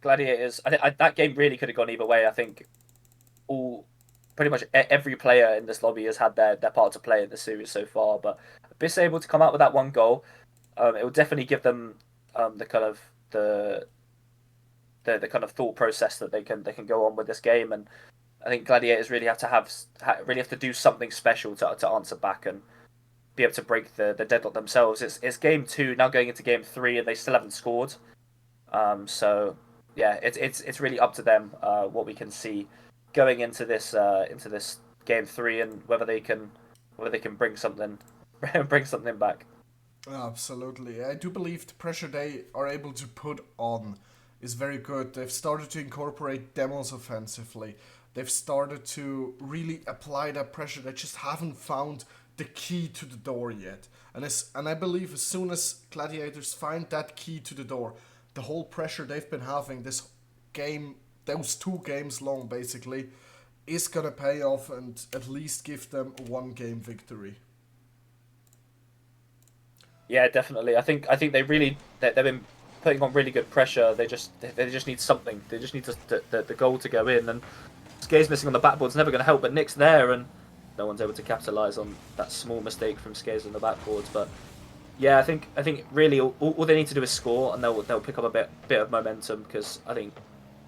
S5: Gladiators, that game really could have gone either way. I think pretty much every player in this lobby has had their part to play in the series so far, but Abyss able to come out with that one goal, it will definitely give them the kind of the kind of thought process that they can go on with this game. And I think Gladiators really have to do something special to answer back and be able to break the deadlock themselves. It's game 2 now, going into game 3, and they still haven't scored. So yeah, it's really up to them what we can see going into this game 3, and whether they can bring something back.
S6: Absolutely. I do believe the pressure they are able to put on is very good. They've started to incorporate demos offensively. They've started to really apply that pressure. They just haven't found the key to the door yet. And I believe as soon as Gladiators find that key to the door, the whole pressure they've been having this game, those 2 games long basically, is gonna pay off and at least give them a 1-game victory.
S5: Yeah, definitely. I think they've been putting on really good pressure. They just need something. They just need the goal to go in, and Skae's missing on the backboard's never going to help. But Nick's there, and no one's able to capitalise on that small mistake from Skae's on the backboards. But yeah, I think really all they need to do is score, and they'll pick up a bit of momentum, because I think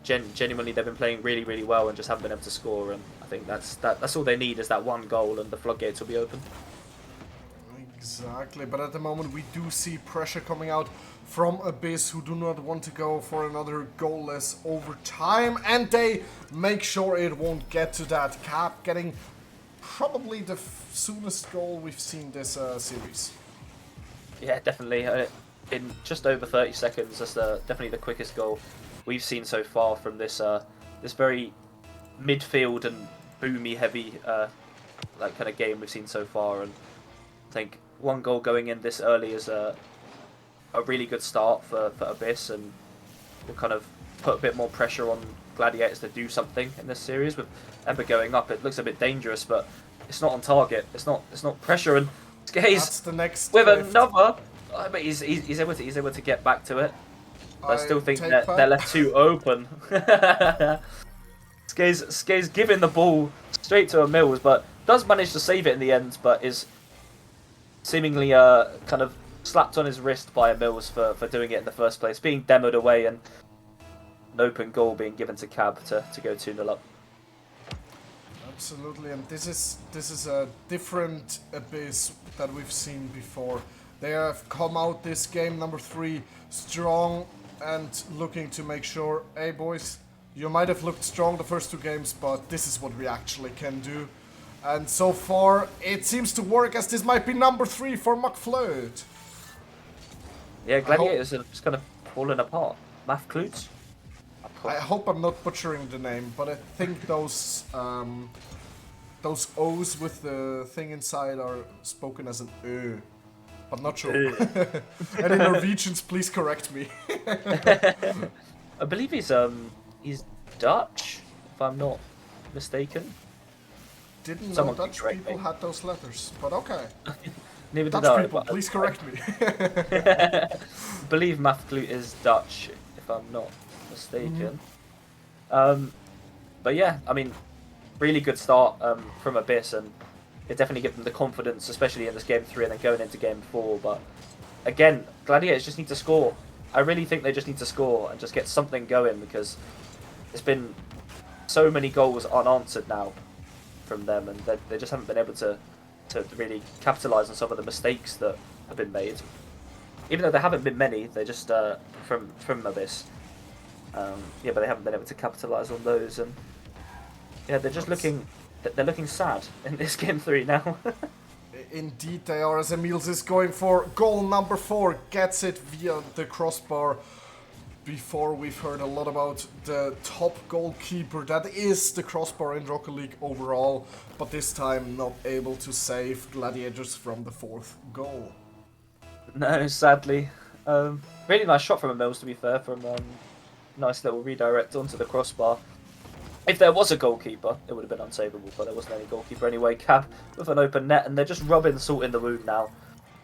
S5: genuinely they've been playing really, really well and just haven't been able to score. And I think that's all they need, is that one goal, and the floodgates will be open.
S6: Exactly, but at the moment we do see pressure coming out from Abyss, who do not want to go for another goalless overtime, and they make sure it won't get to that. Cap getting probably the soonest goal we've seen this series.
S5: Yeah, definitely. In just over 30 seconds, that's definitely the quickest goal we've seen so far from this this very midfield and boomy heavy like kind of game we've seen so far. And I think one goal going in this early is a really good start for Abyss, and will kind of put a bit more pressure on Gladiators to do something in this series. With Ember going up, it looks a bit dangerous, but it's not on target. It's not pressure, and Skae's
S6: the next
S5: with
S6: lift.
S5: another. But he's able to get back to it. I still think that they're left too open. Skae's giving the ball straight to Emils, but does manage to save it in the end, but is seemingly kind of slapped on his wrist by Emils for doing it in the first place, being demoed away, and an open goal being given to Cab to go 2-0 up.
S6: Absolutely, and this is a different Abyss that we've seen before. They have come out this game number 3 strong and looking to make sure, hey boys, you might have looked strong the first 2 games, but this is what we actually can do. And so far, it seems to work, as this might be number 3 for McFlood.
S5: Yeah, Gladiators are just kind of falling apart. Mafklutz?
S6: I hope I'm not butchering the name, but I think those O's with the thing inside are spoken as an Ö, but not sure. Any Norwegians, please correct me.
S5: I believe he's Dutch, if I'm not mistaken.
S6: Didn't
S5: Someone
S6: know Dutch people
S5: me.
S6: had those letters, but okay.
S5: Neither did
S6: Dutch
S5: I,
S6: people,
S5: but
S6: please correct me.
S5: I believe Mafklutz is Dutch, if I'm not mistaken. But yeah, I mean, really good start from Abyss, and it definitely gives them the confidence, especially in this game 3 and then going into game 4. But again, Gladiators just need to score. I really think they just need to score and just get something going, because there's been so many goals unanswered now from them, and they just haven't been able to really capitalise on some of the mistakes that have been made. Even though there haven't been many, they're just from Abyss. Yeah, but they haven't been able to capitalise on those, and yeah, they're just looking sad in this game 3 now.
S6: Indeed they are, as Emils is going for goal number 4, gets it via the crossbar. Before, we've heard a lot about the top goalkeeper that is the crossbar in Rocket League overall, but this time not able to save Gladiators from the 4th goal.
S5: No, sadly. Really nice shot from Emils, to be fair, from nice little redirect onto the crossbar. If there was a goalkeeper, it would have been unsavable, but there wasn't any goalkeeper anyway. Cab with an open net, and they're just rubbing salt in the wound now.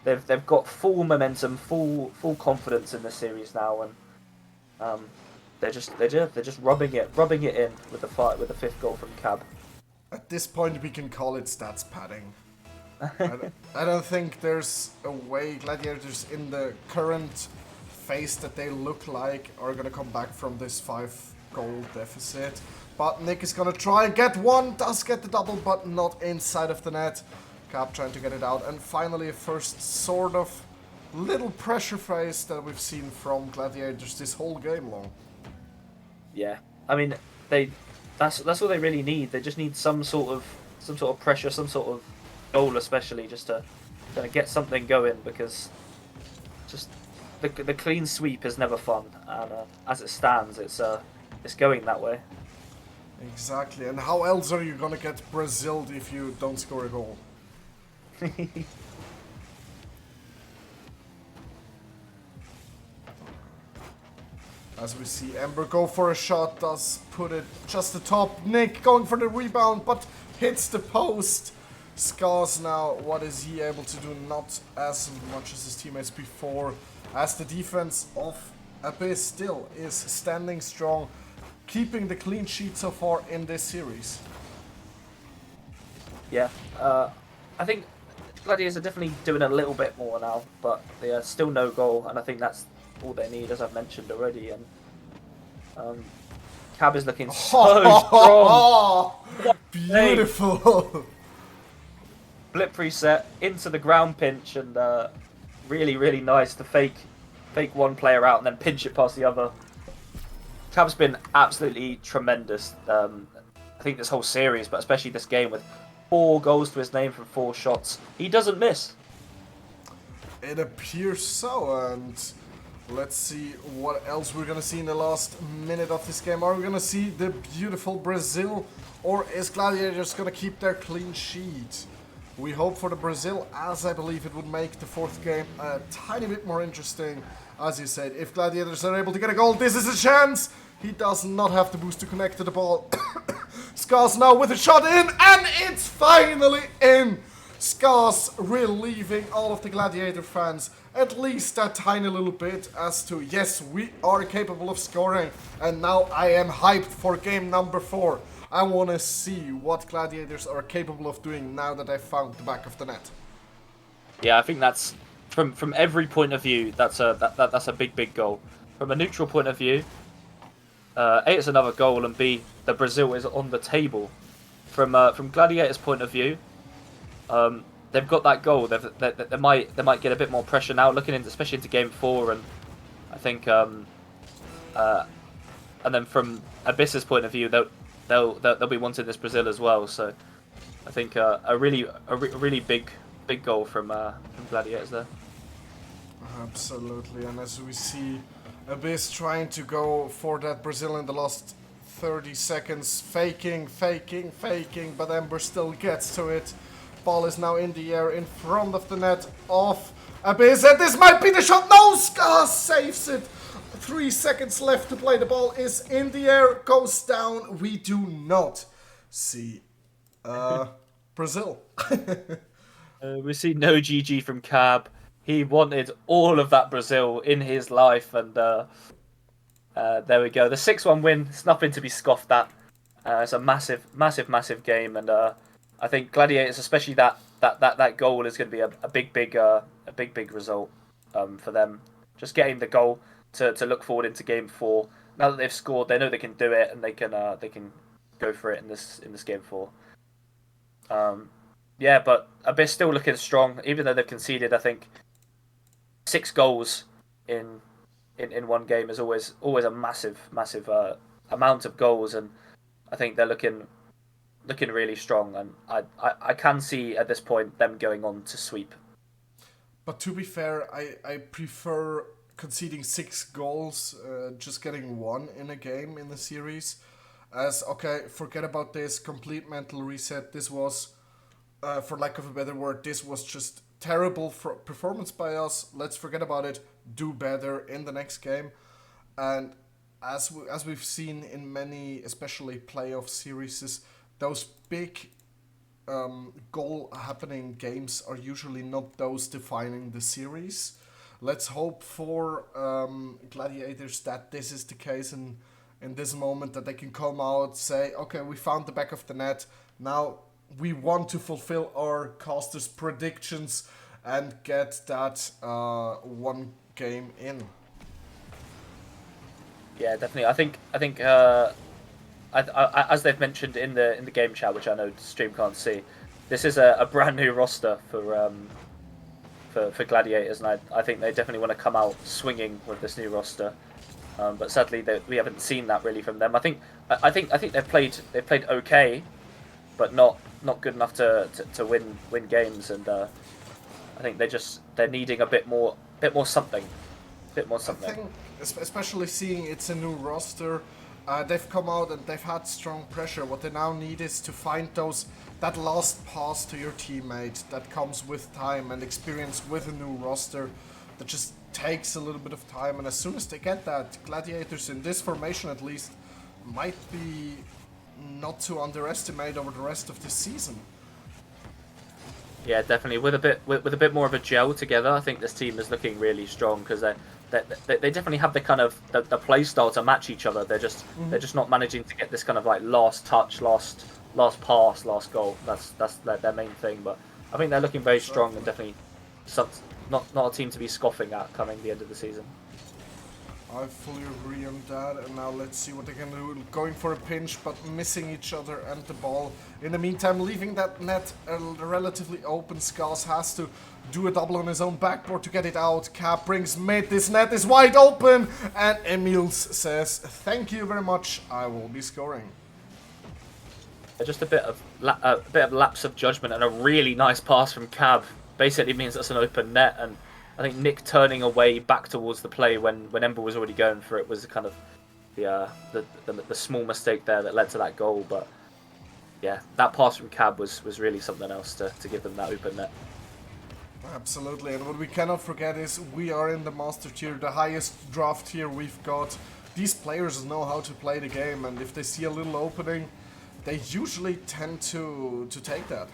S5: They've got full momentum, full confidence in this series now, and they're just rubbing it in with the 5th goal from Cab.
S6: At this point, we can call it stats padding. I don't think there's a way Gladiators in the current phase that they look like are gonna come back from this 5-goal deficit. But Nick is gonna try and get one, does get the double, but not inside of the net. Cap trying to get it out, and finally a first sort of little pressure phase that we've seen from Gladiators this whole game long.
S5: Yeah, I mean that's all they really need. They just need some sort of pressure, some sort of goal, especially just to kind of get something going, because just the clean sweep is never fun, and as it stands, it's going that way.
S6: Exactly, and how else are you gonna get Brazil if you don't score a goal? As we see Ember go for a shot, does put it just atop. Nick going for the rebound, but hits the post. Scars now, what is he able to do? Not as much as his teammates before, as the defense of Abyss still is standing strong, keeping the clean sheet so far in this series.
S5: Yeah, I think Gladiators are definitely doing a little bit more now, but they are still no goal, and I think that's all they need, as I've mentioned already. And Cab is looking so strong.
S6: Beautiful.
S5: Blip reset into the ground pinch, and really nice to fake one player out and then pinch it past the other. Cab's been absolutely tremendous. I think this whole series, but especially this game, with 4 goals to his name from 4 shots. He doesn't miss.
S6: It appears so, and let's see what else we're gonna see in the last minute of this game. Are we gonna see the beautiful Brazil, or is Gladiators gonna keep their clean sheet? We hope for the Brazil, as I believe it would make the 4th game a tiny bit more interesting. As you said, if Gladiators are able to get a goal, this is a chance! He does not have the boost to connect to the ball. Scars now with a shot in, and it's finally in! Scars relieving all of the Gladiator fans, at least that tiny little bit, as to, yes, we are capable of scoring, and now I am hyped for game number 4. I want to see what Gladiators are capable of doing now that I've found the back of the net.
S5: Yeah, I think that's, from every point of view, that's a big goal. From a neutral point of view, A, it's another goal, and B, the Brazil is on the table. From Gladiators' point of view, they've got that goal. They might get a bit more pressure now, looking into, especially into game 4, and I think, and then from Abyss's point of view, they'll be wanting this Brazil as well. So I think a really big goal from Gladiators there.
S6: Absolutely, and as we see Abyss trying to go for that Brazil in the last 30 seconds, faking, but Ember still gets to it. Ball is now in the air in front of the net of Abyss, and this might be the shot. No, Scar saves it. 3 seconds left to play. The ball is in the air, goes down. We do not see Brazil.
S5: We see no GG from Cab. He wanted all of that Brazil in his life, and there we go. The 6-1 win. It's nothing to be scoffed at. It's a massive game, and I think Gladiators, especially that goal, is going to be a big result for them. Just getting the goal to look forward into game 4. Now that they've scored, they know they can do it, and they can go for it in this game 4. Yeah, but Abyss still looking strong, even though they've conceded. I think 6 goals in one game is always a massive amount of goals, and I think they're looking really strong, and I can see at this point them going on to sweep.
S6: But to be fair, I prefer conceding 6 goals, just getting 1 in a game in the series. As, okay, forget about this, complete mental reset. This was, for lack of a better word, this was just terrible performance by us. Let's forget about it, do better in the next game. And as we've seen in many, especially playoff series, those big goal happening games are usually not those defining the series. Let's hope for Gladiators that this is the case in this moment, that they can come out, say, okay, we found the back of the net, now we want to fulfill our casters' predictions and get that 1 game in.
S5: Yeah, definitely. I think as they've mentioned in the game chat, which I know the stream can't see, this is a brand new roster for Gladiators, and I think they definitely want to come out swinging with this new roster. But sadly, we haven't seen that really from them. I think they've played okay, but not good enough to win games, and I think they're needing a bit more something. I
S6: think, especially seeing it's a new roster, they've come out and they've had strong pressure. What they now need is to find that last pass to your teammate that comes with time and experience with a new roster. That just takes a little bit of time, and as soon as they get that, Gladiators in this formation at least might be not to underestimate over the rest of the season.
S5: Yeah, definitely. With a bit more of a gel together, I think this team is looking really strong, because they definitely have the kind of the play style to match each other. They're just not managing to get this kind of like last touch, last pass, last goal. That's their main thing. But I think they're looking very strong, and definitely not a team to be scoffing at coming the end of the season.
S6: I fully agree on that, and now let's see what they can do. Going for a pinch, but missing each other and the ball. In the meantime, leaving that net relatively open. Skars has to do a double on his own backboard to get it out. Cap brings mid, this net is wide open, and Emils says, thank you very much, I will be scoring.
S5: Just a bit of lapse of judgment, and a really nice pass from Cab basically means that's an open net, and I think Nick turning away back towards the play when Ember was already going for it was kind of the small mistake there that led to that goal. But yeah, that pass from Cab was really something else to give them that open net.
S6: Absolutely, and what we cannot forget is we are in the Master Tier, the highest draft tier we've got. These players know how to play the game, and if they see a little opening, they usually tend to take that.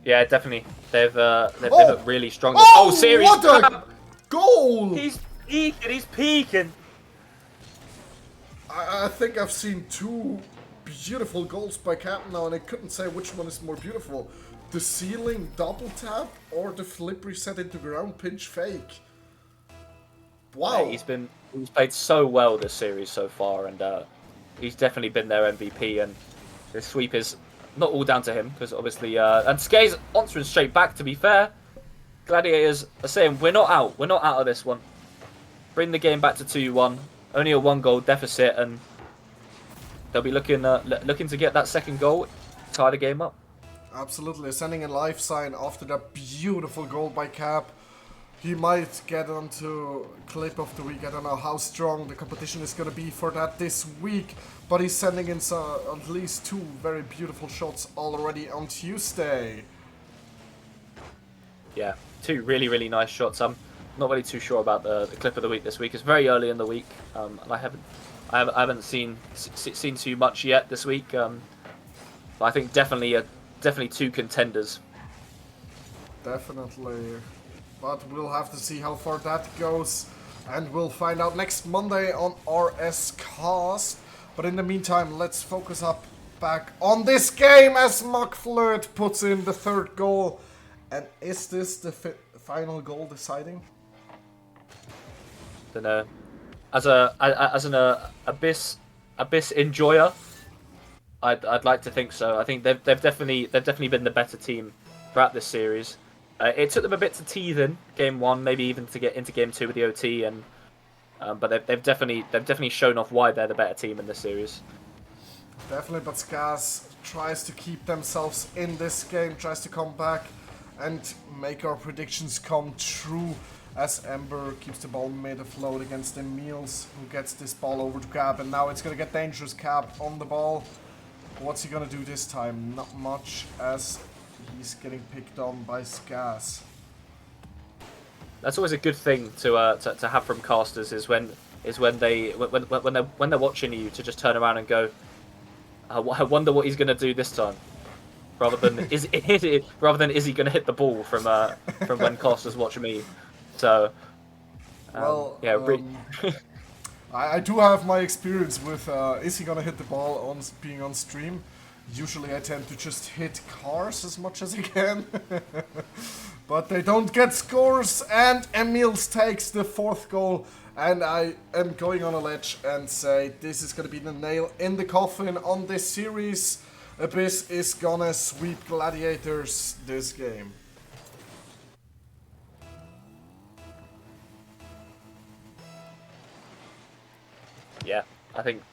S5: Yeah, definitely. They've looked really strong. Oh, serious!
S6: What a goal!
S5: He's peeking.
S6: I think I've seen 2 beautiful goals by Cap now, and I couldn't say which one is more beautiful. The ceiling double tap or the flip reset into ground pinch fake. Wow.
S5: Yeah, he's played so well this series so far, and he's definitely been their MVP, and this sweep is not all down to him, because obviously, and Skay's answering straight back, to be fair. Gladiators are saying, we're not out of this one. Bring the game back to 2-1, only a 1-goal deficit, and they'll be looking to get that second goal, tie the game up.
S6: Absolutely, sending a life sign after that beautiful goal by Cap. He might get onto clip of the week. I don't know how strong the competition is going to be for that this week, but he's sending in at least 2 very beautiful shots already on Tuesday.
S5: Yeah, 2 really, really nice shots. I'm not really too sure about the clip of the week this week. It's very early in the week, and I haven't seen too much yet this week. But I think definitely 2 contenders.
S6: Definitely. But we'll have to see how far that goes, and we'll find out next Monday on RS Cast. But in the meantime, let's focus back on this game as McFlirt puts in the 3rd goal. And is this the final goal deciding?
S5: Don't know. As an Abyss enjoyer, I'd like to think so. I think they've definitely been the better team throughout this series. It took them a bit to teeth in game 1, maybe even to get into game 2 with the OT, and but they've definitely shown off why they're the better team in this series.
S6: Definitely, but Skaz tries to keep themselves in this game, tries to come back and make our predictions come true as Ember keeps the ball mid-afloat against Emils, who gets this ball over to Cab, and now it's going to get dangerous. Cab on the ball. What's he going to do this time? Not much, as he's getting picked on by Skaz.
S5: That's always a good thing to have from casters is when they're watching you to just turn around and go, I wonder what he's going to do this time, rather than is he going to hit the ball from when casters watch me. So
S6: I do have my experience with is he gonna hit the ball on being on stream. Usually I tend to just hit cars as much as I can. But they don't get scores, and Emils takes the 4th goal, and I am going on a ledge and say this is gonna be the nail in the coffin on this series. Abyss is gonna sweep Gladiators this game.
S5: Yeah, I think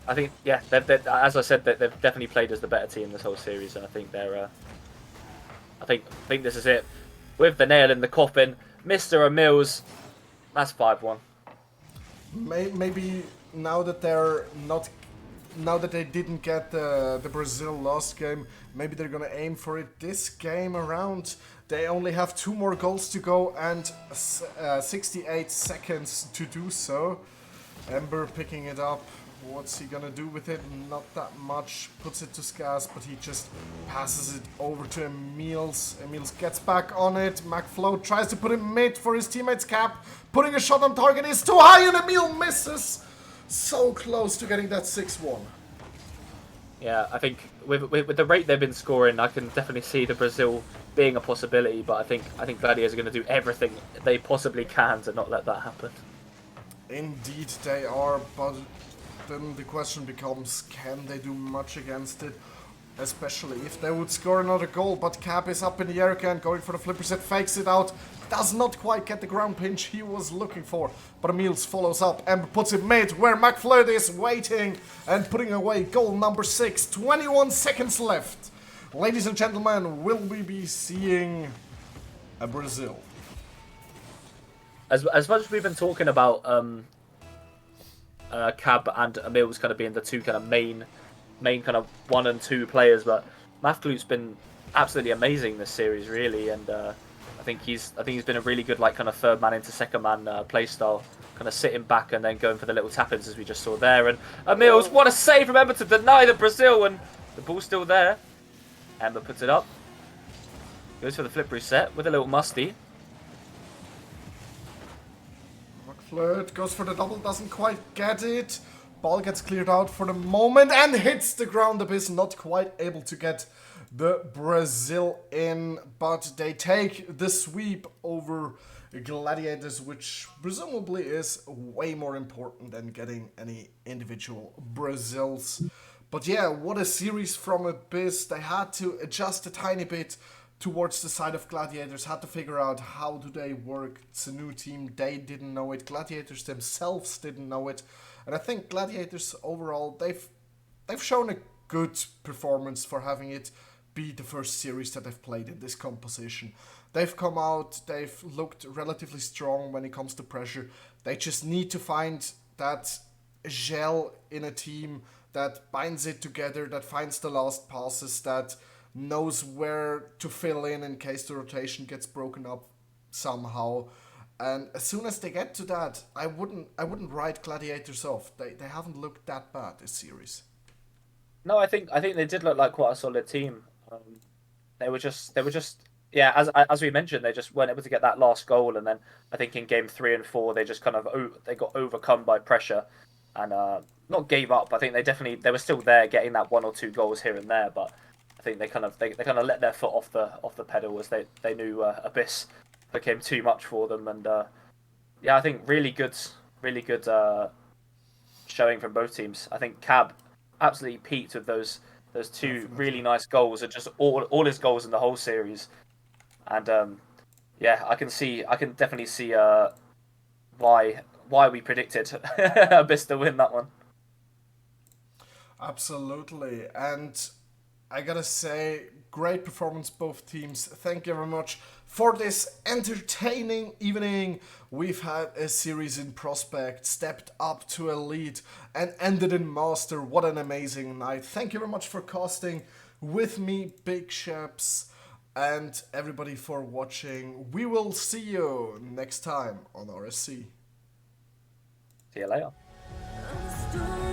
S5: as I said, they've definitely played as the better team this whole series, and I think they're I think this is it with the nail in the coffin. Mr. Emils, that's 5-1.
S6: Maybe now that they didn't get the Brazil last game, maybe they're gonna aim for it this game around. They only have 2 more goals to go and 68 seconds to do so. Ember picking it up. What's he gonna do with it? Not that much. Puts it to Skaz, but he just passes it over to Emils. Emils gets back on it. McFlow tries to put it mid for his teammate's cap. Putting a shot on target is too high, and Emil misses. So close to getting that 6-1.
S5: Yeah, I think with the rate they've been scoring, I can definitely see the Brazil being a possibility. But I think Gladiators are going to do everything they possibly can to not let that happen.
S6: Indeed they are, but then the question becomes, can they do much against it? Especially if they would score another goal, but Cap is up in the air again, going for the flipper set, fakes it out, does not quite get the ground pinch he was looking for, but Emils follows up and puts it mid, where McFlood is waiting and putting away goal number 6, 21 seconds left. Ladies and gentlemen, will we be seeing a Brazil?
S5: As much as we've been talking about Cab and Emils kind of being the two kind of main kind of 1 and 2 players, but Mathglute's been absolutely amazing this series, really, and I think he's been a really good like kind of 3rd man into 2nd man play style, kind of sitting back and then going for the little tap-ins as we just saw there. And Emils, what a save from Ember to deny the Brazil, and the ball's still there. Ember puts it up, goes for the flip reset with a little musty.
S6: McFlirt goes for the double, doesn't quite get it. Ball gets cleared out for the moment and hits the ground. Abyss not quite able to get the Brazil in, but they take the sweep over Gladiators, which presumably is way more important than getting any individual Brazils. But yeah, what a series from Abyss. They had to adjust a tiny bit towards the side of Gladiators, had to figure out how do they work. It's a new team, they didn't know it, Gladiators themselves didn't know it, and I think Gladiators overall, they've shown a good performance for having it be the first series that they've played in this composition. They've come out, they've looked relatively strong when it comes to pressure. They just need to find that gel in a team that binds it together, that finds the last passes, that knows where to fill in case the rotation gets broken up somehow. And as soon as they get to that, I wouldn't write Gladiators off. They haven't looked that bad this series.
S5: No, I think they did look like quite a solid team. They were just yeah, as we mentioned, they just weren't able to get that last goal, and then I think in game 3 and 4 they just kind of they got overcome by pressure and not gave up. I think they were still there getting that 1 or 2 goals here and there, but I think they kind of let their foot off the pedal as they knew Abyss became too much for them. And yeah, I think really good showing from both teams. I think Cab absolutely peaked with those 2 really nice goals, and just all his goals in the whole series. And yeah, I can definitely see why we predicted Abyss to win that one.
S6: Absolutely. And I gotta say, great performance, both teams. Thank you very much for this entertaining evening. We've had a series in Prospect, stepped up to Elite, and ended in Master. What an amazing night. Thank you very much for casting with me, Big Sheps, and everybody for watching. We will see you next time on RSC.
S5: See you later.
S4: I'm still